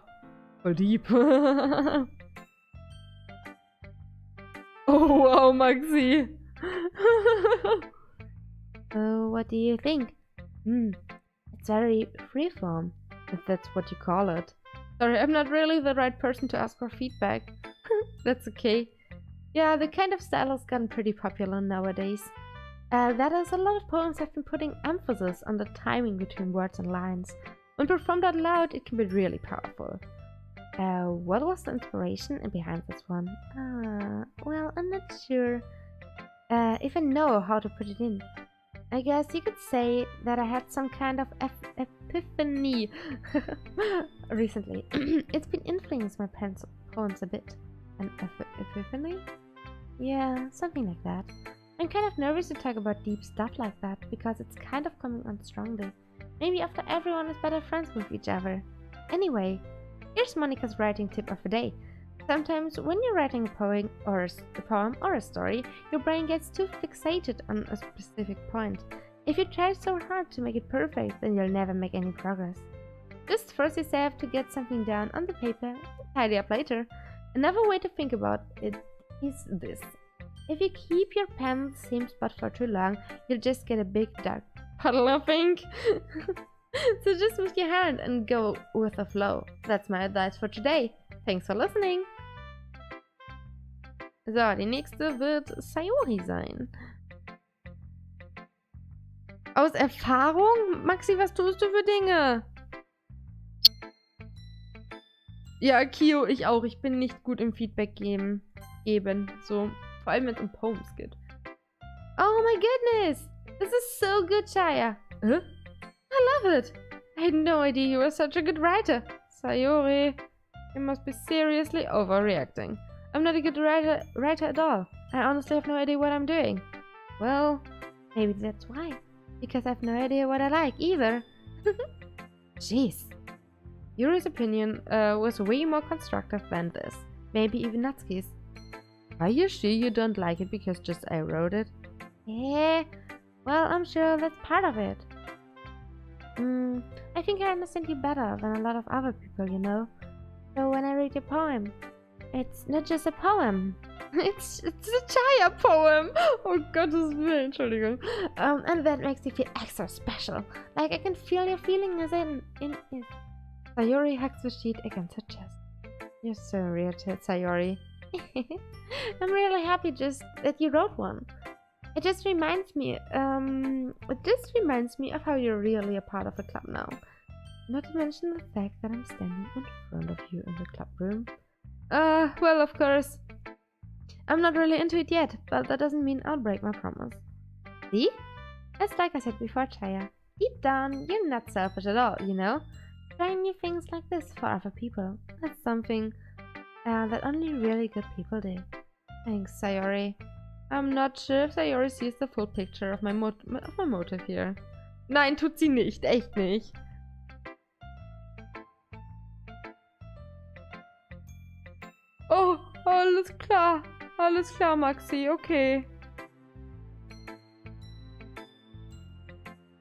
Voll deep. Oh wow, Maxi. So, what do you think? It's very freeform, if that's what you call it. Sorry, I'm not really the right person to ask for feedback. That's okay. Yeah, the kind of style has gotten pretty popular nowadays. That is, a lot of poems have been putting emphasis on the timing between words and lines. When performed out loud, it can be really powerful. What was the inspiration behind this one? Well, I'm not sure if I know how to put it in. I guess you could say that I had some kind of epiphany recently. It's been influencing my poems a bit. An epiphany? Yeah, something like that. I'm kind of nervous to talk about deep stuff like that because it's kind of coming on strongly. Maybe after everyone is better friends with each other. Anyway, here's Monica's writing tip of the day. Sometimes when you're writing a poem or a story, your brain gets too fixated on a specific point. If you try so hard to make it perfect, then you'll never make any progress. Just force yourself to get something down on the paper and tidy up later. Another way to think about it is this. If you keep your pen in the same spot for too long, you'll just get a big dark puddle of ink. So just move your hand and go with the flow. That's my advice for today. Thanks for listening. So, die nächste wird Sayori sein. Aus Erfahrung? Maxi, was tust du für Dinge? Ja, Kio, ich auch. Ich bin nicht gut im Feedback geben. So, vor allem wenn es um Poems geht. Oh my goodness! This is so good, Chaya. Huh? I love it! I had no idea you were such a good writer. Sayori, you must be seriously overreacting. I'm not a good writer at all. I honestly have no idea what I'm doing. Well, maybe that's why. Because I have no idea what I like either. Jeez. Yuri's opinion was way more constructive than this. Maybe even Natsuki's. Are you sure you don't like it because just I wrote it? Yeah, well, I'm sure that's part of it. I think I understand you better than a lot of other people, you know. So when I read your poem, it's not just a poem. It's a Chaya poem. Oh Gottes Willen, Entschuldigung. And that makes you feel extra special. Like I can feel your feelings in it. Sayori hugs the sheet against her chest. You're so real, Sayori. I'm really happy just that you wrote one. It just reminds me of how you're really a part of the club now. Not to mention the fact that I'm standing in front of you in the club room. Well, of course. I'm not really into it yet, but that doesn't mean I'll break my promise. See? It's like I said before, Chaya. Deep down, you're not selfish at all, you know? Trying new things like this for other people. That's something that only really good people do. Thanks, Sayori. I'm not sure if Sayori sees the full picture of my motive here. Nein, tut sie nicht. Echt nicht. Oh, alles klar. Alles klar, Maxi. Okay.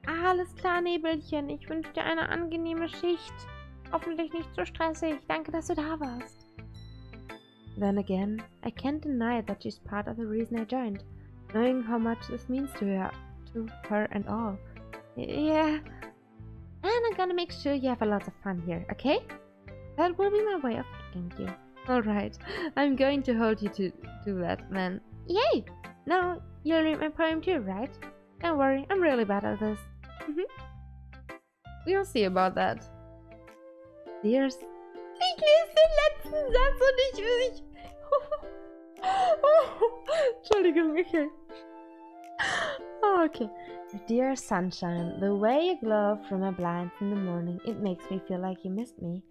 Alles klar, Nebelchen. Ich wünsche dir eine angenehme Schicht. Hoffentlich nicht so stressig. Danke, dass du da warst. Then again, I can't deny that she's part of the reason I joined, knowing how much this means to her and all. Yeah, and I'm gonna make sure you have a lot of fun here, okay? That will be my way of thanking you. Alright, I'm going to hold you to do that, then. Yay! Now, you'll read my poem too, right? Don't worry, I'm really bad at this. We'll see about that. Dear... Ich lese den letzten Satz und ich... Entschuldigung, okay. Oh, okay. Dear sunshine, the way you glow from my blinds in the morning, it makes me feel like you missed me.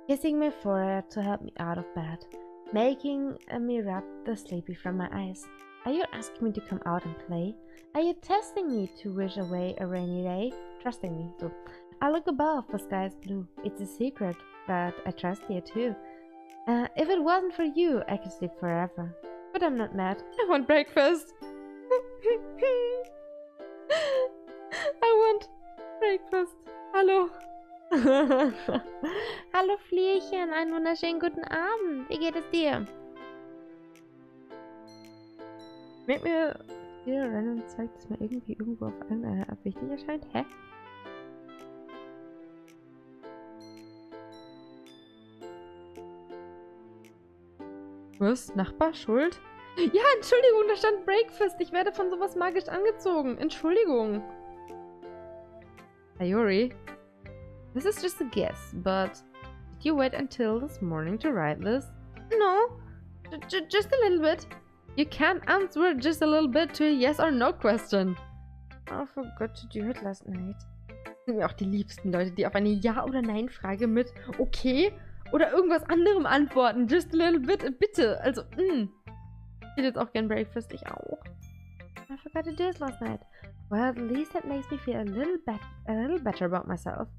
Kissing my forehead to help me out of bed, making me rub the sleepy from my eyes. Are you asking me to come out and play? Are you testing me to wish away a rainy day? Trusting me. So, I look above, the sky is blue. It's a secret, but I trust you too. If it wasn't for you, I could sleep forever. But I'm not mad. I want breakfast. I want breakfast. Hallo. Hallo Flierchen, einen wunderschönen guten Abend. Wie geht es dir? Merkt mir jeder random Zeug, dass mir irgendwie irgendwo auf irgendeine Art wichtig erscheint. Hä? Was? Nachbar schuld? Ja, Entschuldigung, da stand Breakfast. Ich werde von sowas magisch angezogen. Entschuldigung. Sayori, this is just a guess, but did you wait until this morning to write this? No, just a little bit. You can't answer just a little bit to a yes or no question. I forgot to do it last night. Das sind mir auch die liebsten Leute, die auf eine Ja- oder Nein-Frage mit okay oder irgendwas anderem antworten. Just a little bit, bitte. Also, Ich hätte jetzt auch gern Breakfast, ich auch. I forgot to do it last night. Well, at least that makes me feel a little better about myself.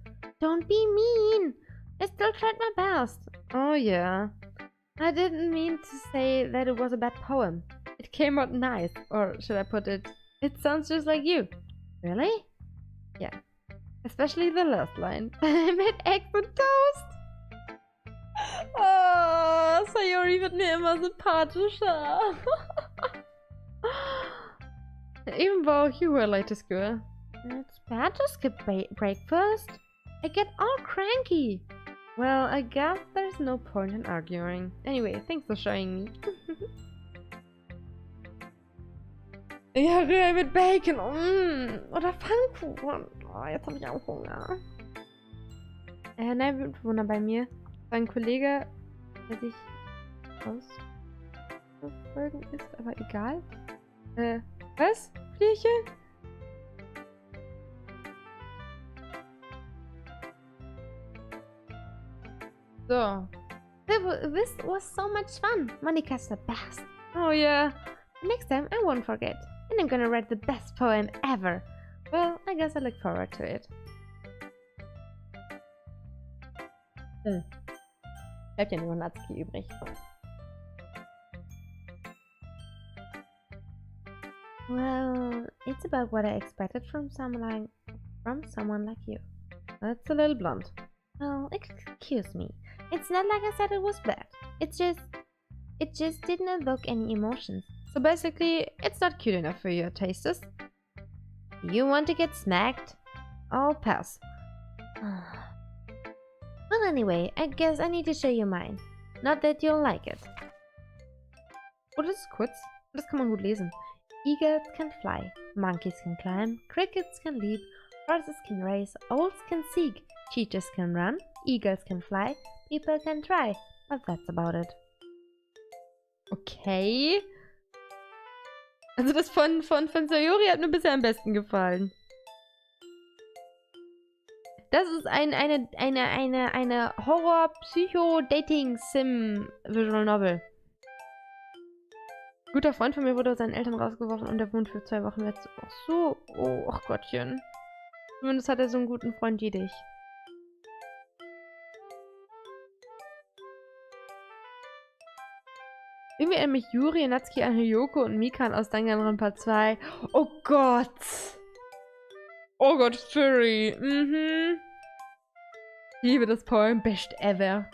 Don't be mean! I still tried my best. Oh yeah. I didn't mean to say that it was a bad poem. It came out nice. Or should I put it, it sounds just like you. Really? Yeah. Especially the last line. I made eggs and toast. Oh, Sayori wird mir immer sympathischer. Even though you were late to school. It's bad to skip breakfast. I get all cranky. Well, I guess there's no point in arguing. Anyway, thanks for showing me. Ja, Rührei mit Bacon. Oder Pfannkuchen. Oh, jetzt habe ich auch Hunger. Nein, Mitbewohner bei mir. Ein Kollege, der sich ausverfolgen ist, aber egal. Was? Flierchen? So. This was so much fun. Monika's the best. Oh yeah. Next time I won't forget. and I'm gonna write the best poem ever. Well, I guess I look forward to it. Bleibt ja nur Natsuki übrig. Well, it's about what I expected from someone like you. That's a little blunt. Oh, excuse me. It's not like I said it was bad. It just didn't evoke any emotions. So basically, it's not cute enough for your tastes. You want to get smacked? I'll pass. Well, anyway, I guess I need to show you mine. Not that you'll like it. Oh, das ist kurz. Das kann man gut lesen. Eagles can fly, monkeys can climb, crickets can leap, horses can race, owls can seek, cheetahs can run, eagles can fly, people can try, but that's about it. Okay. Also das von Sayori hat mir bisher am besten gefallen. Das ist eine Horror-Psycho-Dating-Sim-Visual Novel. Ein guter Freund von mir wurde aus seinen Eltern rausgeworfen und er wohnt für 2 Wochen jetzt. Ach so. Oh, ach Gottchen. Zumindest hat er so einen guten Freund wie dich. Irgendwie erinnert mich Yuri, Natsuki an Hiyoko und Mikan aus Danganronpa 2. Oh Gott! Oh Gott, Fury. Mhm. Ich liebe das Poem. Best ever.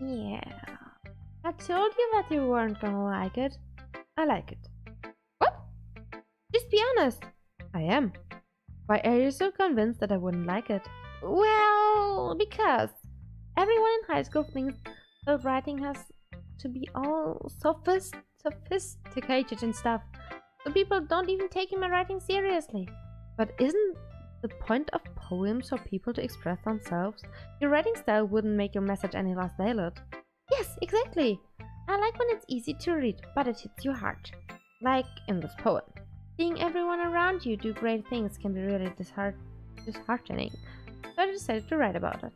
Yeah. I told you that you weren't gonna like it. I like it. What? Just be honest. I am. Why are you so convinced that I wouldn't like it? Well, because everyone in high school thinks that writing has to be all sophisticated and stuff. So people don't even take my writing seriously. But isn't the point of poems for people to express themselves? Your writing style wouldn't make your message any less valid. Yes, exactly. I like when it's easy to read, but it hits you hard. Like in this poem. Seeing everyone around you do great things can be really disheartening. So I decided to write about it.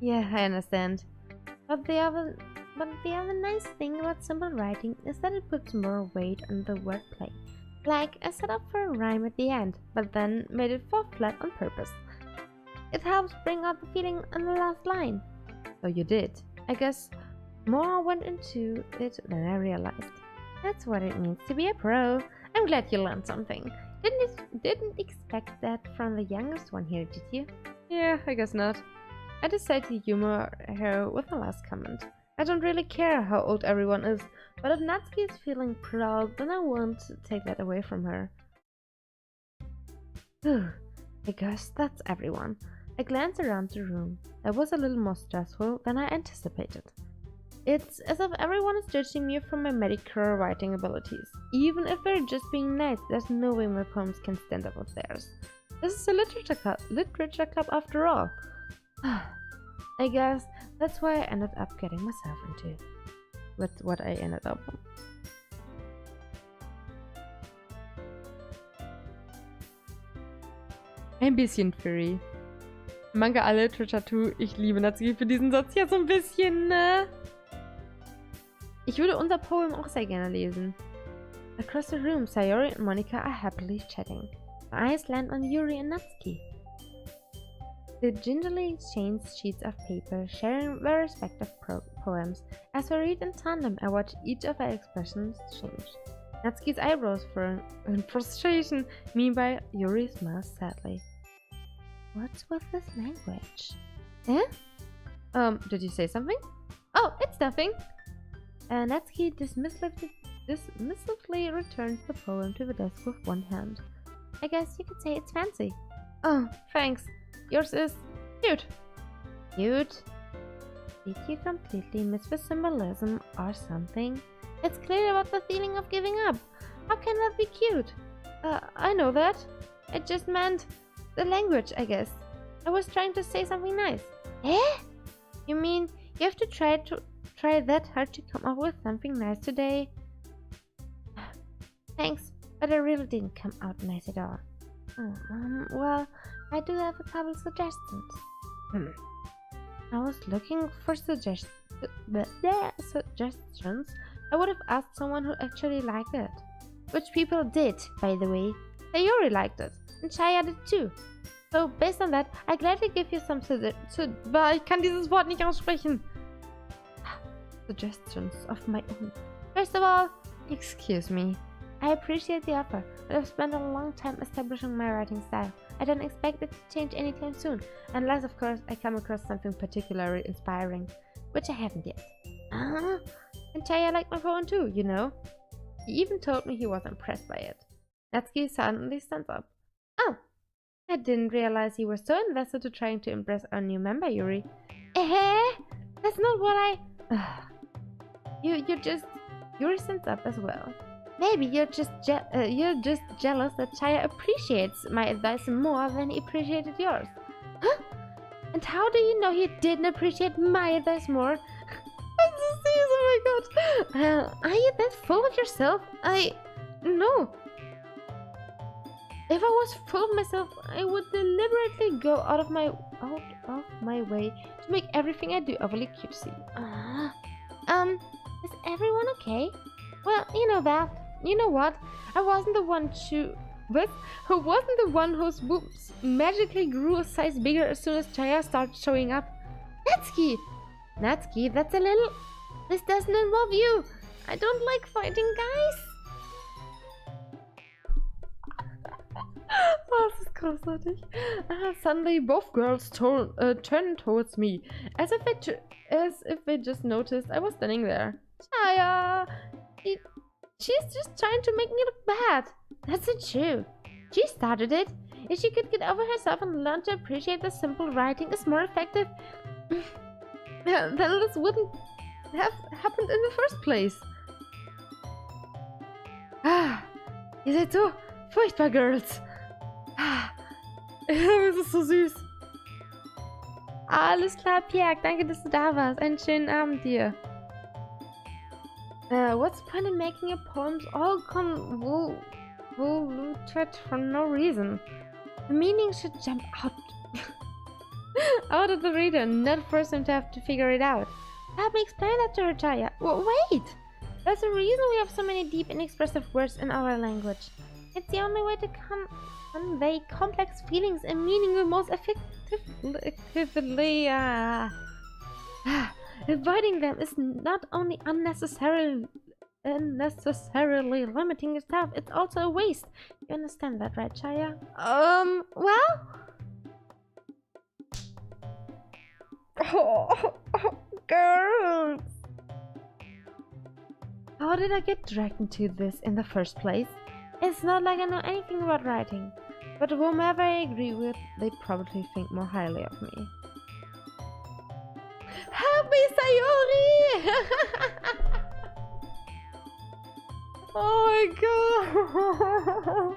Yeah, I understand. But the other nice thing about simple writing is that it puts more weight on the wordplay. Like, I set up for a rhyme at the end, but then made it fall flat on purpose. It helps bring out the feeling on the last line. So you did. I guess more went into it than I realized. That's what it means to be a pro. I'm glad you learned something. Didn't expect that from the youngest one here, did you? Yeah, I guess not. I decided to humor her with the last comment. I don't really care how old everyone is, but if Natsuki is feeling proud, then I won't take that away from her. Whew, I guess that's everyone. I glanced around the room. That was a little more stressful than I anticipated. It's as if everyone is judging me for my mediocre writing abilities. Even if they're just being nice, there's no way my poems can stand up with theirs. This is a literature club after all. I guess that's why I ended up getting myself into. With what I ended up on. Ein bisschen Fury. Manga alle, Literature too. Ich liebe Natsuki für diesen Satz hier so ein bisschen, ne? Ich würde unser Poem auch sehr gerne lesen. Across the room, Sayori and Monica are happily chatting. My eyes land on Yuri and Natsuki. They gingerly exchange sheets of paper, sharing their respective poems. As we read in tandem, I watch each of their expressions change. Natsuki's eyebrows furrow in frustration. Meanwhile, Yuri smiles sadly. What's with this language? Eh? Did you say something? Oh, it's nothing. Natsuki dismissively returns the poem to the desk with one hand. I guess you could say it's fancy. Oh, thanks. Yours is cute. Cute? Did you completely miss the symbolism or something? It's clear about the feeling of giving up. How can that be cute? I know that. I just meant the language, I guess. I was trying to say something nice. Eh? You mean you have to try that hard to come up with something nice today? Thanks, but it really didn't come out nice at all. Well, I do have a couple suggestions. I was looking for suggestions. I would have asked someone who actually liked it. which people did, by the way. Sayori liked it, and Chaya did too. So, based on that, I gladly give you some ich kann dieses Wort nicht aussprechen. Suggestions of my own. First of all, excuse me. I appreciate the offer, but I've spent a long time establishing my writing style. I don't expect it to change anytime soon, unless of course I come across something particularly inspiring, which I haven't yet. And Chaya liked my poem too, you know. He even told me he was impressed by it. Natsuki suddenly stands up. Oh, I didn't realize you were so invested to trying to impress our new member, Yuri. That's not what I... Yuri stands up as well. Maybe you're just jealous that Chaya appreciates my advice more than he appreciated yours. Huh? And how do you know he didn't appreciate my advice more? That's so serious, oh my god. Are you that full of yourself? No. If I was full of myself, I would deliberately go out of my way to make everything I do overly cutesy. Is everyone okay? Well, you know that. You know what? I wasn't the one who wasn't the one whose boobs magically grew a size bigger as soon as Chaya started showing up. Natsuki, that's a little... This doesn't involve you. I don't like fighting, guys. Oh, das ist großartig. Suddenly, both girls turned towards me, as if they just noticed I was standing there. Chaya! She's just trying to make me look bad. That's not true. She started it. If she could get over herself and learn to appreciate that simple writing is more effective, then this wouldn't have happened in the first place. Ihr seid so furchtbar, Girls. Das ist so süß. Alles klar, Pierre. Danke, dass du da warst. Einen schönen Abend dir. What's the point in making your poems all convoluted for no reason? The meaning should jump out of the reader, not force him to have to figure it out. Help me explain that to her, Chaya. Wait! There's a reason we have so many deep and expressive words in our language. It's the only way to convey complex feelings and meaning the most effectively. Avoiding them is not only unnecessarily limiting yourself, it's also a waste. You understand that, right, Chaya? Well? Girls! How did I get dragged into this in the first place? It's not like I know anything about writing, but whomever I agree with, they probably think more highly of me. Help me, Sayori! Oh my god!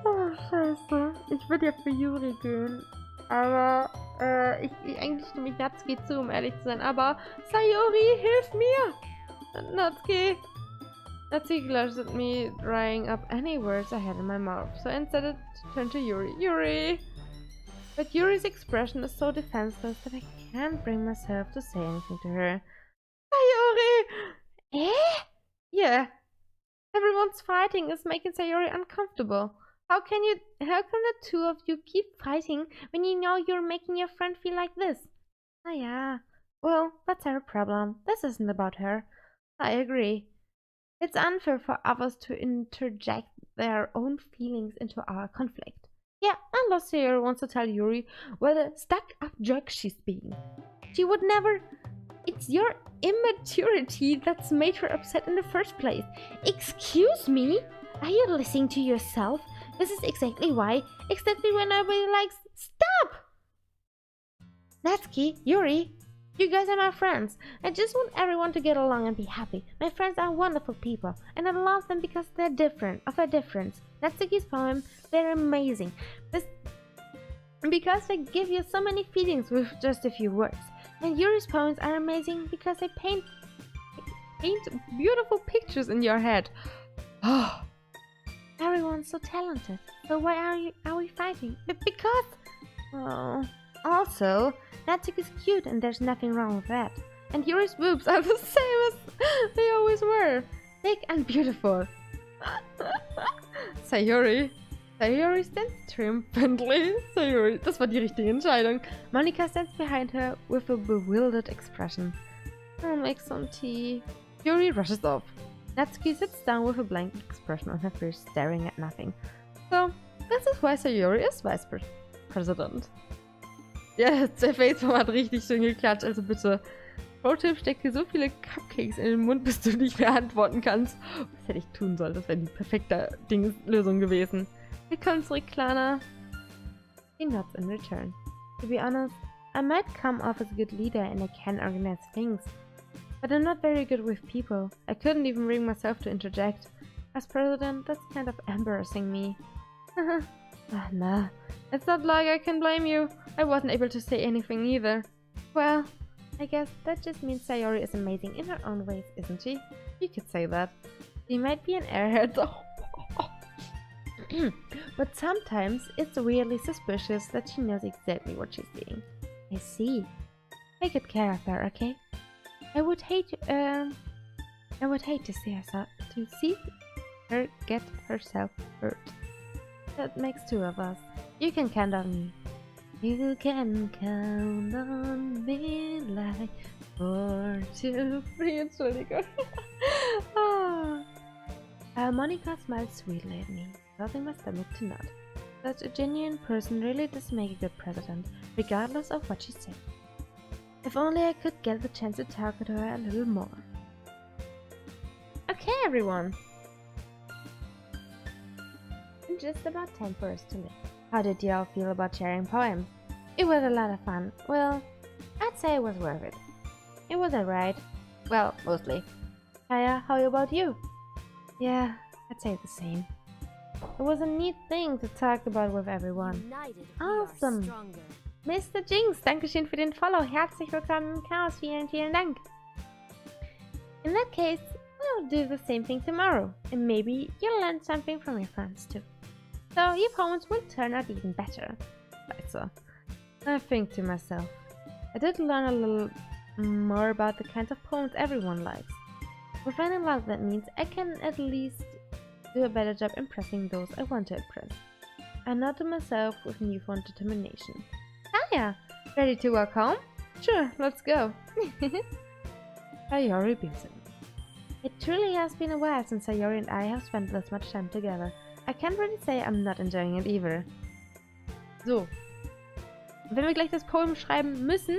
Oh, scheiße. Ich würde ja für Yuri gehen. Aber, eigentlich stimme ich Natsuki zu, um ehrlich zu sein. Aber, Sayori, hilf mir! Natsuki glares at me, drying up any words I had in my mouth. So instead it turned to Yuri. Yuri! But Yuri's expression is so defenseless that I can't bring myself to say anything to her. Sayori! Yeah. Everyone's fighting is making Sayori uncomfortable. How can the two of you keep fighting when you know you're making your friend feel like this? Oh yeah. Well, that's her problem. This isn't about her. I agree. It's unfair for others to interject their own feelings into our conflict. Yeah, unless Sayori wants to tell Yuri what a stuck-up jerk she's being. She would never... It's your immaturity that's made her upset in the first place. Excuse me? Are you listening to yourself? This is exactly why. Exactly when nobody likes... Stop! Natsuki, Yuri, you guys are my friends. I just want everyone to get along and be happy. My friends are wonderful people, and I love them because they're different, of their difference. Natsuki's poem, they're amazing. Because they give you so many feelings with just a few words. And Yuri's poems are amazing because they paint beautiful pictures in your head. Oh, everyone's so talented. So why are we fighting? Because... Oh... Also, Natsuki is cute and there's nothing wrong with that. And Yuri's boobs are the same as they always were. Big and beautiful. Sayori. Sayori stands triumphantly. Sayori, das war die richtige Entscheidung. Monica stands behind her with a bewildered expression. I'll make some tea. Yuri rushes off. Natsuki sits down with a blank expression on her face, staring at nothing. So, this is why Sayori is Vice President. Ja, der Faceform hat richtig schön geklatscht, also bitte. Pro-Tipp, steck dir so viele Cupcakes in den Mund, bis du nicht mehr antworten kannst. Das hätte ich tun sollen, das wäre die perfekte Lösung gewesen. Willkommen zurück, Klana. He nods in return. To be honest, I might come off as a good leader and I can organize things. But I'm not very good with people. I couldn't even bring myself to interject. As president, that's kind of embarrassing me. Nah, it's not like I can blame you. I wasn't able to say anything either. Well, I guess that just means Sayori is amazing in her own ways, isn't she? You could say that. She might be an airhead though. But sometimes it's weirdly suspicious that she knows exactly what she's doing. I see. Take good care of her, okay? I would hate to see her get herself hurt. That makes two of us. You can count on me. You can count on me like 4, 2, 3. Entschuldigung. Monica smiled sweetly at me, causing my stomach to nod. Such a genuine person really does make a good president, regardless of what she said. If only I could get the chance to talk to her a little more. Okay, everyone. And just about time for us to leave. How did you all feel about sharing poems? It was a lot of fun. Well, I'd say it was worth it. It was alright. Well, mostly. Chaya, how about you? Yeah, I'd say the same. It was a neat thing to talk about with everyone. Awesome! Mr. Jinx, Dankeschön für den Follow. Herzlich willkommen im Chaos. Vielen, vielen Dank. In that case, we'll do the same thing tomorrow. And maybe you'll learn something from your friends too. So your poems will turn out even better. Right, so I think to myself, I did learn a little more about the kinds of poems everyone likes. With any luck, that means I can at least do a better job impressing those I want to impress. I nod to myself with newfound determination. Hiya! Ready to walk home? Sure, let's go. Sayori beams at me. It truly has been a while since Sayori and I have spent this much time together. I can't really say I'm not enjoying it either. So. Wenn wir gleich das Poem schreiben müssen,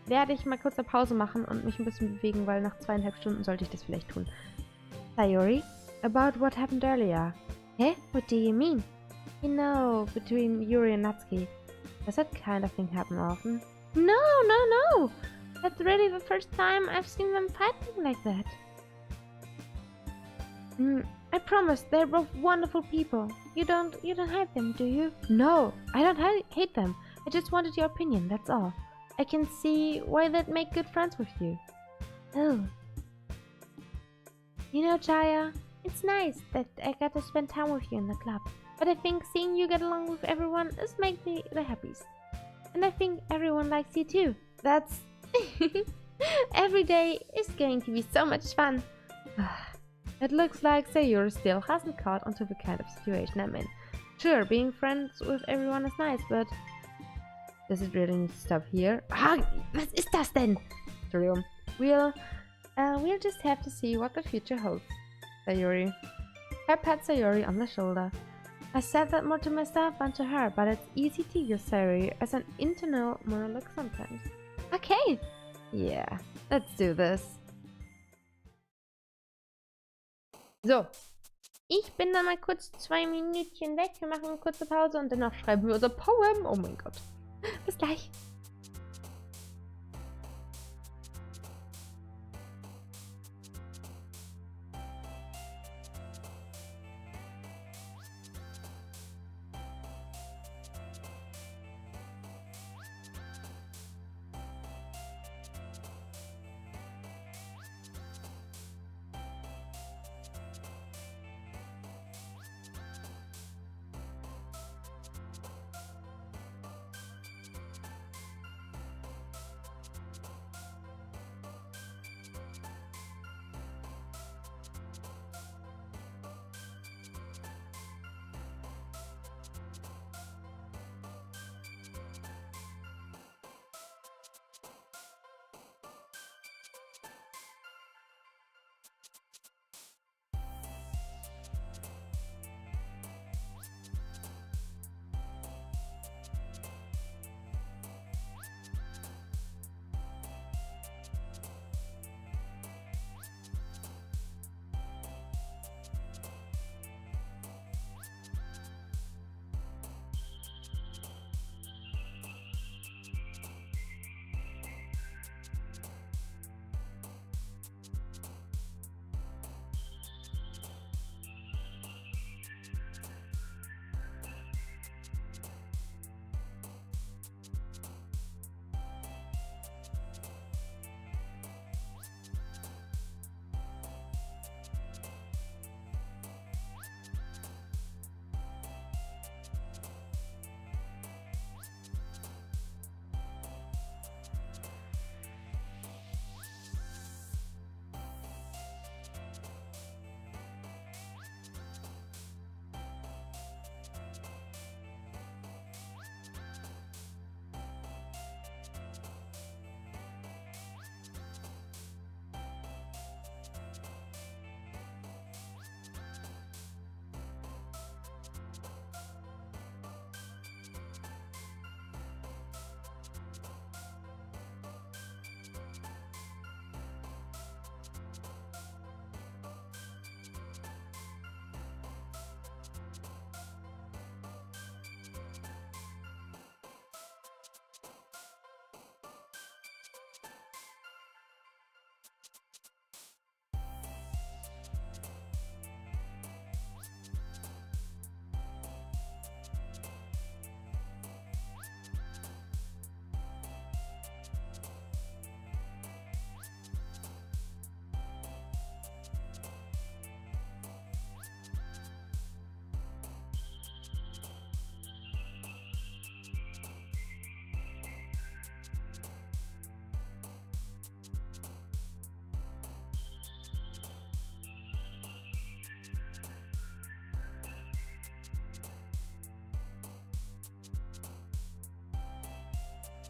werde ich mal kurz eine Pause machen und mich ein bisschen bewegen, weil nach 2,5 Stunden sollte ich das vielleicht tun. Sayori, about what happened earlier. Hey, what do you mean? You know, between Yuri and Natsuki. Does that kind of thing happen often? No! That's really the first time I've seen them fighting like that. I promise, they're both wonderful people. You don't hate them, do you? No, I don't hate them. I just wanted your opinion, that's all. I can see why they'd make good friends with you. Oh. You know, Chaya, it's nice that I got to spend time with you in the club. But I think seeing you get along with everyone is makes me the happiest. And I think everyone likes you too. That's... Every day is going to be so much fun. It looks like Sayori still hasn't caught onto the kind of situation I'm in. Sure, being friends with everyone is nice, but... Does it really need to stop here? Ah, was ist das denn? Entschuldigung. We'll just have to see what the future holds. Sayori. I pat Sayori on the shoulder. I said that more to myself than to her, but it's easy to use Sayori as an internal monologue sometimes. Okay! Yeah, let's do this. So. Ich bin dann mal kurz 2 Minütchen weg. Wir machen eine kurze Pause und danach schreiben wir unser Poem. Oh mein Gott. Bis gleich.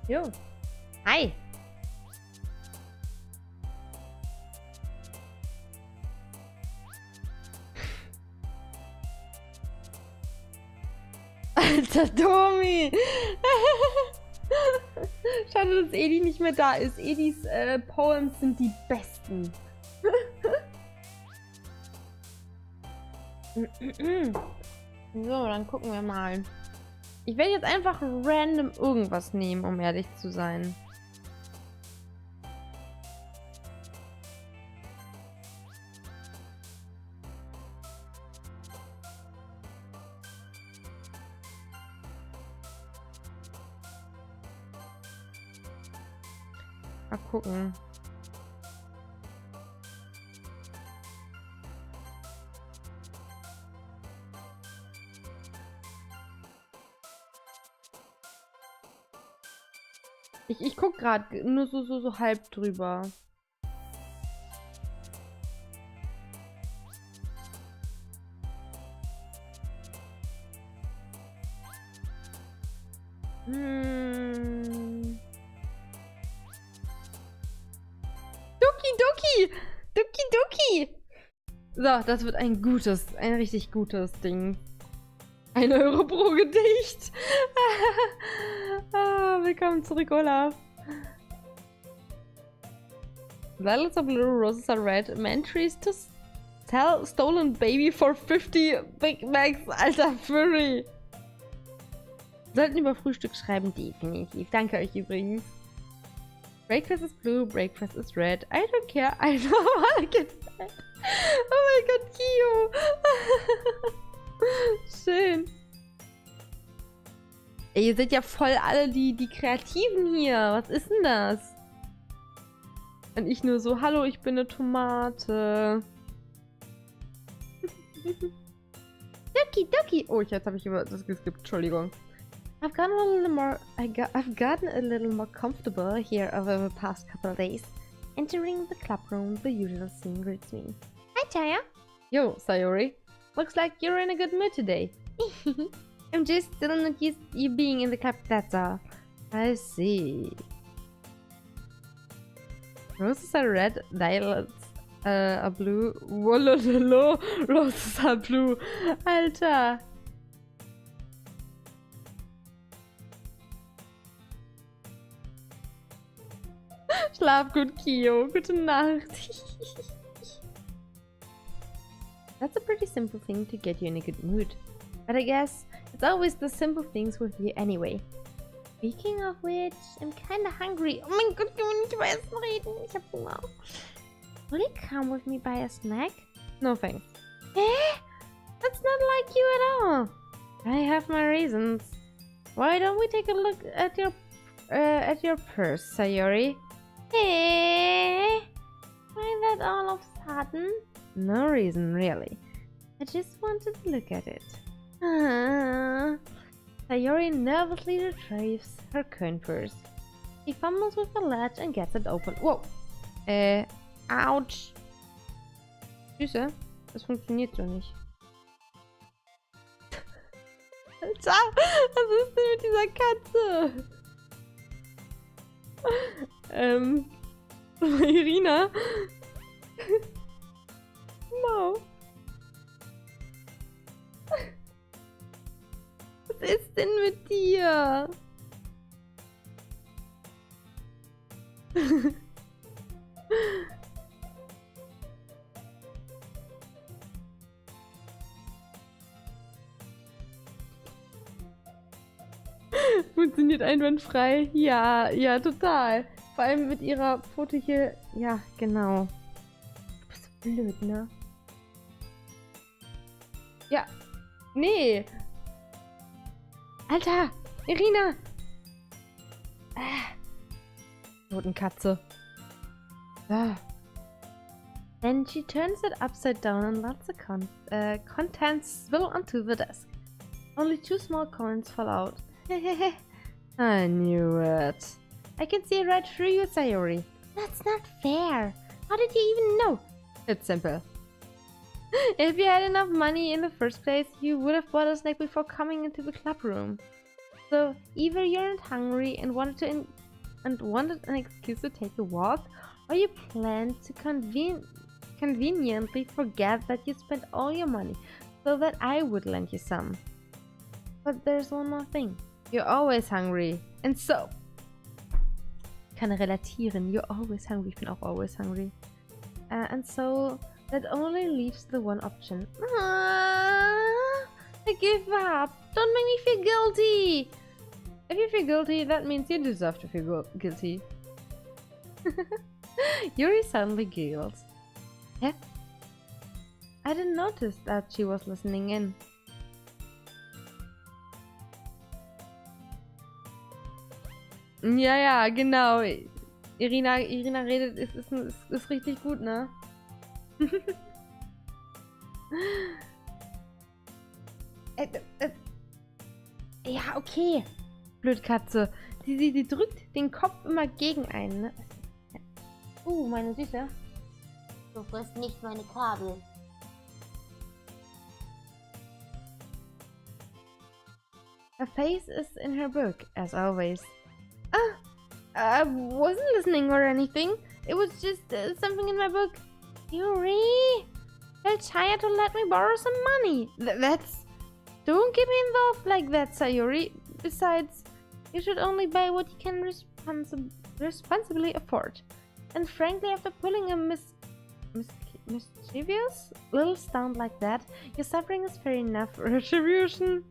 Jo. Hi. Alter Domi. Schade, dass Edi nicht mehr da ist. Edis Poems sind die besten. So, dann gucken wir mal. Ich werde jetzt einfach random irgendwas nehmen, um ehrlich zu sein. Mal gucken. Ich guck gerade nur so halb drüber. Doki Doki! Doki Doki! So, das wird ein richtig gutes Ding. 1 Euro pro Gedicht. Willkommen zurück, Olaf. Violets are blue, roses are red. Man trees to sell stolen baby for 50 Big Macs. Alter Furry. Sollten über Frühstück schreiben, definitiv. Danke euch übrigens. Breakfast is blue, breakfast is red. I don't care, I don't wanna get fat. Oh mein Gott, Kio. Schön. Ey, ihr seid ja voll alle die Kreativen hier. Was ist denn das? Und ich nur so, hallo, ich bin eine Tomate. Doki Doki. Oh, jetzt habe ich über das geskippt. Entschuldigung. I've gotten a little more comfortable here over the past couple of days. Entering the club room, the usual scene greets me. Hi, Chaya. Yo, Sayori. Looks like you're in a good mood today. I'm just still not used to you being in the club, that's all. I see. Roses are red, violets are blue. Wolololo, roses are blue. Alter. Schlaf gut, Kio. Gute Nacht. That's a pretty simple thing to get you in a good mood. But I guess it's always the simple things with you anyway. Speaking of which, I'm kinda hungry. Oh mein Gott, können wir nicht über Essen reden? Ich hab Hunger. Will you come with me buy a snack? No thanks. Eh? That's not like you at all. I have my reasons. Why don't we take a look at your purse, Sayori? Eh? Why that all of a sudden? No reason, really. I just wanted to look at it. Sayori nervously retrieves her coin purse. She fumbles with the latch and gets it open. Wow. Ouch. Süße, das funktioniert so nicht. Alter, was ist denn mit dieser Katze? Irina. Wow. Was ist denn mit dir? Funktioniert einwandfrei. Ja, ja, total. Vor allem mit ihrer Pfote hier. Ja, genau. Du bist so blöd, ne? Ja. Nee. Alter, Irina. Totenkatze. Ah. Then she turns it upside down and lets the contents spill onto the desk. Only 2 small coins fall out. I knew it. I can see right through you, Sayori. That's not fair. How did you even know? It's simple. If you had enough money in the first place, you would have bought a snack before coming into the club room. So either you're not hungry and wanted an excuse to take a walk, or you plan to conveniently forget that you spent all your money so that I would lend you some. But there's one more thing. You're always hungry. And so... Kann relatieren. You're always hungry. Ich bin auch always hungry. And so that only leaves the one option. I give up. Don't make me feel guilty. If you feel guilty, that means you deserve to feel guilty. Yuri suddenly giggles. Yeah? I didn't notice that she was listening in. Ja, ja, genau. Irina redet, ist richtig gut, ne? Ja, okay. Blödkatze. Sie drückt den Kopf immer gegen einen, ne? Meine Süße. Du frisst nicht meine Kabel. Her face is in her book, as always. I wasn't listening or anything. It was just something in my book. Yuri! Tell Chaya to let me borrow some money. That's... Don't get me involved like that, Sayuri. Besides, you should only buy what you can responsibly afford. And frankly, after pulling a mischievous little stunt like that, your suffering is fair enough for retribution.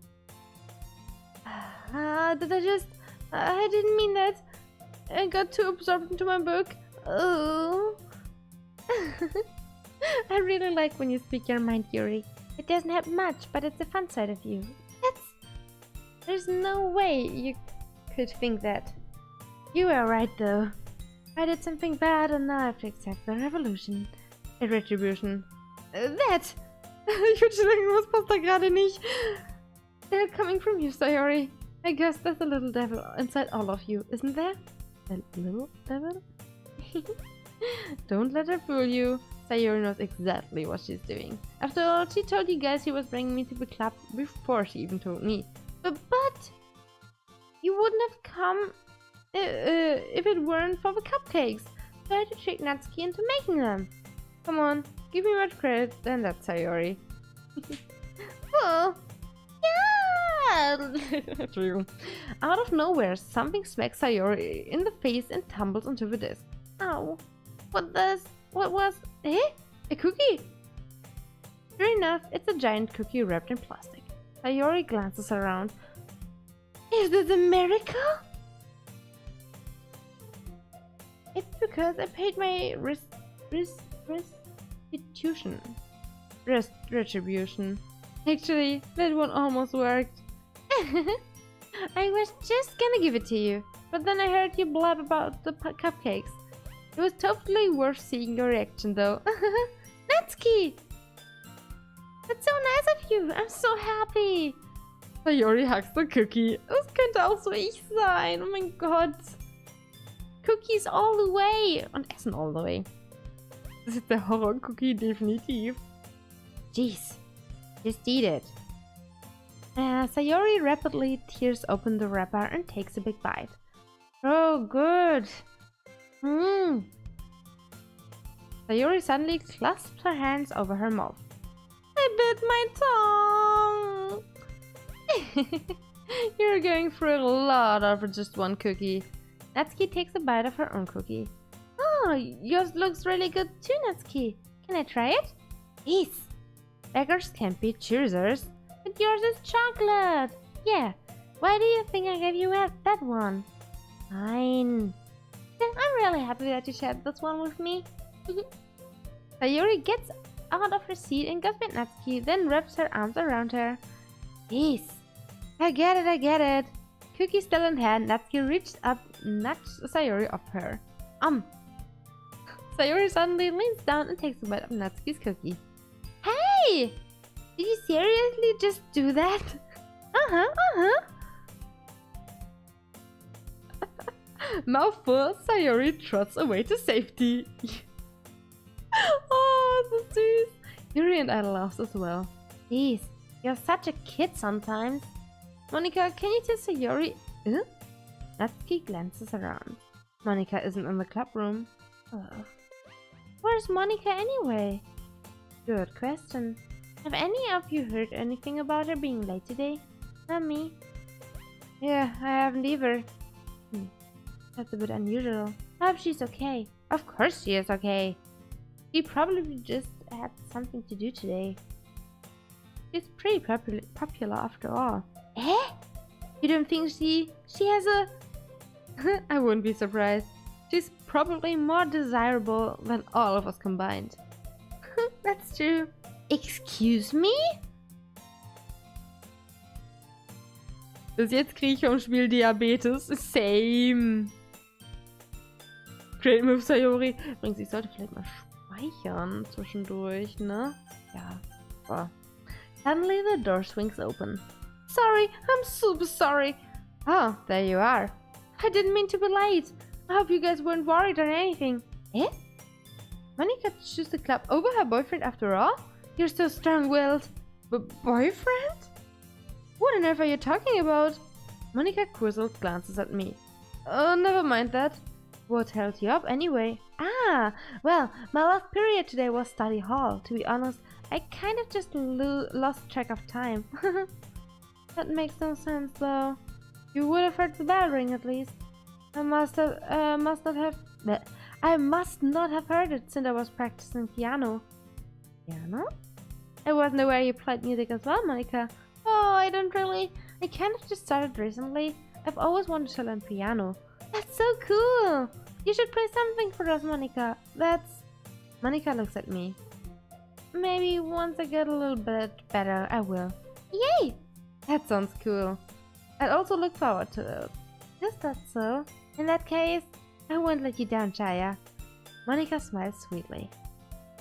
Did I just... I didn't mean that. I got too absorbed into my book. Oh. I really like when you speak your mind, Yuri. It doesn't have much, but it's the fun side of you. There's no way you could think that. You were right, though. I did something bad and now I have to accept the retribution. That! Ich würde schon denken, was passt da gerade nicht? They're coming from you, Sayori. I guess there's a little devil inside all of you, isn't there? A little devil? Don't let her fool you. Sayori knows exactly what she's doing. After all, she told you guys she was bringing me to the club before she even told me. But you wouldn't have come if it weren't for the cupcakes. So I had to trick Natsuki into making them. Come on, give me much credit than that, Sayori. Oh, yeah! Entschuldigung. Out of nowhere, something smacks Sayori in the face and tumbles onto the desk. Ow. What was... Eh? A cookie? Sure enough, it's a giant cookie wrapped in plastic. Sayori glances around. Is this a miracle? It's because I paid my retribution. Actually, that one almost worked. I was just gonna give it to you, but then I heard you blab about the cupcakes. It was totally worth seeing your reaction, though. Natsuki! That's so nice of you. I'm so happy. Sayori hacks the cookie. Das könnte auch so ich sein. Oh mein Gott. Cookies all the way. Und Essen all the way. Das ist der Horror-Cookie definitiv. Jeez. Just eat it. Sayori rapidly tears open the wrapper and takes a big bite. Oh, good. Sayori suddenly clasps her hands over her mouth. I bit my tongue! You're going through a lot over just one cookie. Natsuki takes a bite of her own cookie. Oh, yours looks really good too, Natsuki. Can I try it? Yes. Beggars can't be choosers. But yours is chocolate. Yeah. Why do you think I gave you that one? Fine. I'm really happy that you shared this one with me. Sayori gets out of her seat and goes with Natsuki, then wraps her arms around her. Yes. I get it. Cookie still in hand, Natsuki reached up, nudged Sayori off her. Sayori suddenly leans down and takes a bite of Natsuki's cookie. Hey! Did you seriously just do that? Mouthful, Sayori trots away to safety. Oh, so süß. Yuri and I laughed as well. Jeez, you're such a kid sometimes. Monika, can you tell Sayori? Natsuki glances around. Monika isn't in the club room. Where's Monika anyway? Good question. Have any of you heard anything about her being late today? Not me. Yeah, I haven't either. That's a bit unusual. I hope she's okay. Of course she is okay. She probably just had something to do today. She's pretty popular after all. Eh? You don't think she has a... I wouldn't be surprised. She's probably more desirable than all of us combined. That's true. Excuse me? Bis jetzt kriege ich vom Spiel Diabetes. Same. Great move, Sayori. Übrigens, ich sollte vielleicht mal speichern zwischendurch, ne? Ja. So. Suddenly the door swings open. Sorry, I'm super sorry. Oh, there you are. I didn't mean to be late. I hope you guys weren't worried or anything. Eh? Monika chose the club over her boyfriend after all? You're so strong-willed. Boyfriend? What on earth are you talking about? Monika Kurzelt glances at me. Oh, never mind that. What held you up anyway? Ah, well, my last period today was study hall. To be honest, I kind of just lost track of time. That makes no sense though. You would have heard the bell ring at least. I must not have heard it since I was practicing piano. Piano? I wasn't aware you played music as well, Monika. Oh, I kind of just started recently. I've always wanted to learn piano. That's so cool! You should play something for us, Monika. Monika looks at me. Maybe once I get a little bit better, I will. Yay! That sounds cool. I'd also look forward to it. Is that so? In that case, I won't let you down, Chaya. Monika smiles sweetly.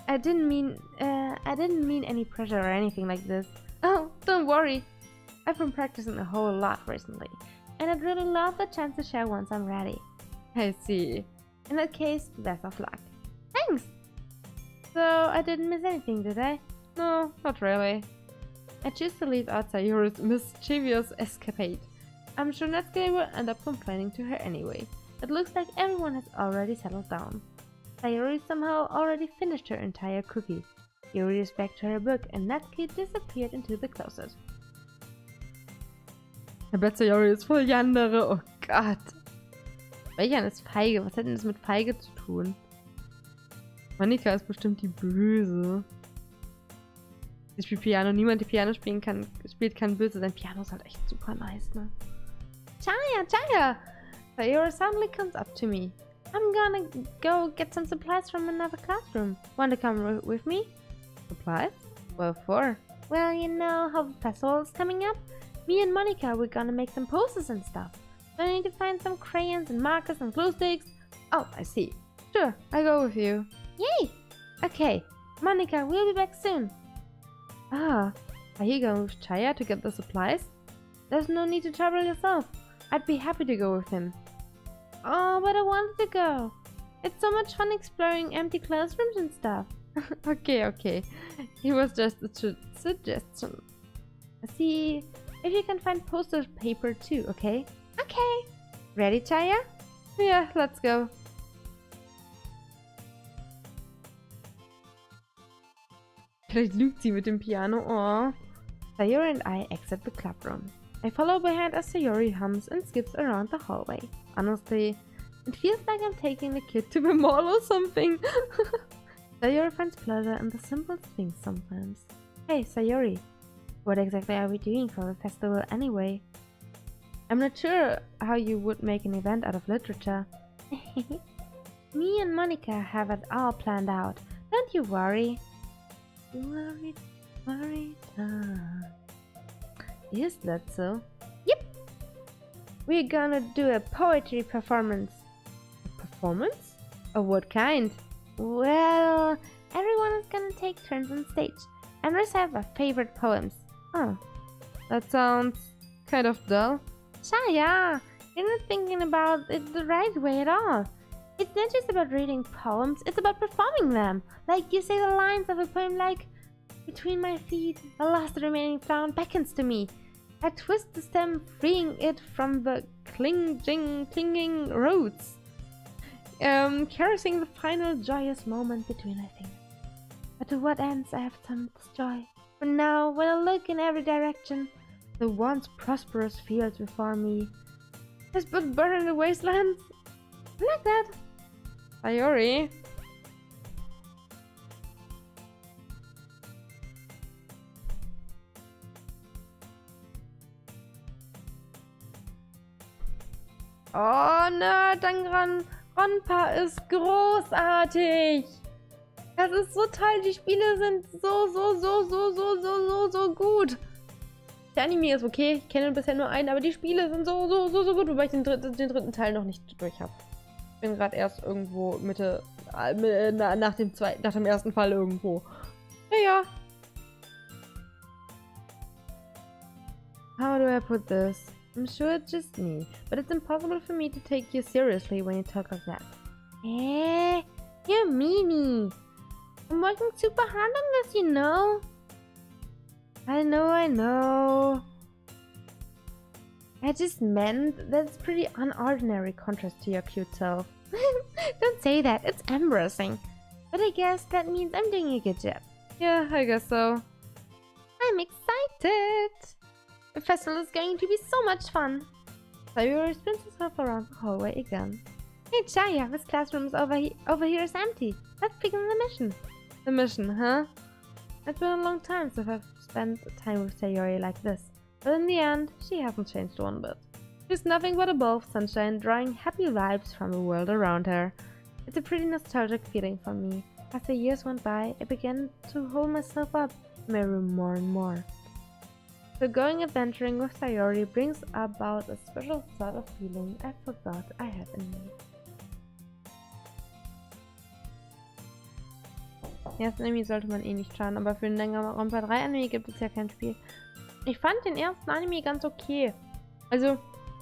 I didn't mean any pressure or anything like this. Oh, don't worry. I've been practicing a whole lot recently, and I'd really love the chance to share once I'm ready. I see. In that case, best of luck. Thanks! So, I didn't miss anything, did I? No, not really. I choose to leave out Sayori's mischievous escapade. I'm sure Natsuki will end up complaining to her anyway. It looks like everyone has already settled down. Sayori somehow already finished her entire cookie. Yuri is back to her book and Natsuki disappeared into the closet. I bet Sayori ist voll die andere. Oh Gott. Welcher ist feige? Was hat denn das mit feige zu tun? Monika ist bestimmt die Böse. Sie spielt Piano. Niemand, der Piano spielt, kann böse sein. Piano ist halt echt super nice, ne? Chaya! Sayori suddenly comes up to me. I'm gonna go get some supplies from another classroom. Want to come with me? Supplies? What for? Well, you know how the festival is coming up? Me and Monika, we're gonna make some posters and stuff. So I need to find some crayons and markers and glue sticks. Oh, I see. Sure, I'll go with you. Yay! Okay, Monika, we'll be back soon. Ah, are you going with Chaya to get the supplies? There's no need to trouble yourself. I'd be happy to go with him. Oh, but I wanted to go. It's so much fun exploring empty classrooms and stuff. Okay. It was just a suggestion. See if you can find poster paper too, okay? Okay. Ready, Chaya? Yeah, let's go. Vielleicht lügt sie mit dem Piano. Oh. Sayori and I exit the club room. I follow behind as Sayori hums and skips around the hallway. Honestly, it feels like I'm taking the kid to the mall or something. Sayori finds pleasure in the simplest things sometimes. Hey, Sayori. What exactly are we doing for the festival anyway? I'm not sure how you would make an event out of literature. Me and Monika have it all planned out. Don't you worry. Worry time. Is that so? Yep! We're gonna do a poetry performance. A performance? Of what kind? Well, everyone is gonna take turns on stage and recite their favorite poems. Oh, that sounds kind of dull. Chaya, you're not thinking about it the right way at all. It's not just about reading poems, it's about performing them. Like you say the lines of a poem like, between my feet, the last remaining flower beckons to me. I twist the stem, freeing it from the clinging roots, caressing the final joyous moment between my fingers. But to what ends I have some joy? For now, when I look in every direction, the once prosperous fields before me is but barren the wastelands. I like that. Sayori. Oh ne, Danganronpa ist großartig. Das ist so toll, die Spiele sind so gut. Der Anime ist okay, ich kenne bisher nur einen, aber die Spiele sind so gut, wobei ich den dritten Teil noch nicht durch habe. Ich bin gerade erst irgendwo Mitte, nach dem ersten Fall irgendwo. Ja. How do I put this? I'm sure it's just me, but it's impossible for me to take you seriously when you talk like that. You're meanie. I'm working super hard on this, you know. I know. I just meant that it's pretty unordinary contrast to your cute self. Don't say that, it's embarrassing. But I guess that means I'm doing a good job. Yeah, I guess so. I'm excited! The festival is going to be so much fun. Sayori spins herself around the hallway again. Hey Chaya, this classroom is over here is empty. Let's begin the mission. The mission, huh? It's been a long time since I've spent time with Sayori like this. But in the end, she hasn't changed one bit. She's nothing but a ball of sunshine, drawing happy vibes from the world around her. It's a pretty nostalgic feeling for me. As the years went by, I began to hold myself up in my room more and more. So going adventuring with Sayori brings about a special sort of feeling I forgot I had in me. Den ersten Anime sollte man eh nicht schauen, aber für den Danganronpa 3 Anime gibt es ja kein Spiel. Ich fand den ersten Anime ganz okay. Also,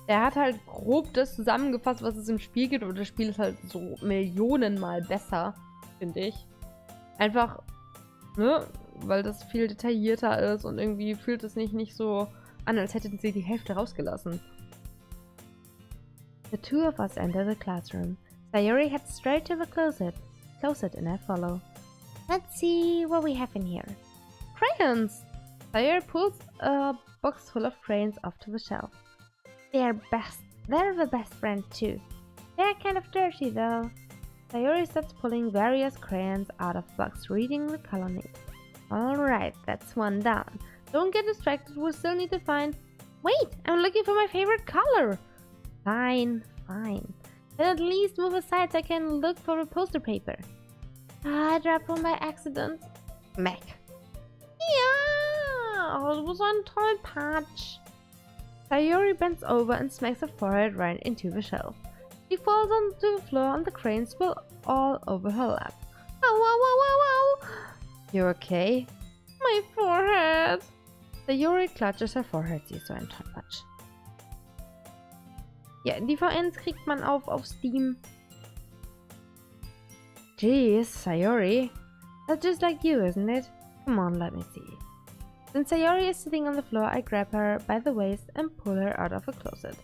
er hat halt grob das zusammengefasst, was es im Spiel gibt, aber das Spiel ist halt so Millionenmal besser, finde ich. Einfach, ne, weil das viel detaillierter ist und irgendwie fühlt es nicht so an, als hätten sie die Hälfte rausgelassen. The two of us enter the classroom. Sayori heads straight to the closet and I follow. Let's see what we have in here. Crayons! Sayori pulls a box full of crayons off to the shelf. They're the best brand too. They're kind of dirty though. Sayori starts pulling various crayons out of the box, reading the color name. Alright, that's one down. Don't get distracted, we'll still need to find... Wait, I'm looking for my favorite color! Fine. Then at least move aside so I can look for a poster paper. I dropped one by accident. Mac. Yeah! Oh, it was ein Tollpatsch. Sayori bends over and smacks her forehead right into the shelf. She falls onto the floor and the crayons spill all over her lap. Ow! You okay? My forehead! Sayori clutches her forehead, sie ist so ein Tollpatsch. Ja, die VNs kriegt man auf Steam. Jeez, Sayori. That's just like you, isn't it? Come on, let me see. Since Sayori is sitting on the floor, I grab her by the waist and pull her out of the closet.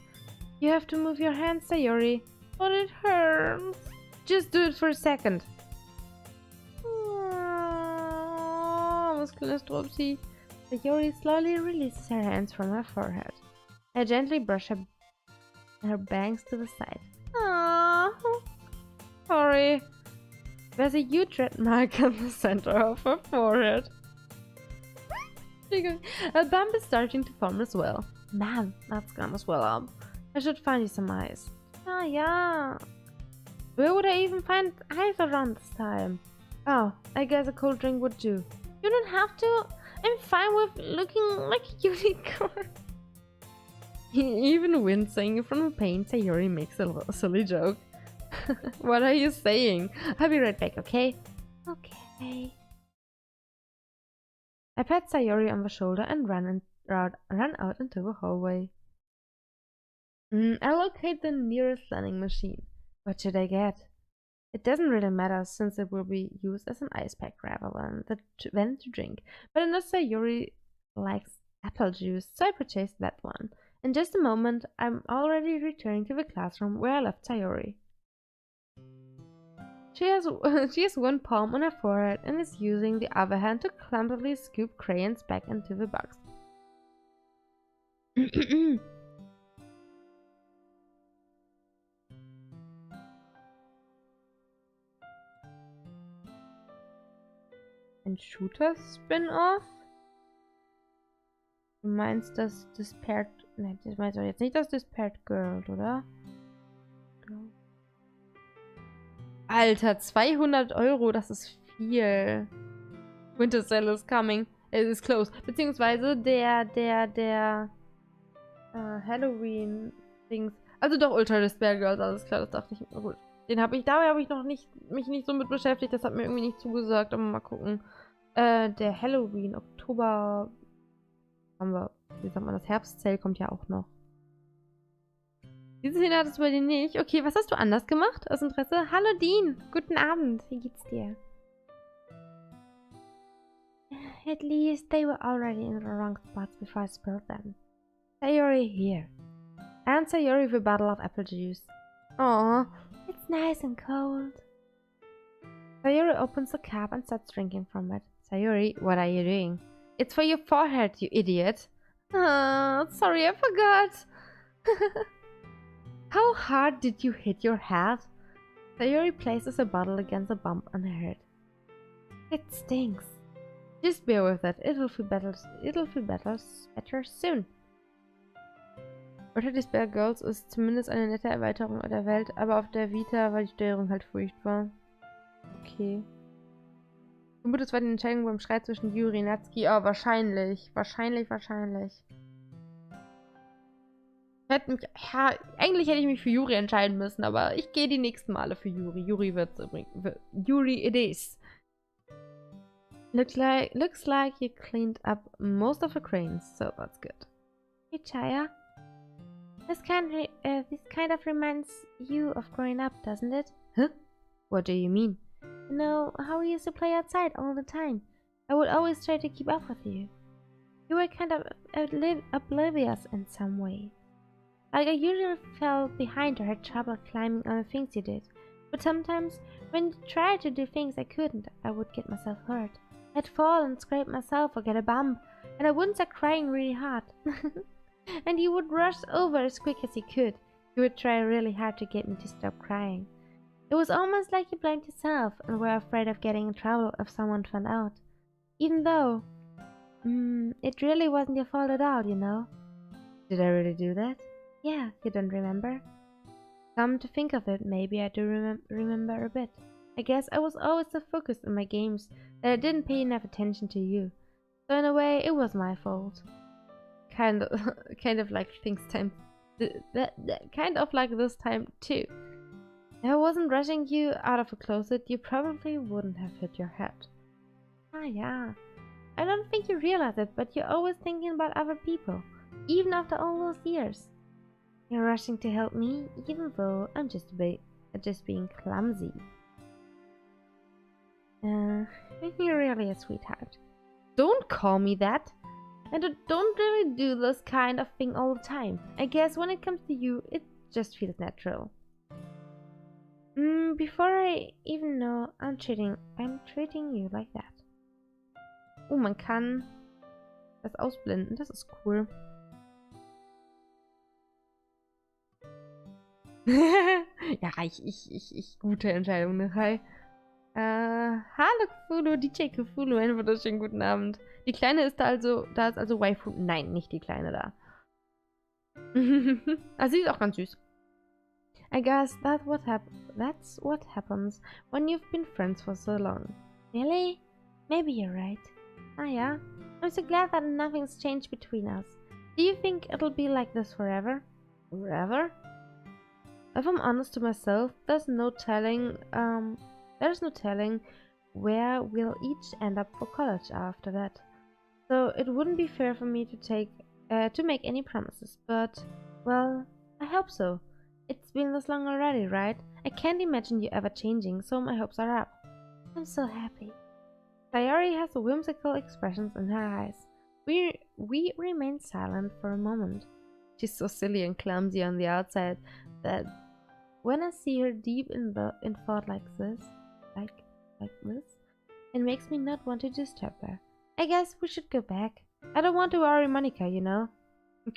You have to move your hands, Sayori. But it hurts. Just do it for a second. Muskelndes Dropsy. Sayori slowly releases her hands from her forehead. I gently brush her bangs to the side. Aww. Sorry. There's a huge red mark on the center of her forehead. A bump is starting to form as well. Man, that's gonna swell up. I should find you some ice. Ah, yeah. Where would I even find ice around this time? Oh, I guess a cold drink would do. You don't have to. I'm fine with looking like a unicorn. Even wincing from the pain, Sayori makes a silly joke. What are you saying? I'll be right back, okay? Okay. I pat Sayori on the shoulder and run out into the hallway. I locate the nearest vending machine. What should I get? It doesn't really matter since it will be used as an ice pack rather than to drink. But I know Sayori likes apple juice, so I purchased that one. In just a moment, I'm already returning to the classroom where I left Sayori. She has one palm on her forehead and is using the other hand to clumsily scoop crayons back into the box. Ein Shooter-Spin-Off? Du meinst das Despaired... Nein, das meinst du jetzt nicht das Despaired Girl, oder? Alter, 200 €, das ist viel. Winter Sale is coming. It is close. Beziehungsweise der Halloween-Dings. Also doch Ultra Despair Girls, alles klar, das dachte ich. Oh, gut. Dabei habe ich noch mich nicht so mit beschäftigt, das hat mir irgendwie nicht zugesagt, aber mal gucken. Der Halloween, Oktober haben wir, wie sagt man, das Herbst-Sale kommt ja auch noch. Diese Szene hattest du bei dir nicht. Okay, was hast du anders gemacht aus Interesse? Hallo Dean, guten Abend, wie geht's dir? At least they were already in the wrong spots before I spilled them. Sayori here. And Sayori with a bottle of apple juice. Aww, it's nice and cold. Sayori opens the cup and starts drinking from it. Sayori, what are you doing? It's for your forehead, you idiot. Sorry, I forgot. How hard did you hit your head? Sayori places a bottle against a bump on her head. It stinks. Just bear with it. It'll feel better soon. Ultra Despair Girls ist zumindest eine nette Erweiterung der Welt, aber auf der Vita war die Steuerung halt furchtbar. Okay. Vermutlich es war die Entscheidung beim Streit zwischen Yuri und Natsuki. Oh, wahrscheinlich. Wahrscheinlich. Eigentlich hätte ich mich für Yuri entscheiden müssen, aber ich gehe die nächsten Male für Yuri. Yuri wird's übrigens. Yuri it is. Looks like you cleaned up most of the cranes, so that's good. Hey Chaya. This kind of reminds you of growing up, doesn't it? Huh? What do you mean? You know how we used to play outside all the time. I would always try to keep up with you. You were kind of oblivious in some way. Like I usually fell behind or had trouble climbing on the things you did. But sometimes, when you tried to do things I couldn't, I would get myself hurt. I'd fall and scrape myself or get a bump, and I wouldn't start crying really hard. And you would rush over as quick as you could. You would try really hard to get me to stop crying. It was almost like you blamed yourself and were afraid of getting in trouble if someone found out. Even though, it really wasn't your fault at all, you know. Did I really do that? Yeah, you don't remember? Come to think of it, maybe I do remember a bit. I guess I was always so focused on my games that I didn't pay enough attention to you. So in a way, it was my fault. Kind of like kind of like this time too. If I wasn't rushing you out of a closet, you probably wouldn't have hit your head. Ah, yeah. I don't think you realize it, but you're always thinking about other people, even after all those years. You're rushing to help me, even though I'm just being clumsy. You're really a sweetheart. Don't call me that. And I don't really do this kind of thing all the time. I guess when it comes to you, it just feels natural. Before I even know, I'm treating you like that. Oh, man kann das ausblenden, das ist cool. Ja, ich gute Entscheidung, ne? Hi. Hallo Cthulhu, DJ Cthulhu, einen wunderschönen guten Abend. Die Kleine ist da ist also Waifu. Nein, nicht die Kleine da. Also sie ist auch ganz süß. I guess that's what happens when you've been friends for so long. Really? Maybe you're right. Ah yeah, I'm so glad that nothing's changed between us. Do you think it'll be like this forever? Forever? If I'm honest to myself, there's no telling where we'll each end up for college after that. So it wouldn't be fair for me to make any promises, but, well, I hope so. It's been this long already, right? I can't imagine you ever changing, so my hopes are up. I'm so happy. Sayori has whimsical expressions in her eyes. we remain silent for a moment. She's so silly and clumsy on the outside that when I see her deep in thought like this, it makes me not want to disturb her. I guess we should go back. I don't want to worry Monica, you know.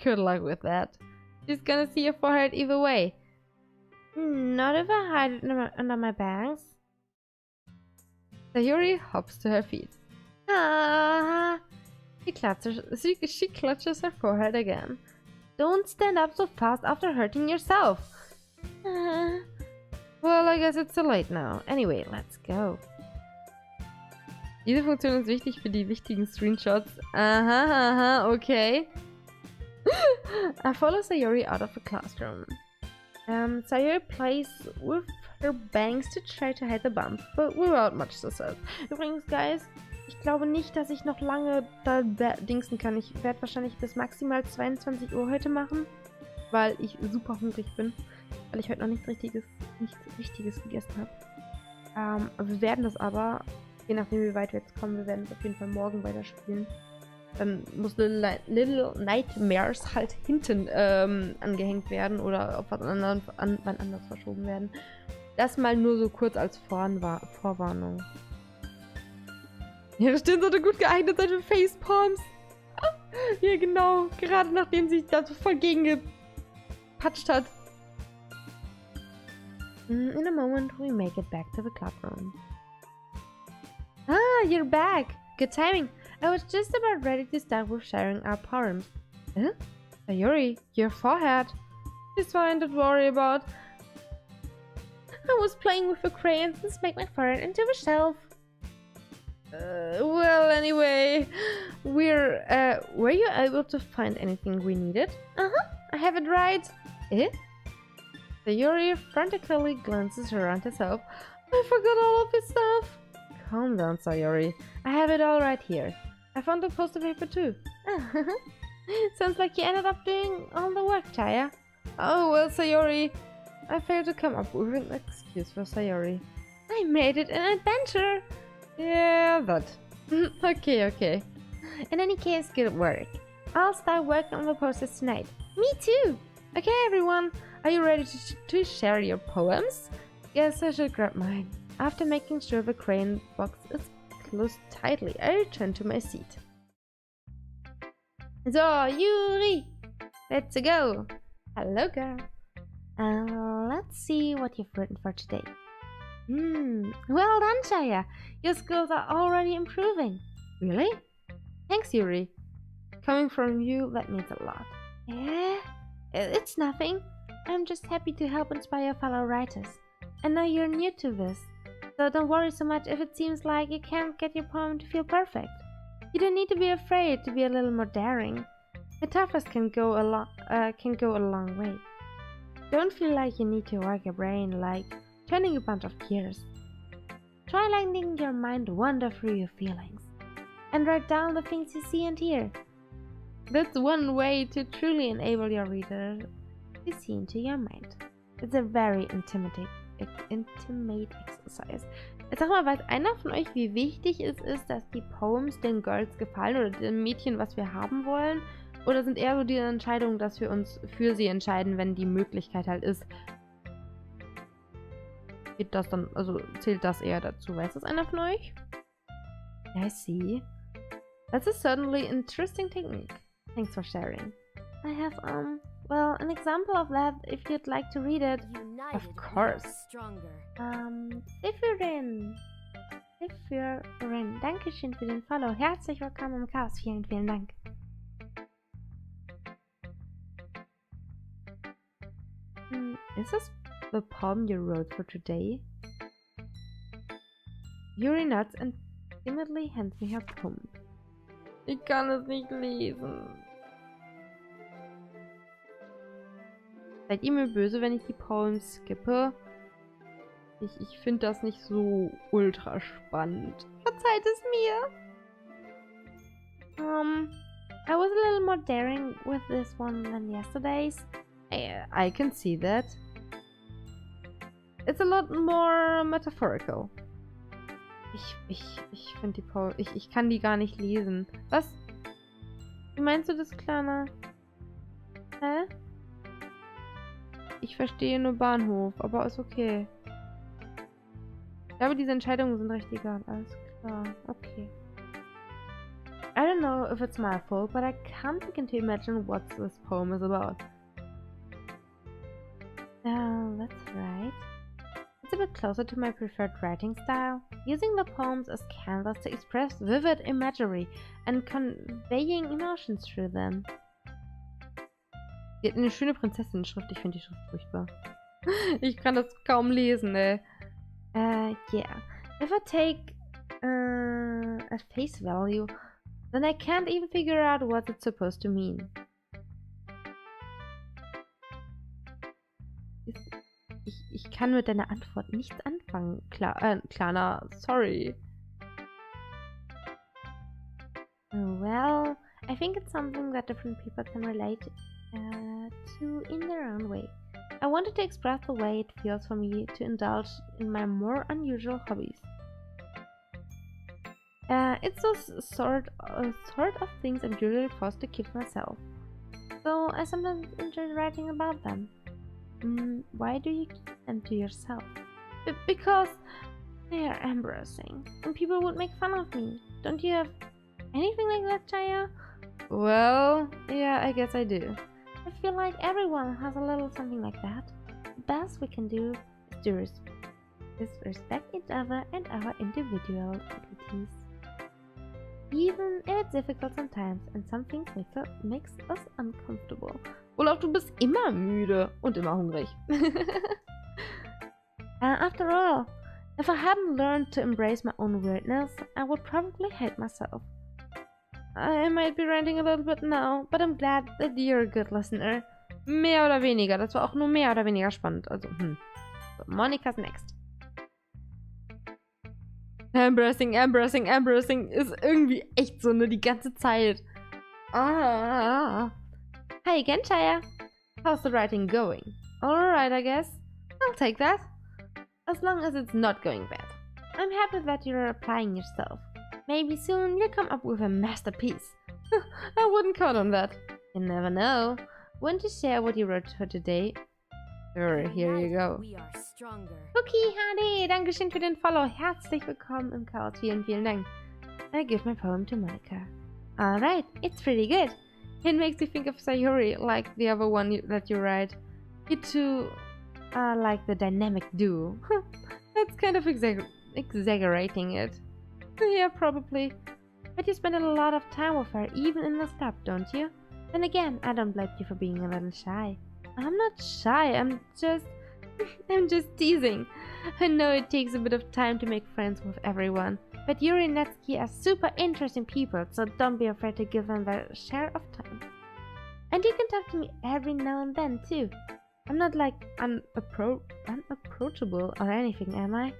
Good luck with that. She's gonna see your forehead either way. Not if I hide it under my bangs. Sayuri hops to her feet. Ah! She clutches her forehead again. Don't stand up so fast after hurting yourself. Well, I guess it's too late now. Anyway, let's go. Diese Funktion ist wichtig für die wichtigen Screenshots. Aha, okay. I follow Sayuri out of the classroom. Sayuri plays with her bangs to try to hide the bump, but without much success. Übrigens, guys, ich glaube nicht, dass ich noch lange da dingsen kann. Ich werde wahrscheinlich bis maximal 22 Uhr heute machen, weil ich super hungrig bin, weil ich heute noch nichts Richtiges gegessen habe. Wir werden das aber, je nachdem wie weit wir jetzt kommen, wir werden es auf jeden Fall morgen weiterspielen. Dann muss Little Nightmares halt hinten angehängt werden oder auf wann anders verschoben werden. Das mal nur so kurz als Vorwarnung. Ihre Stirn sollte gut geeignet sein für Facepalms. Ja, genau. Gerade nachdem sie sich da so voll gegengepatscht hat. In a moment, we make it back to the clubroom. Ah, you're back. Good timing. I was just about ready to start with sharing our poems. Huh? Sayuri, your forehead. It's fine, don't worry about. I was playing with the crayons and smacked my forehead into the shelf. Well, anyway, were you able to find anything we needed? I have it right. Eh? Sayuri frantically glances around herself. I forgot all of this stuff. Calm down, Sayuri. I have it all right here. I found the poster paper too. Sounds like you ended up doing all the work, Chaya. Oh, well, Sayuri. I failed to come up with an excuse for Sayuri. I made it an adventure. Yeah, that. Okay. In any case, good work. I'll start working on the posters tonight. Me too. Okay, everyone. Are you ready to share your poems? Guess I should grab mine. After making sure the crayon box is closed tightly, I return to my seat. So, Yuri! Let's go! Hello, girl. Let's see what you've written for today. Well done, Chaya. Your skills are already improving. Really? Thanks, Yuri. Coming from you, that means a lot. Yeah? It's nothing. I'm just happy to help inspire fellow writers. I know you're new to this, so don't worry so much if it seems like you can't get your poem to feel perfect. You don't need to be afraid to be a little more daring. The toughest can go a long way. Don't feel like you need to work your brain like turning a bunch of gears. Try letting your mind wander through your feelings and write down the things you see and hear. That's one way to truly enable your reader to see into your mind. It's a very intimate exercise. Sag mal, weiß einer von euch, wie wichtig es ist, dass die Poems den Girls gefallen oder dem Mädchen, was wir haben wollen? Oder sind eher so die Entscheidungen, dass wir uns für sie entscheiden, wenn die Möglichkeit halt ist? Geht das dann, also zählt das eher dazu? Weiß das einer von euch? I see. That's a certainly interesting technique. Thanks for sharing. I have, well, an example of that if you'd like to read it. United Of course. Stronger. Siffurin. Dankeschön für den Follow. Herzlich willkommen im Chaos. Vielen, vielen Dank. Is this the poem you wrote for today? Yuri nods and timidly hands me her poem. Ich kann es nicht lesen. Seid ihr mir böse, wenn ich die Poems skippe? Ich finde das nicht so ultra spannend. Verzeiht es mir! I was a little more daring with this one than yesterday's. I can see that. It's a lot more metaphorical. Ich finde die Poems... Ich kann die gar nicht lesen. Was? Wie meinst du das, Kleiner? Hä? Ich verstehe nur Bahnhof, aber ist okay. Ich glaube, diese Entscheidungen sind recht egal. Alles klar. Okay. I don't know if it's my fault, but I can't begin to imagine what this poem is about. Let's write. It's a bit closer to my preferred writing style, using the poems as canvas to express vivid imagery and conveying emotions through them. Die hat eine schöne Prinzessin-Schrift. Ich finde die Schrift furchtbar. Ich kann das kaum lesen, ey. Yeah. If I take at face value, then I can't even figure out what it's supposed to mean. Ich kann mit deiner Antwort nichts anfangen, Kleiner. Sorry. Well, I think it's something that different people can relate to in their own way. I wanted to express the way it feels for me to indulge in my more unusual hobbies. It's those sort of things I'm usually forced to keep myself. So I sometimes enjoy writing about them. Why do you keep them to yourself? Because they are embarrassing, and people would make fun of me. Don't you have anything like that, Chaya? Well, yeah, I guess I do. I feel like everyone has a little something like that. The best we can do is to respect each other and our individualities. Even if it's difficult sometimes and some things makes us uncomfortable. Olaf, du bist immer müde und immer hungrig. After all, if I hadn't learned to embrace my own weirdness, I would probably hate myself. I might be ranting a little bit now, but I'm glad that you're a good listener. Mehr oder weniger. Das war auch nur mehr oder weniger spannend. Also, So, Monica's next. Embarrassing ist irgendwie echt so, ne, die ganze Zeit. Hi again, Chaya. How's the writing going? Alright, I guess. I'll take that. As long as it's not going bad. I'm happy that you're applying yourself. Maybe soon you'll come up with a masterpiece. I wouldn't count on that. You never know. Want to share what you wrote for today? Sure, here you go. We are stronger. Doki HD, Dankeschön für den Follow. Herzlich willkommen im Chaos. Vielen Dank. I give my poem to Monica. Alright, it's pretty good. It makes you think of Sayuri, like the other one that you write. You two are like the dynamic duo. That's kind of exaggerating it. Yeah, probably. But you spend a lot of time with her, even in the club, don't you? Then again, I don't blame you for being a little shy. I'm not shy, I'm just teasing. I know it takes a bit of time to make friends with everyone, but Yuri and Natsuki are super interesting people, so don't be afraid to give them their share of time. And you can talk to me every now and then, too. I'm not like unapproachable or anything, am I?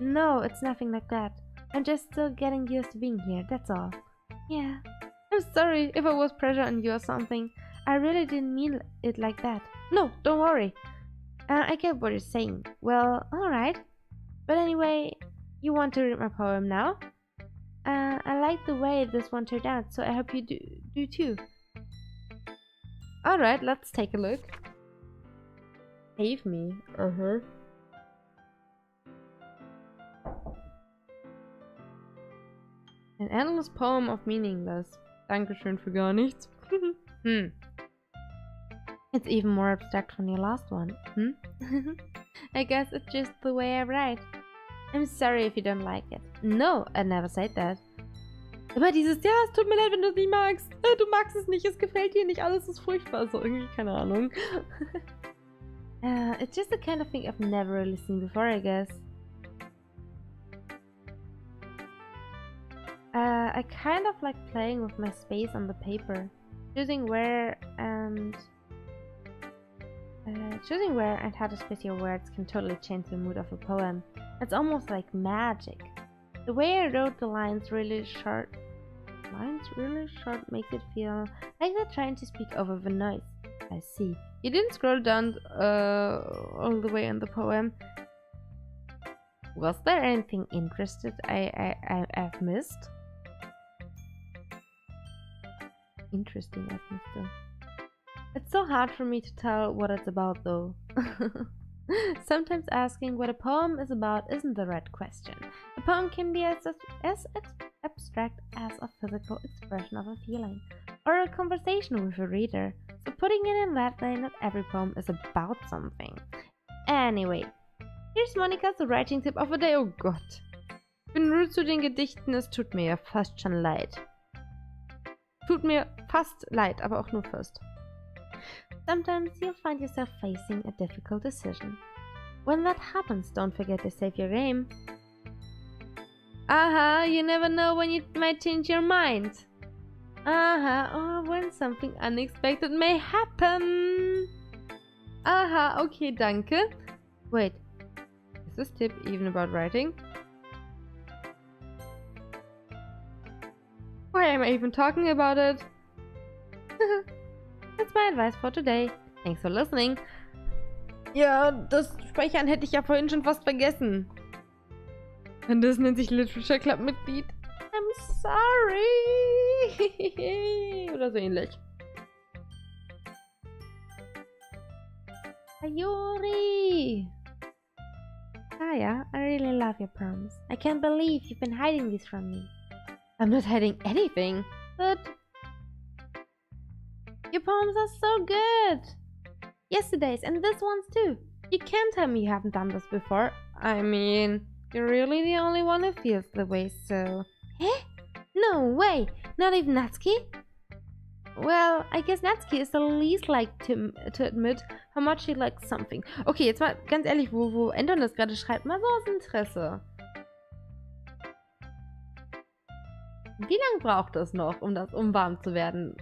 No, it's nothing like that. I'm just still getting used to being here, that's all. Yeah. I'm sorry if I was pressure on you or something. I really didn't mean it like that. No, don't worry. I get what you're saying. Well, alright. But anyway, you want to read my poem now? I like the way this one turned out, so I hope you do too. Alright, let's take a look. Save me. An endless poem of meaningless. Dankeschön für gar nichts. It's even more abstract from your last one. I guess it's just the way I write. I'm sorry if you don't like it. No, I never said that. Aber dieses, ja, es tut mir leid, wenn du es nicht magst. Du magst es nicht, es gefällt dir nicht, alles ist furchtbar. So irgendwie, keine Ahnung. It's just the kind of thing I've never really seen before, I guess. I kind of like playing with my space on the paper. Choosing where and how to space your words can totally change the mood of a poem. It's almost like magic. The way I wrote the lines really short makes it feel like they're trying to speak over the noise. I see. You didn't scroll down all the way in the poem. Was there anything interesting I've missed? Interesting, Mister. It's so hard for me to tell what it's about, though. Sometimes asking what a poem is about isn't the right question. A poem can be as abstract as a physical expression of a feeling, or a conversation with a reader. So putting it in that way, not every poem is about something. Anyway, here's Monikas Writing-Tipp of the Day. Oh Gott. Ich bin rude zu den Gedichten, es tut mir ja fast schon leid. Tut mir fast leid, aber auch nur fast. Sometimes you'll find yourself facing a difficult decision. When that happens, don't forget to save your game. Aha, you never know when you might change your mind. Aha, or when something unexpected may happen. Aha, okay, danke. Wait, is this tip even about writing? Why am I even talking about it? That's my advice for today. Thanks for listening. Ja, das Speichern hätte ich ja vorhin schon fast vergessen. Und das nennt sich Literature Club Mitglied. I'm sorry. Oder so ähnlich. Sayori. Chaya, I really love your poems. I can't believe you've been hiding these from me. I'm not hiding anything, but your poems are so good! Yesterday's and this one's too. You can't tell me you haven't done this before. I mean, you're really the only one who feels the way, so... Eh? No way! Not even Natsuki? Well, I guess Natsuki is the least likely to admit how much she likes something. Okay, jetzt mal ganz ehrlich, wo Anton das gerade schreibt, mal so aus Interesse. Wie lange braucht es noch, um warm zu werden?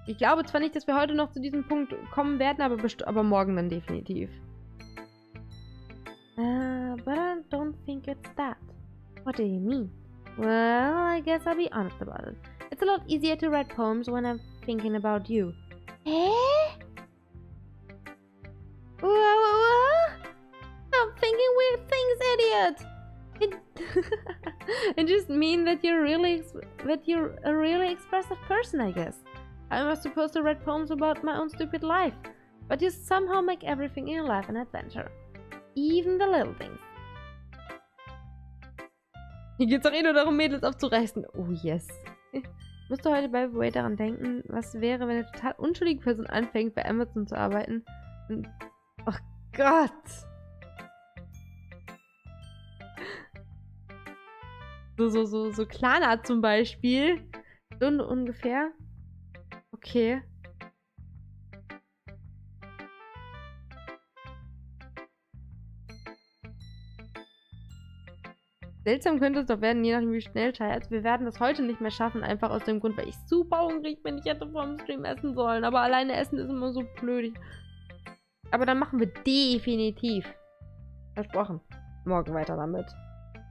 Ich glaube zwar nicht, dass wir heute noch zu diesem Punkt kommen werden, aber morgen dann definitiv. But I don't think it's that. What do you mean? Well, I guess I'll be honest about it. It's a lot easier to write poems when I'm thinking about you. Eh? Stop thinking weird things, idiot! It just means that you're a really expressive person, I guess. I was supposed to write poems about my own stupid life, but you somehow make everything in your life an adventure. Even the little things. Hier geht's doch eh nur darum, Mädels aufzureißen. Oh yes. Ich musste heute by the way daran denken, was wäre, wenn eine total unschuldige Person anfängt, bei Amazon zu arbeiten. Und, oh Gott! So Klarna zum Beispiel. Stunde ungefähr. Okay. Seltsam könnte es doch werden, je nachdem wie schnell Chaya. Also wir werden das heute nicht mehr schaffen, einfach aus dem Grund, weil ich super hungrig bin. Ich hätte vor dem Stream essen sollen, aber alleine essen ist immer so blöd. Aber dann machen wir definitiv, versprochen, morgen weiter damit.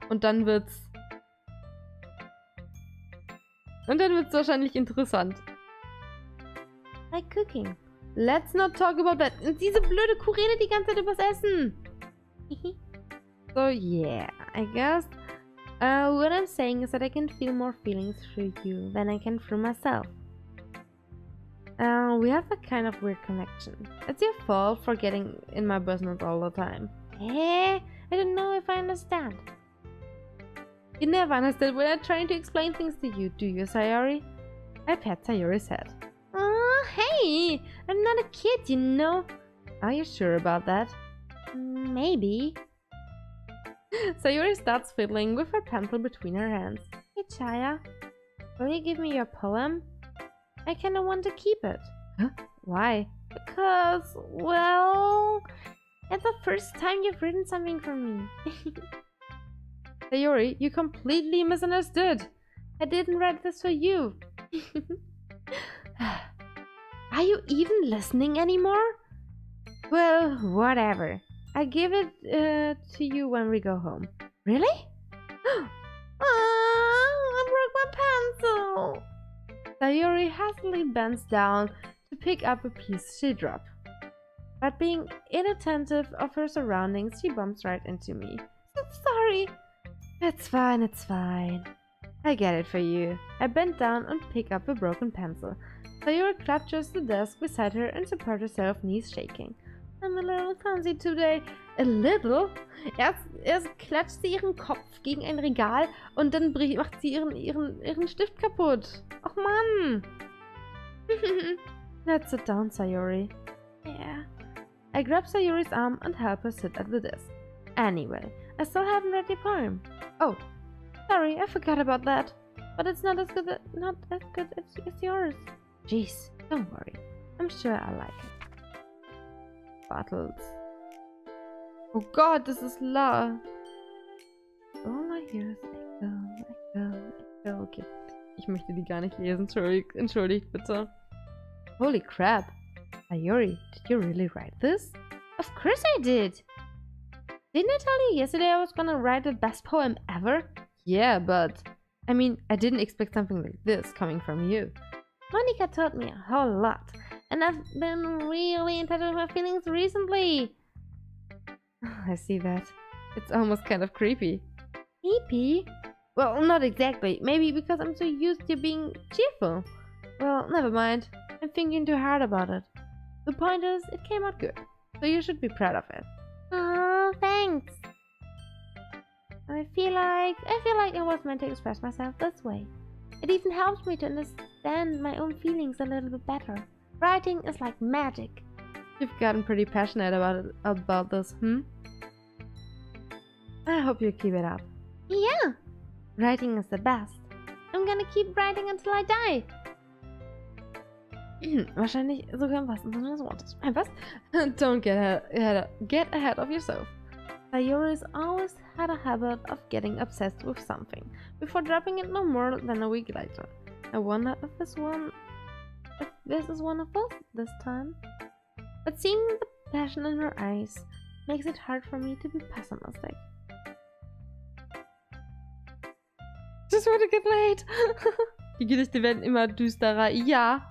Und dann wird's wahrscheinlich interessant. Like cooking. Let's not talk about that. Und diese blöde Kuh redet die ganze Zeit übers Essen. So yeah, I guess. What I'm saying is that I can feel more feelings through you than I can through myself. We have a kind of weird connection. It's your fault for getting in my business all the time. I don't know if I understand. You never understand when I'm trying to explain things to you, do you, Sayori? I pat Sayori's head. Hey! I'm not a kid, you know. Are you sure about that? Maybe. Sayori starts fiddling with her pencil between her hands. Hey, Chaya. Will you give me your poem? I kinda want to keep it. Huh? Why? Because, well... it's the first time you've written something for me. Sayori, you completely misunderstood. I didn't write this for you. Are you even listening anymore? Well, whatever. I'll give it to you when we go home. Really? I broke my pencil. Sayori hastily bends down to pick up a piece she dropped. But being inattentive of her surroundings, she bumps right into me. So sorry. It's fine, it's fine. I get it for you. I bend down and pick up a broken pencil. Sayuri clutches the desk beside her and supports herself, knees shaking. I'm a little clumsy today. A little? Erst klatscht sie ihren Kopf gegen ein Regal und dann macht sie ihren Stift kaputt. Och Mann! Let's sit down, Sayuri. Yeah. I grab Sayuri's arm and help her sit at the desk. Anyway, I still haven't read the poem. Oh, sorry, I forgot about that. But it's not as good as yours. Jeez, don't worry. I'm sure I like it. Battles. Oh Gott, das ist laut. All I hear is echo. Okay. Ich möchte die gar nicht lesen. Entschuldigt bitte. Holy crap. Sayuri, did you really write this? Of course I did. Didn't I tell you yesterday I was gonna write the best poem ever? Yeah, but... I mean, I didn't expect something like this coming from you. Monica taught me a whole lot, and I've been really in touch with my feelings recently. I see that. It's almost kind of creepy. Creepy? Well, not exactly. Maybe because I'm so used to being cheerful. Well, never mind. I'm thinking too hard about it. The point is, it came out good, so you should be proud of it. Oh, thanks. I feel like I was meant to express myself this way. It even helps me to understand my own feelings a little bit better. Writing is like magic. You've gotten pretty passionate about this, I hope you keep it up. Yeah! Writing is the best. I'm gonna keep writing until I die. Wahrscheinlich sogar im wahrsten Sinne des Wortes. Was? Don't get ahead of yourself. Sayuri's always had a habit of getting obsessed with something before dropping it no more than a week later. I wonder if this is one of us this time. But seeing the passion in her eyes makes it hard for me to be pessimistic. Just want to get laid. Die Gedichte werden immer düsterer. Ja.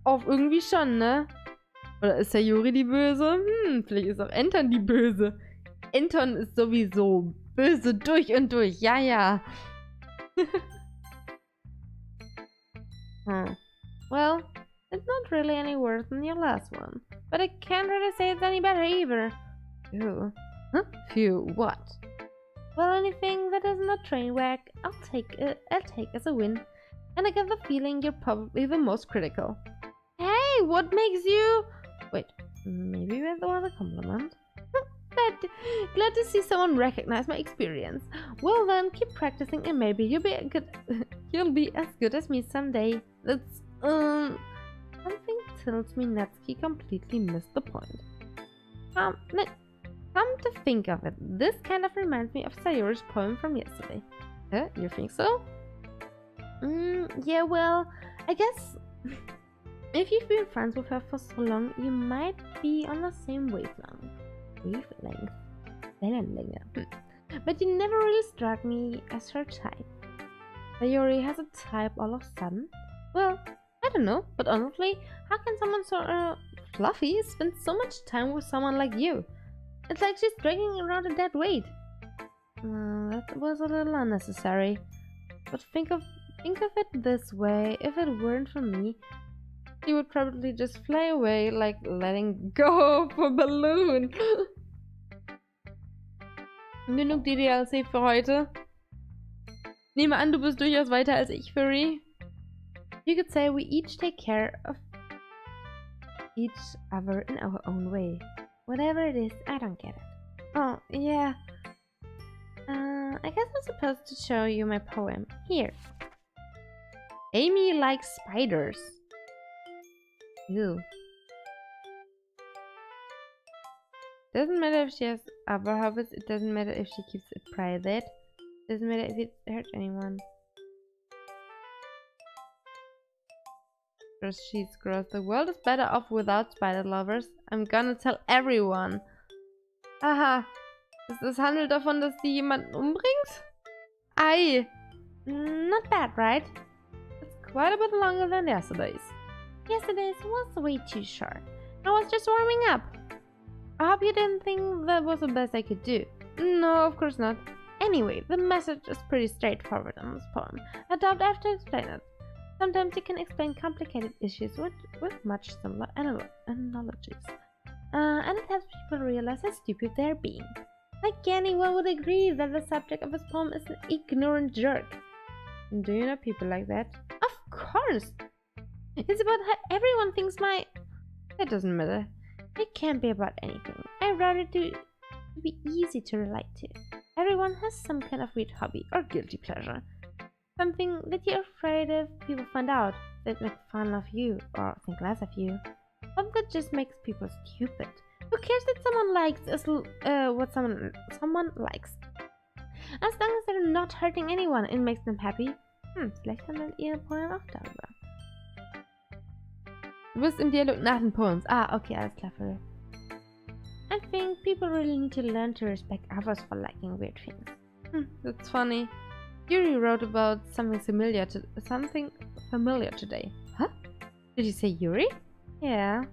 Auch irgendwie schon, ne? Oder ist Sayuri die Böse? Vielleicht ist auch Anton die Böse. Anton ist sowieso böse durch und durch. Ja, ja. Well, it's not really any worse than your last one. But I can't really say it's any better either. Phew. Huh? Phew, what? Well, anything that isn't a train wreck, I'll take as a win. And I get the feeling you're probably the most critical. Hey, what makes you... Wait, maybe that was a compliment? Glad to see someone recognize my experience. Well then, keep practicing and maybe you'll be as good as me someday. That's, something tells me Natsuki completely missed the point. Come to think of it, this kind of reminds me of Sayuri's poem from yesterday. You think so? Yeah, well, I guess... If you've been friends with her for so long, you might be on the same wavelength. But you never really struck me as her type. Sayuri has a type all of a sudden? Well, I don't know, but honestly, how can someone so fluffy spend so much time with someone like you? It's like she's dragging around a dead weight. That was a little unnecessary. But think of it this way, if it weren't for me, she would probably just fly away like letting go of a balloon. Genug die DLC für heute. Nehme an, du bist durchaus weiter als ich, Furry. You could say we each take care of each other in our own way. Whatever it is, I don't get it. Oh, yeah. I guess I'm supposed to show you my poem. Here. Amy likes spiders. Ew. Doesn't matter if she has other hobbies, it doesn't matter if she keeps it private. Doesn't matter if it hurts anyone. She's gross. The world is better off without spider lovers. I'm gonna tell everyone. Aha. Es handelt davon, dass sie jemanden umbringt? Ei. Not bad, right? It's quite a bit longer than yesterday's. Yesterday's was way too short. I was just warming up. I hope you didn't think that was the best I could do. No, of course not. Anyway, the message is pretty straightforward in this poem. I doubt I have to explain it. Sometimes you can explain complicated issues with much similar analogies. And it helps people realize how stupid they're being. Like anyone would agree that the subject of this poem is an ignorant jerk. Do you know people like that? Of course! It's about how everyone thinks It doesn't matter. It can be about anything. I wrote it to be easy to relate to. Everyone has some kind of weird hobby or guilty pleasure. Something that you're afraid if people find out, that make fun of you or think less of you. But that just makes people stupid. Who cares that someone likes what someone likes? As long as they're not hurting anyone, it makes them happy. Vielleicht handelt ihr Poem auch darüber. Du bist im Dialog nach den Poems. Okay, alles klar, für I think people really need to learn to respect others for liking weird things. That's funny. Yuri wrote about something familiar today. Huh? Did you say Yuri? Yeah.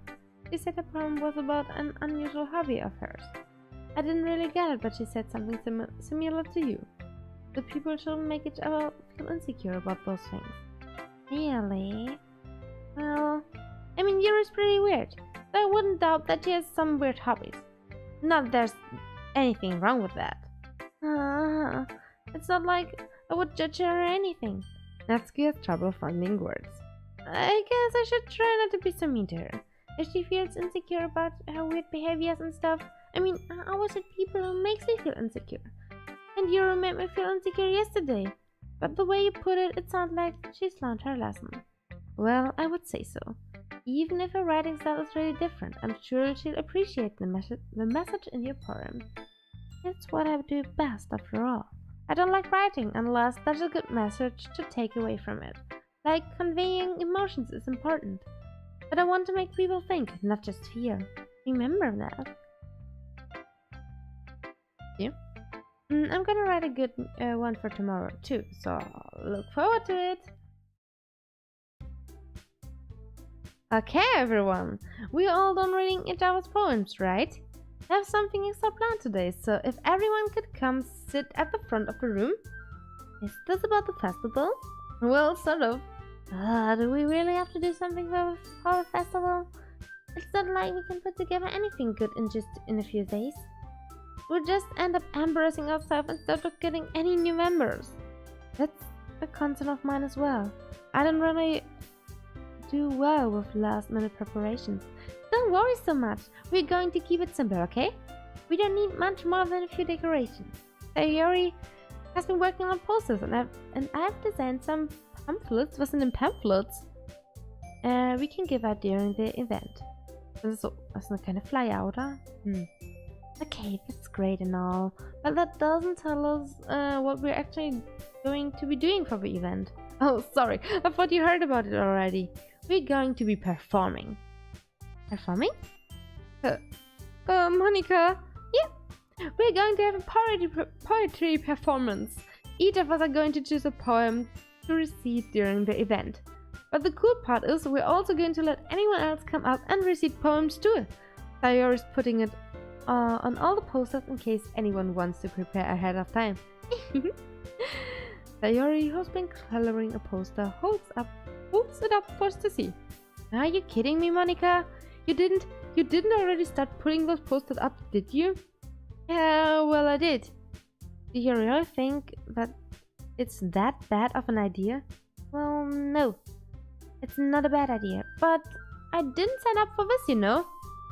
She said the poem was about an unusual hobby of hers. I didn't really get it, but she said something similar to you. The people shouldn't make each other feel insecure about those things. Really? Well, I mean, Yuri's pretty weird, so I wouldn't doubt that she has some weird hobbies. Not that there's anything wrong with that. It's not like I would judge her or anything. Natsuki has trouble finding words. I guess I should try not to be so mean to her. If she feels insecure about her weird behaviors and stuff, I mean, I always hate people who makes me feel insecure. And Yuri made me feel insecure yesterday. But the way you put it, it sounds like she's learned her lesson. Well, I would say so. Even if her writing style is really different, I'm sure she'll appreciate the message in your poem. It's what I do best, after all. I don't like writing unless there's a good message to take away from it. Like, conveying emotions is important. But I want to make people think, not just feel. Remember that. Yeah? I'm gonna write a good one for tomorrow too, so look forward to it. Okay, everyone, we're all done reading each other's poems, right? I have something extra planned today, so if everyone could come sit at the front of the room. Is this about the festival? Well, sort of. Do we really have to do something for the festival? It's not like we can put together anything good in a few days. We'll just end up embarrassing ourselves instead of getting any new members. That's a concern of mine as well. I don't really do well with last-minute preparations. Don't worry so much. We're going to keep it simple, okay? We don't need much more than a few decorations. Sayori has been working on posters and I've designed some pamphlets. Was sind denn Pamphlets? We can give out during the event. Das ist eine kleine Flyer, oder? Okay, that's great and all, but that doesn't tell us what we're actually going to be doing for the event. Oh, sorry, I thought you heard about it already. We're going to be performing. Performing? Monica? Yeah, we're going to have a poetry performance. Each of us are going to choose a poem to recite during the event. But the cool part is we're also going to let anyone else come up and recite poems too. Sayori's putting it on all the posters in case anyone wants to prepare ahead of time. Sayori, who's been coloring a poster, holds it up for us to see. Are you kidding me, Monica? You didn't already start putting those posters up, did you? Yeah, well, I did. Do you really think that it's that bad of an idea? Well, no. It's not a bad idea, but I didn't sign up for this, you know.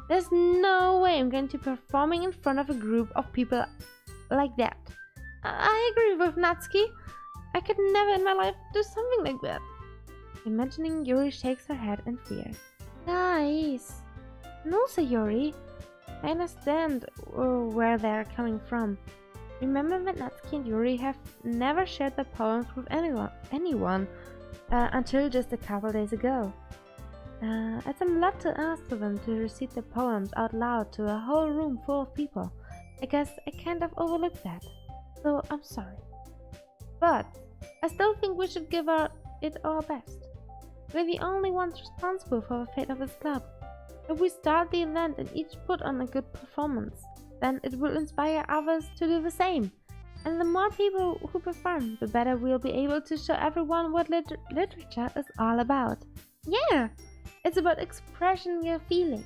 There's no way I'm going to be performing in front of a group of people like that. I agree with Natsuki. I could never in my life do something like that. Imagining Yuri shakes her head in fear. Guys! No, Sayori. I understand where they're coming from. Remember that Natsuki and Yuri have never shared their poems with anyone until just a couple days ago. It's a lot to ask for them to recite their poems out loud to a whole room full of people. I guess I kind of overlooked that, so I'm sorry. But I still think we should give it our best. We're the only ones responsible for the fate of this club. If we start the event and each put on a good performance, then it will inspire others to do the same. And the more people who perform, the better we'll be able to show everyone what literature is all about. Yeah, it's about expressing your feelings,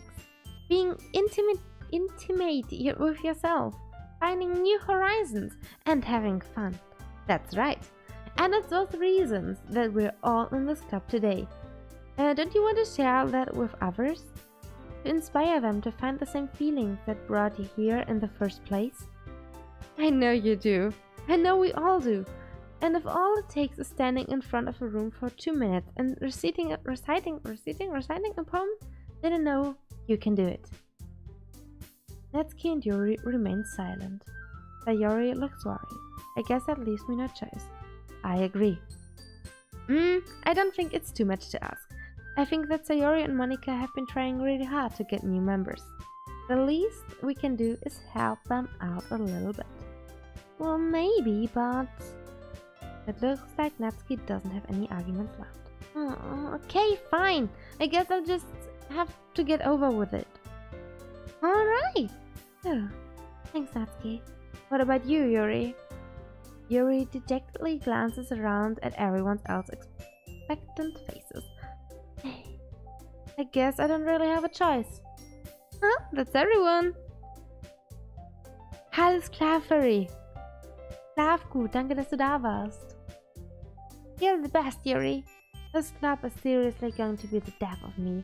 being intimate with yourself, finding new horizons, and having fun. That's right. And it's those reasons that we're all in this club today. Don't you want to share that with others? To inspire them to find the same feelings that brought you here in the first place? I know you do. I know we all do. And if all it takes is standing in front of a room for 2 minutes and reciting a poem, then I know you can do it. Natsuki and Yuri remain silent. Sayori looks worried. I guess that leaves me no choice. I agree. I don't think it's too much to ask. I think that Sayori and Monika have been trying really hard to get new members. The least we can do is help them out a little bit. Well, maybe, but... It looks like Natsuki doesn't have any arguments left. Okay, fine. I guess I'll just have to get over with it. Alright. Oh, thanks, Natsuki. What about you, Yuri? Yuri dejectedly glances around at everyone else's expectant faces. I guess I don't really have a choice. Huh? That's everyone. Alles klar, Furry. Schlaf gut, danke, dass du da warst. You're the best, Yuri. This club is seriously going to be the death of me.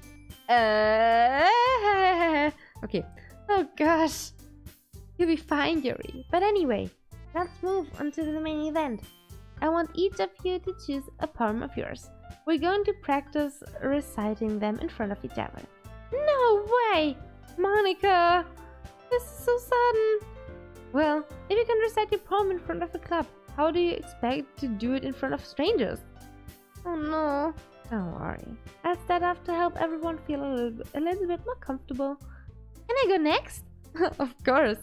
Okay. Oh gosh. You'll be fine, Yuri. But anyway, let's move on to the main event. I want each of you to choose a poem of yours. We're going to practice reciting them in front of each other. No way! Monika! This is so sudden! Well, if you can recite your poem in front of a club, how do you expect to do it in front of strangers? Oh no. Don't worry. I'll start off to help everyone feel a little bit more comfortable. Can I go next? Of course.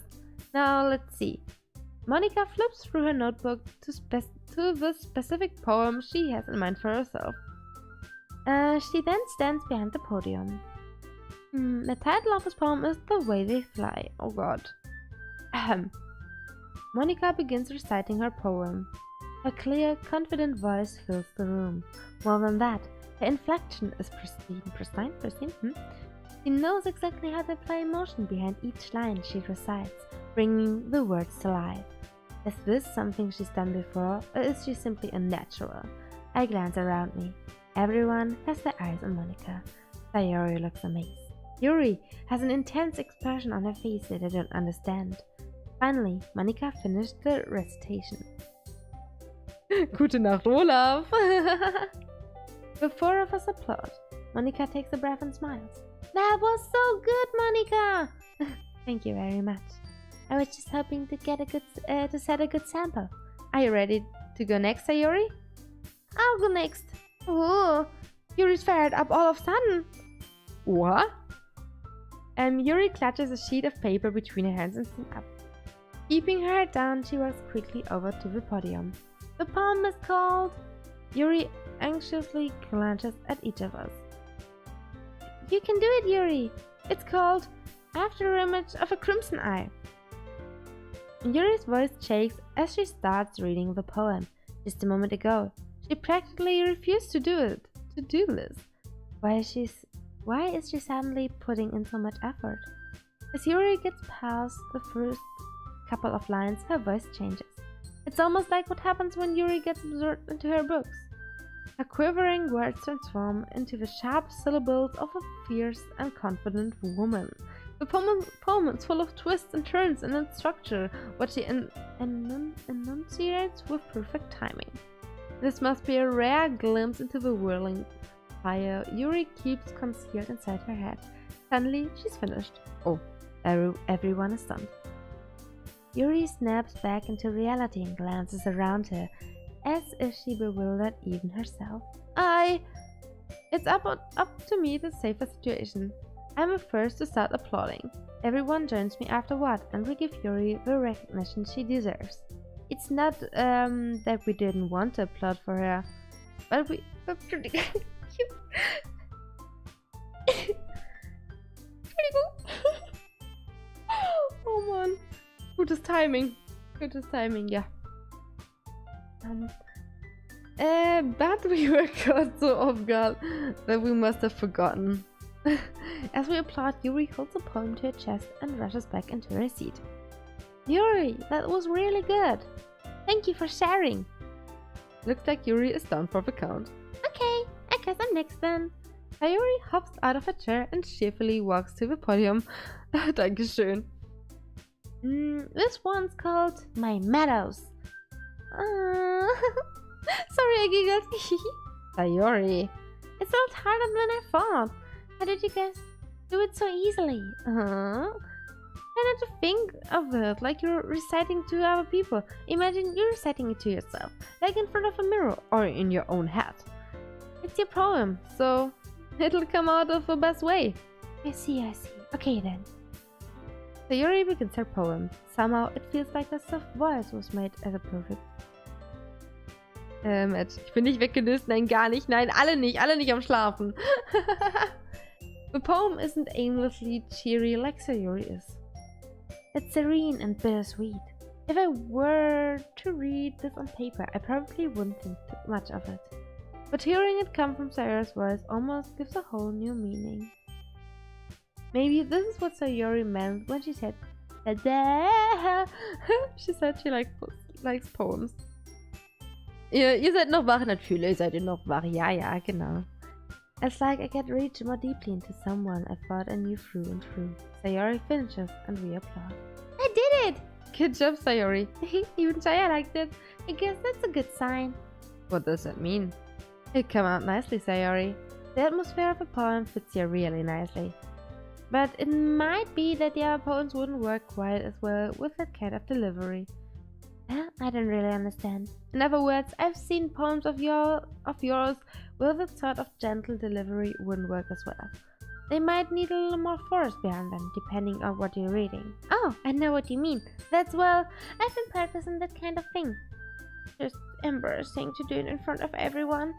Now let's see. Monika flips through her notebook to the specific poem she has in mind for herself. She then stands behind the podium. The title of this poem is The Way They Fly. Oh god. Monika begins reciting her poem. Her clear, confident voice fills the room. More than that, her inflection is pristine. She knows exactly how to apply emotion behind each line she recites, bringing the words to life. Is this something she's done before, or is she simply a natural? I glance around me. Everyone has their eyes on Monika. Sayori looks amazed. Yuri has an intense expression on her face that I don't understand. Finally, Monika finished the recitation. Gute Nacht, Olaf! The four of us applaud. Monika takes a breath and smiles. That was so good, Monika! Thank you very much. I was just hoping to get to set a good sample. Are you ready to go next, Sayori? I'll go next. Oh, Yuri's fired up all of a sudden. What? Yuri clutches a sheet of paper between her hands and stands up. Keeping her head down, she walks quickly over to the podium. The poem is called... Yuri anxiously glances at each of us. You can do it, Yuri! It's called Afterimage of a Crimson Eye. Yuri's voice shakes as she starts reading the poem. Just a moment ago, she practically refused to do this. Why is she suddenly putting in so much effort? As Yuri gets past the first couple of lines, her voice changes. It's almost like what happens when Yuri gets absorbed into her books. Her quivering words transform into the sharp syllables of a fierce and confident woman. The poem is full of twists and turns in its structure, what she enunciates with perfect timing. This must be a rare glimpse into the whirling fire Yuri keeps concealed inside her head. Suddenly, she's finished. Oh, everyone is stunned. Yuri snaps back into reality and glances around her, as if she bewildered even herself. It's up to me to save the situation. I'm the first to start applauding. Everyone joins me afterward, and we give Yuri the recognition she deserves. It's not that we didn't want to applaud for her, but we were pretty good. Oh man. Gutes Timing, ja. But we were caught so off guard that we must have forgotten. As we applaud, Yuri holds a poem to her chest and rushes back into her seat. Yuri, that was really good. Thank you for sharing. Looks like Yuri is down for the count. Okay, I guess I'm next then. Sayori hops out of her chair and cheerfully walks to the podium. Dankeschön. This one's called My Meadows. Sorry, I giggled. Sayori, it's a lot harder than I thought. How did you guys do it so easily? Try not to think of it like you're reciting to other people. Imagine you're reciting it to yourself, like in front of a mirror or in your own head. It's your poem, so it'll come out of the best way. I see. Okay then. Sayori begins her poem. Somehow it feels like a soft voice was made as a perfect. Ich bin nicht weggelöst, nein, gar nicht, nein, alle nicht am Schlafen. The poem isn't aimlessly cheery like Sayori is. It's serene and bittersweet. If I were to read this on paper, I probably wouldn't think too much of it. But hearing it come from Sayori's voice almost gives a whole new meaning. Maybe this is what Sayori meant when she said she said she likes poems. Ihr seid noch wach, natürlich seid ihr noch wach. Ja, genau. It's like I get reached more deeply into someone I thought I knew through and through. Sayori finishes and we applaud. I did it! Good job, Sayori. Even Chaya liked it. I guess that's a good sign. What does that mean? It came out nicely, Sayori. The atmosphere of a poem fits here really nicely. But it might be that the other poems wouldn't work quite as well with that kind of delivery. I don't really understand. In other words, I've seen poems of yours with that sort of gentle delivery wouldn't work as well. They might need a little more force behind them, depending on what you're reading. Oh, I know what you mean. I've been practicing that kind of thing. Just embarrassing to do it in front of everyone.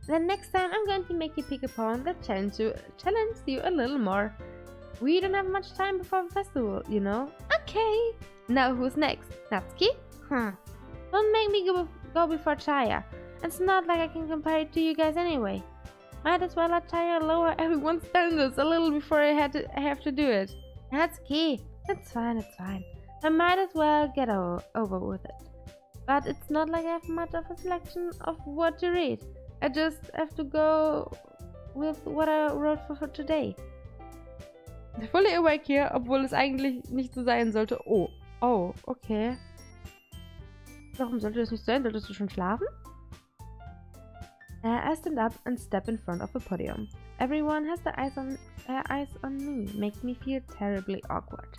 Then next time I'm going to make you pick a poem that challenges you a little more. We don't have much time before the festival, you know? Okay! Now who's next? Natsuki? Don't make me go before Chaya. It's not like I can compare it to you guys anyway. Might as well let Chaya lower everyone's standards a little before I have to do it. Natsuki! It's fine. I might as well get over with it. But it's not like I have much of a selection of what to read. I just have to go with what I wrote for today. Fully awake here, obwohl es eigentlich nicht so sein sollte. Oh, okay. Warum sollte das nicht sein? Solltest du schon schlafen? I stand up and step in front of the podium. Everyone has their eyes on me. Makes me feel terribly awkward.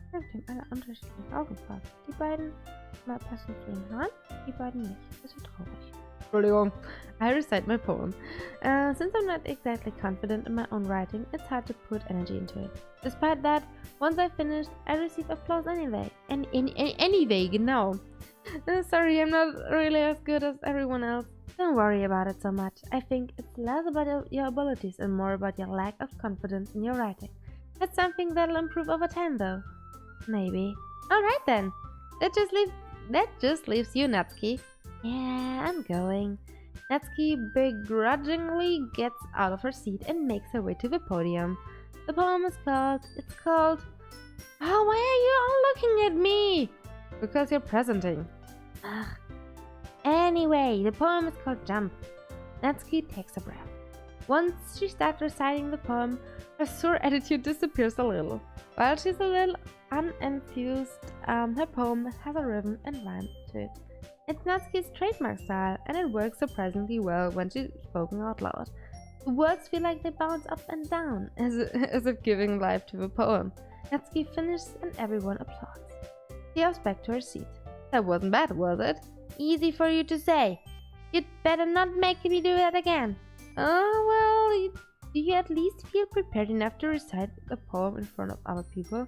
Ich habe alle unterschiedliche Augenfarben. Die beiden mal passen zu den Haaren, die beiden nicht. Das ist traurig. Entschuldigung. I recite my poem. Since I'm not exactly confident in my own writing, it's hard to put energy into it. Despite that, once I finished, I receive applause anyway. Anyway, genau. Sorry, I'm not really as good as everyone else. Don't worry about it so much. I think it's less about your abilities and more about your lack of confidence in your writing. That's something that'll improve over time, though. Maybe. Alright then. That just leaves you, Natsuki. Yeah, I'm going. Natsuki begrudgingly gets out of her seat and makes her way to the podium. The poem is called... Oh, why are you all looking at me? Because you're presenting. Ugh. Anyway, the poem is called Jump. Natsuki takes a breath. Once she starts reciting the poem, her sore attitude disappears a little. While she's a little unenthused, her poem has a rhythm and rhyme to it. It's Natsuki's trademark style, and it works surprisingly well when she's spoken out loud. The words feel like they bounce up and down, as if giving life to the poem. Natsuki finishes and everyone applauds. She hops back to her seat. That wasn't bad, was it? Easy for you to say. You'd better not make me do that again. Oh, well, do you at least feel prepared enough to recite a poem in front of other people?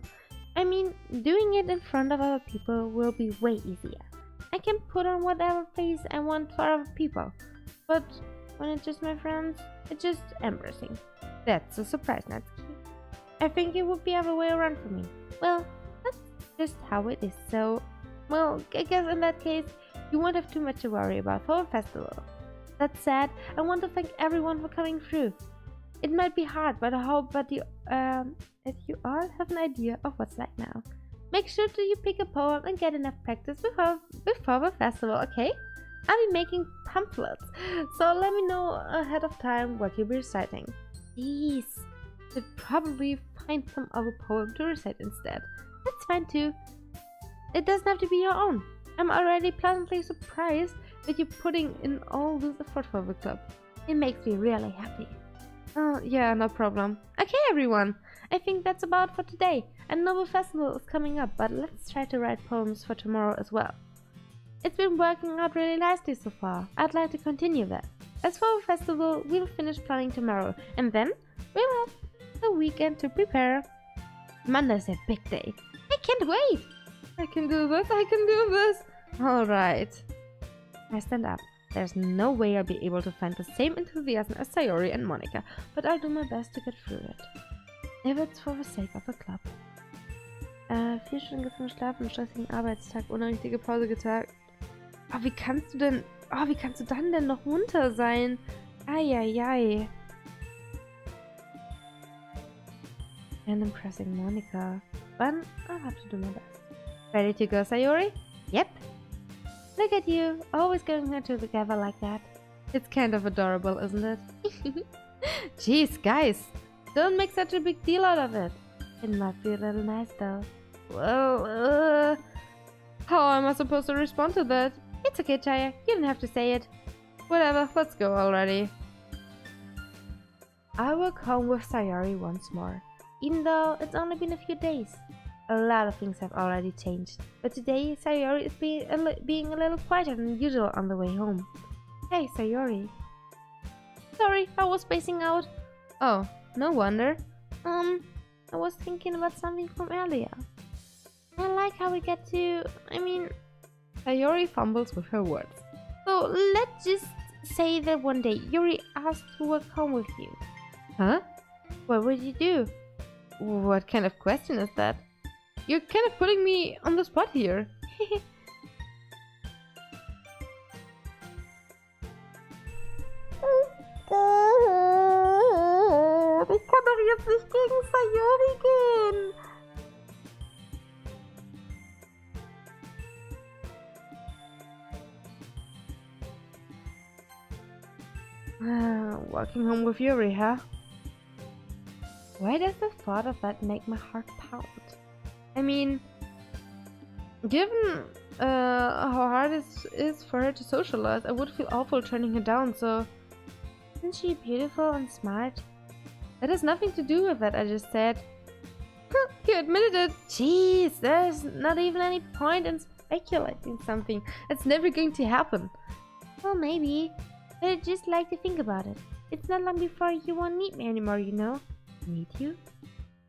I mean, doing it in front of other people will be way easier. I can put on whatever face I want for other people. But when it's just my friends, it's just embarrassing. That's a surprise, Natsuki. I think it would be the other way around for me. Well, that's just how it is, so Well, I guess in that case, you won't have too much to worry about for the festival. That said, I want to thank everyone for coming through. It might be hard, but I hope that you all have an idea of what's like now. Make sure you pick a poem and get enough practice before the festival, okay? I'll be making pamphlets, so let me know ahead of time what you'll be reciting. Jeez, you'll probably find some other poem to recite instead. That's fine too. It doesn't have to be your own. I'm already pleasantly surprised that you're putting in all this effort for the club. It makes me really happy. Oh, yeah, no problem. Okay, everyone. I think that's about for today. I know the festival is coming up, but let's try to write poems for tomorrow as well. It's been working out really nicely so far. I'd like to continue that. As for the festival, we'll finish planning tomorrow, and then we'll have the weekend to prepare. Monday's a big day. I can't wait! I can do this, I can do this! Alright. I stand up. There's no way I'll be able to find the same enthusiasm as Sayori and Monika, but I'll do my best to get through it. If it's for the sake of the club. 4 Stunden gefangen schlafen, einen stressigen Arbeitstag, ohne richtige Pause getagt. Oh, wie kannst du dann denn noch munter sein? Eieiei. And impressing Monika. But I'll have to do my best. Ready to go, Sayori? Yep. Look at you, always going her two together like that. It's kind of adorable, isn't it? Jeez, guys, don't make such a big deal out of it. It might be a little nice though. Well, how am I supposed to respond to that? It's okay, Chaya, you don't have to say it. Whatever, let's go already. I walk home with Sayori once more, even though it's only been a few days. A lot of things have already changed, but today Sayori is being a little quieter than usual on the way home. Hey, Sayori. Sorry, I was spacing out. Oh, no wonder. I was thinking about something from earlier. I like how we get to... Sayori fumbles with her words. So let's just say that one day Yuri asked to work home with you. Huh? What would you do? What kind of question is that? You're kind of putting me on the spot here. Ich kann doch jetzt nicht gegen Sayori gehen. Walking home with Yuri, huh? Why does the thought of that make my heart pound? I mean, given how hard it is for her to socialize, I would feel awful turning her down, so... Isn't she beautiful and smart? That has nothing to do with that, I just said. You admitted it! Jeez, there's not even any point in speculating something that's never going to happen. Well, maybe. But I'd just like to think about it. It's not long before you won't need me anymore, you know? Need you?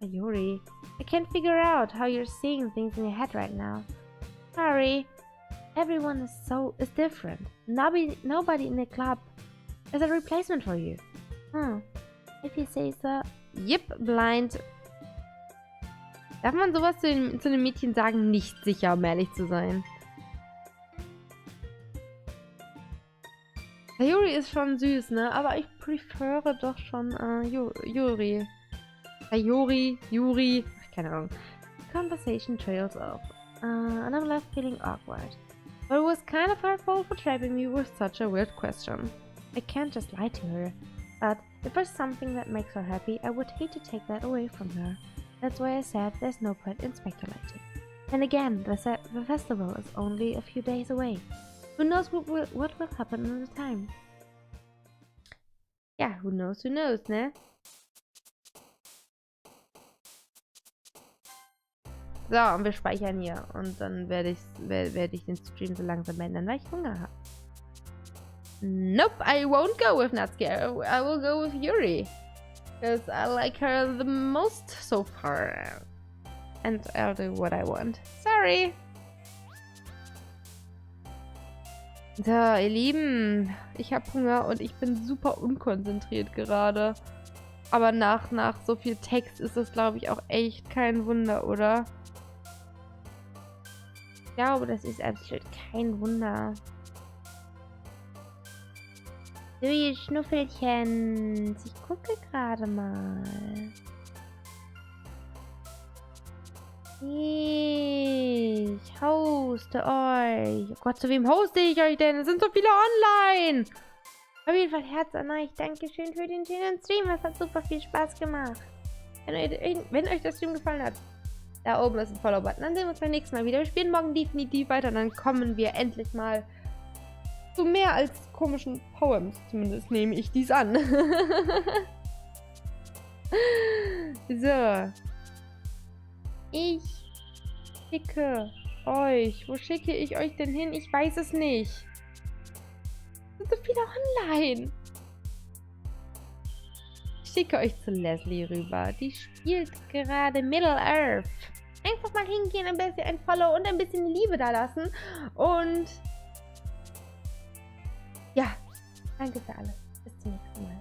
Sayori, I can't figure out how you're seeing things in your head right now. Sorry. Everyone is different. Nobody in the club is a replacement for you. If you say so. Yep, blind. Darf man sowas zu einem Mädchen sagen? Nicht sicher, um ehrlich zu sein. Sayori ist schon süß, ne? Aber ich präferiere doch schon Yuri. Sayori, Yuri, keine Ahnung. Conversation trails off, and I'm left feeling awkward. But it was kind of her fault for trapping me with such a weird question. I can't just lie to her, but if there's something that makes her happy, I would hate to take that away from her. That's why I said there's no point in speculating. And again, the festival is only a few days away. Who knows what will happen in the time? Ja, who knows, ne? So, und wir speichern hier. Und dann werde ich den Stream so langsam ändern, weil ich Hunger habe. Nope, I won't go with Natsuki. I will go with Yuri. Because I like her the most so far. And I'll do what I want. Sorry. So, ihr Lieben. Ich habe Hunger und ich bin super unkonzentriert gerade. Aber nach so viel Text ist das, glaube ich, auch echt kein Wunder, oder? glaube, das ist absolut kein Wunder. So, ihr Schnuffelchen. Ich gucke gerade mal. Ich hoste euch. Oh Gott, zu wem hoste ich euch denn? Es sind so viele online. Auf jeden Fall Herz an euch. Dankeschön für den schönen Stream. Es hat super viel Spaß gemacht. Wenn euch der Stream gefallen hat, da oben ist ein Follow-Button. Dann sehen wir uns beim nächsten Mal wieder. Wir spielen morgen definitiv weiter. Und dann kommen wir endlich mal zu mehr als komischen Poems. Zumindest nehme ich dies an. So. Ich schicke euch. Wo schicke ich euch denn hin? Ich weiß es nicht. Es sind so viele online. Ich schicke euch zu Leslie rüber. Die spielt gerade Middle-earth. Einfach mal hingehen, ein bisschen ein Follow und ein bisschen Liebe da lassen. Und ja, danke für alles. Bis zum nächsten Mal.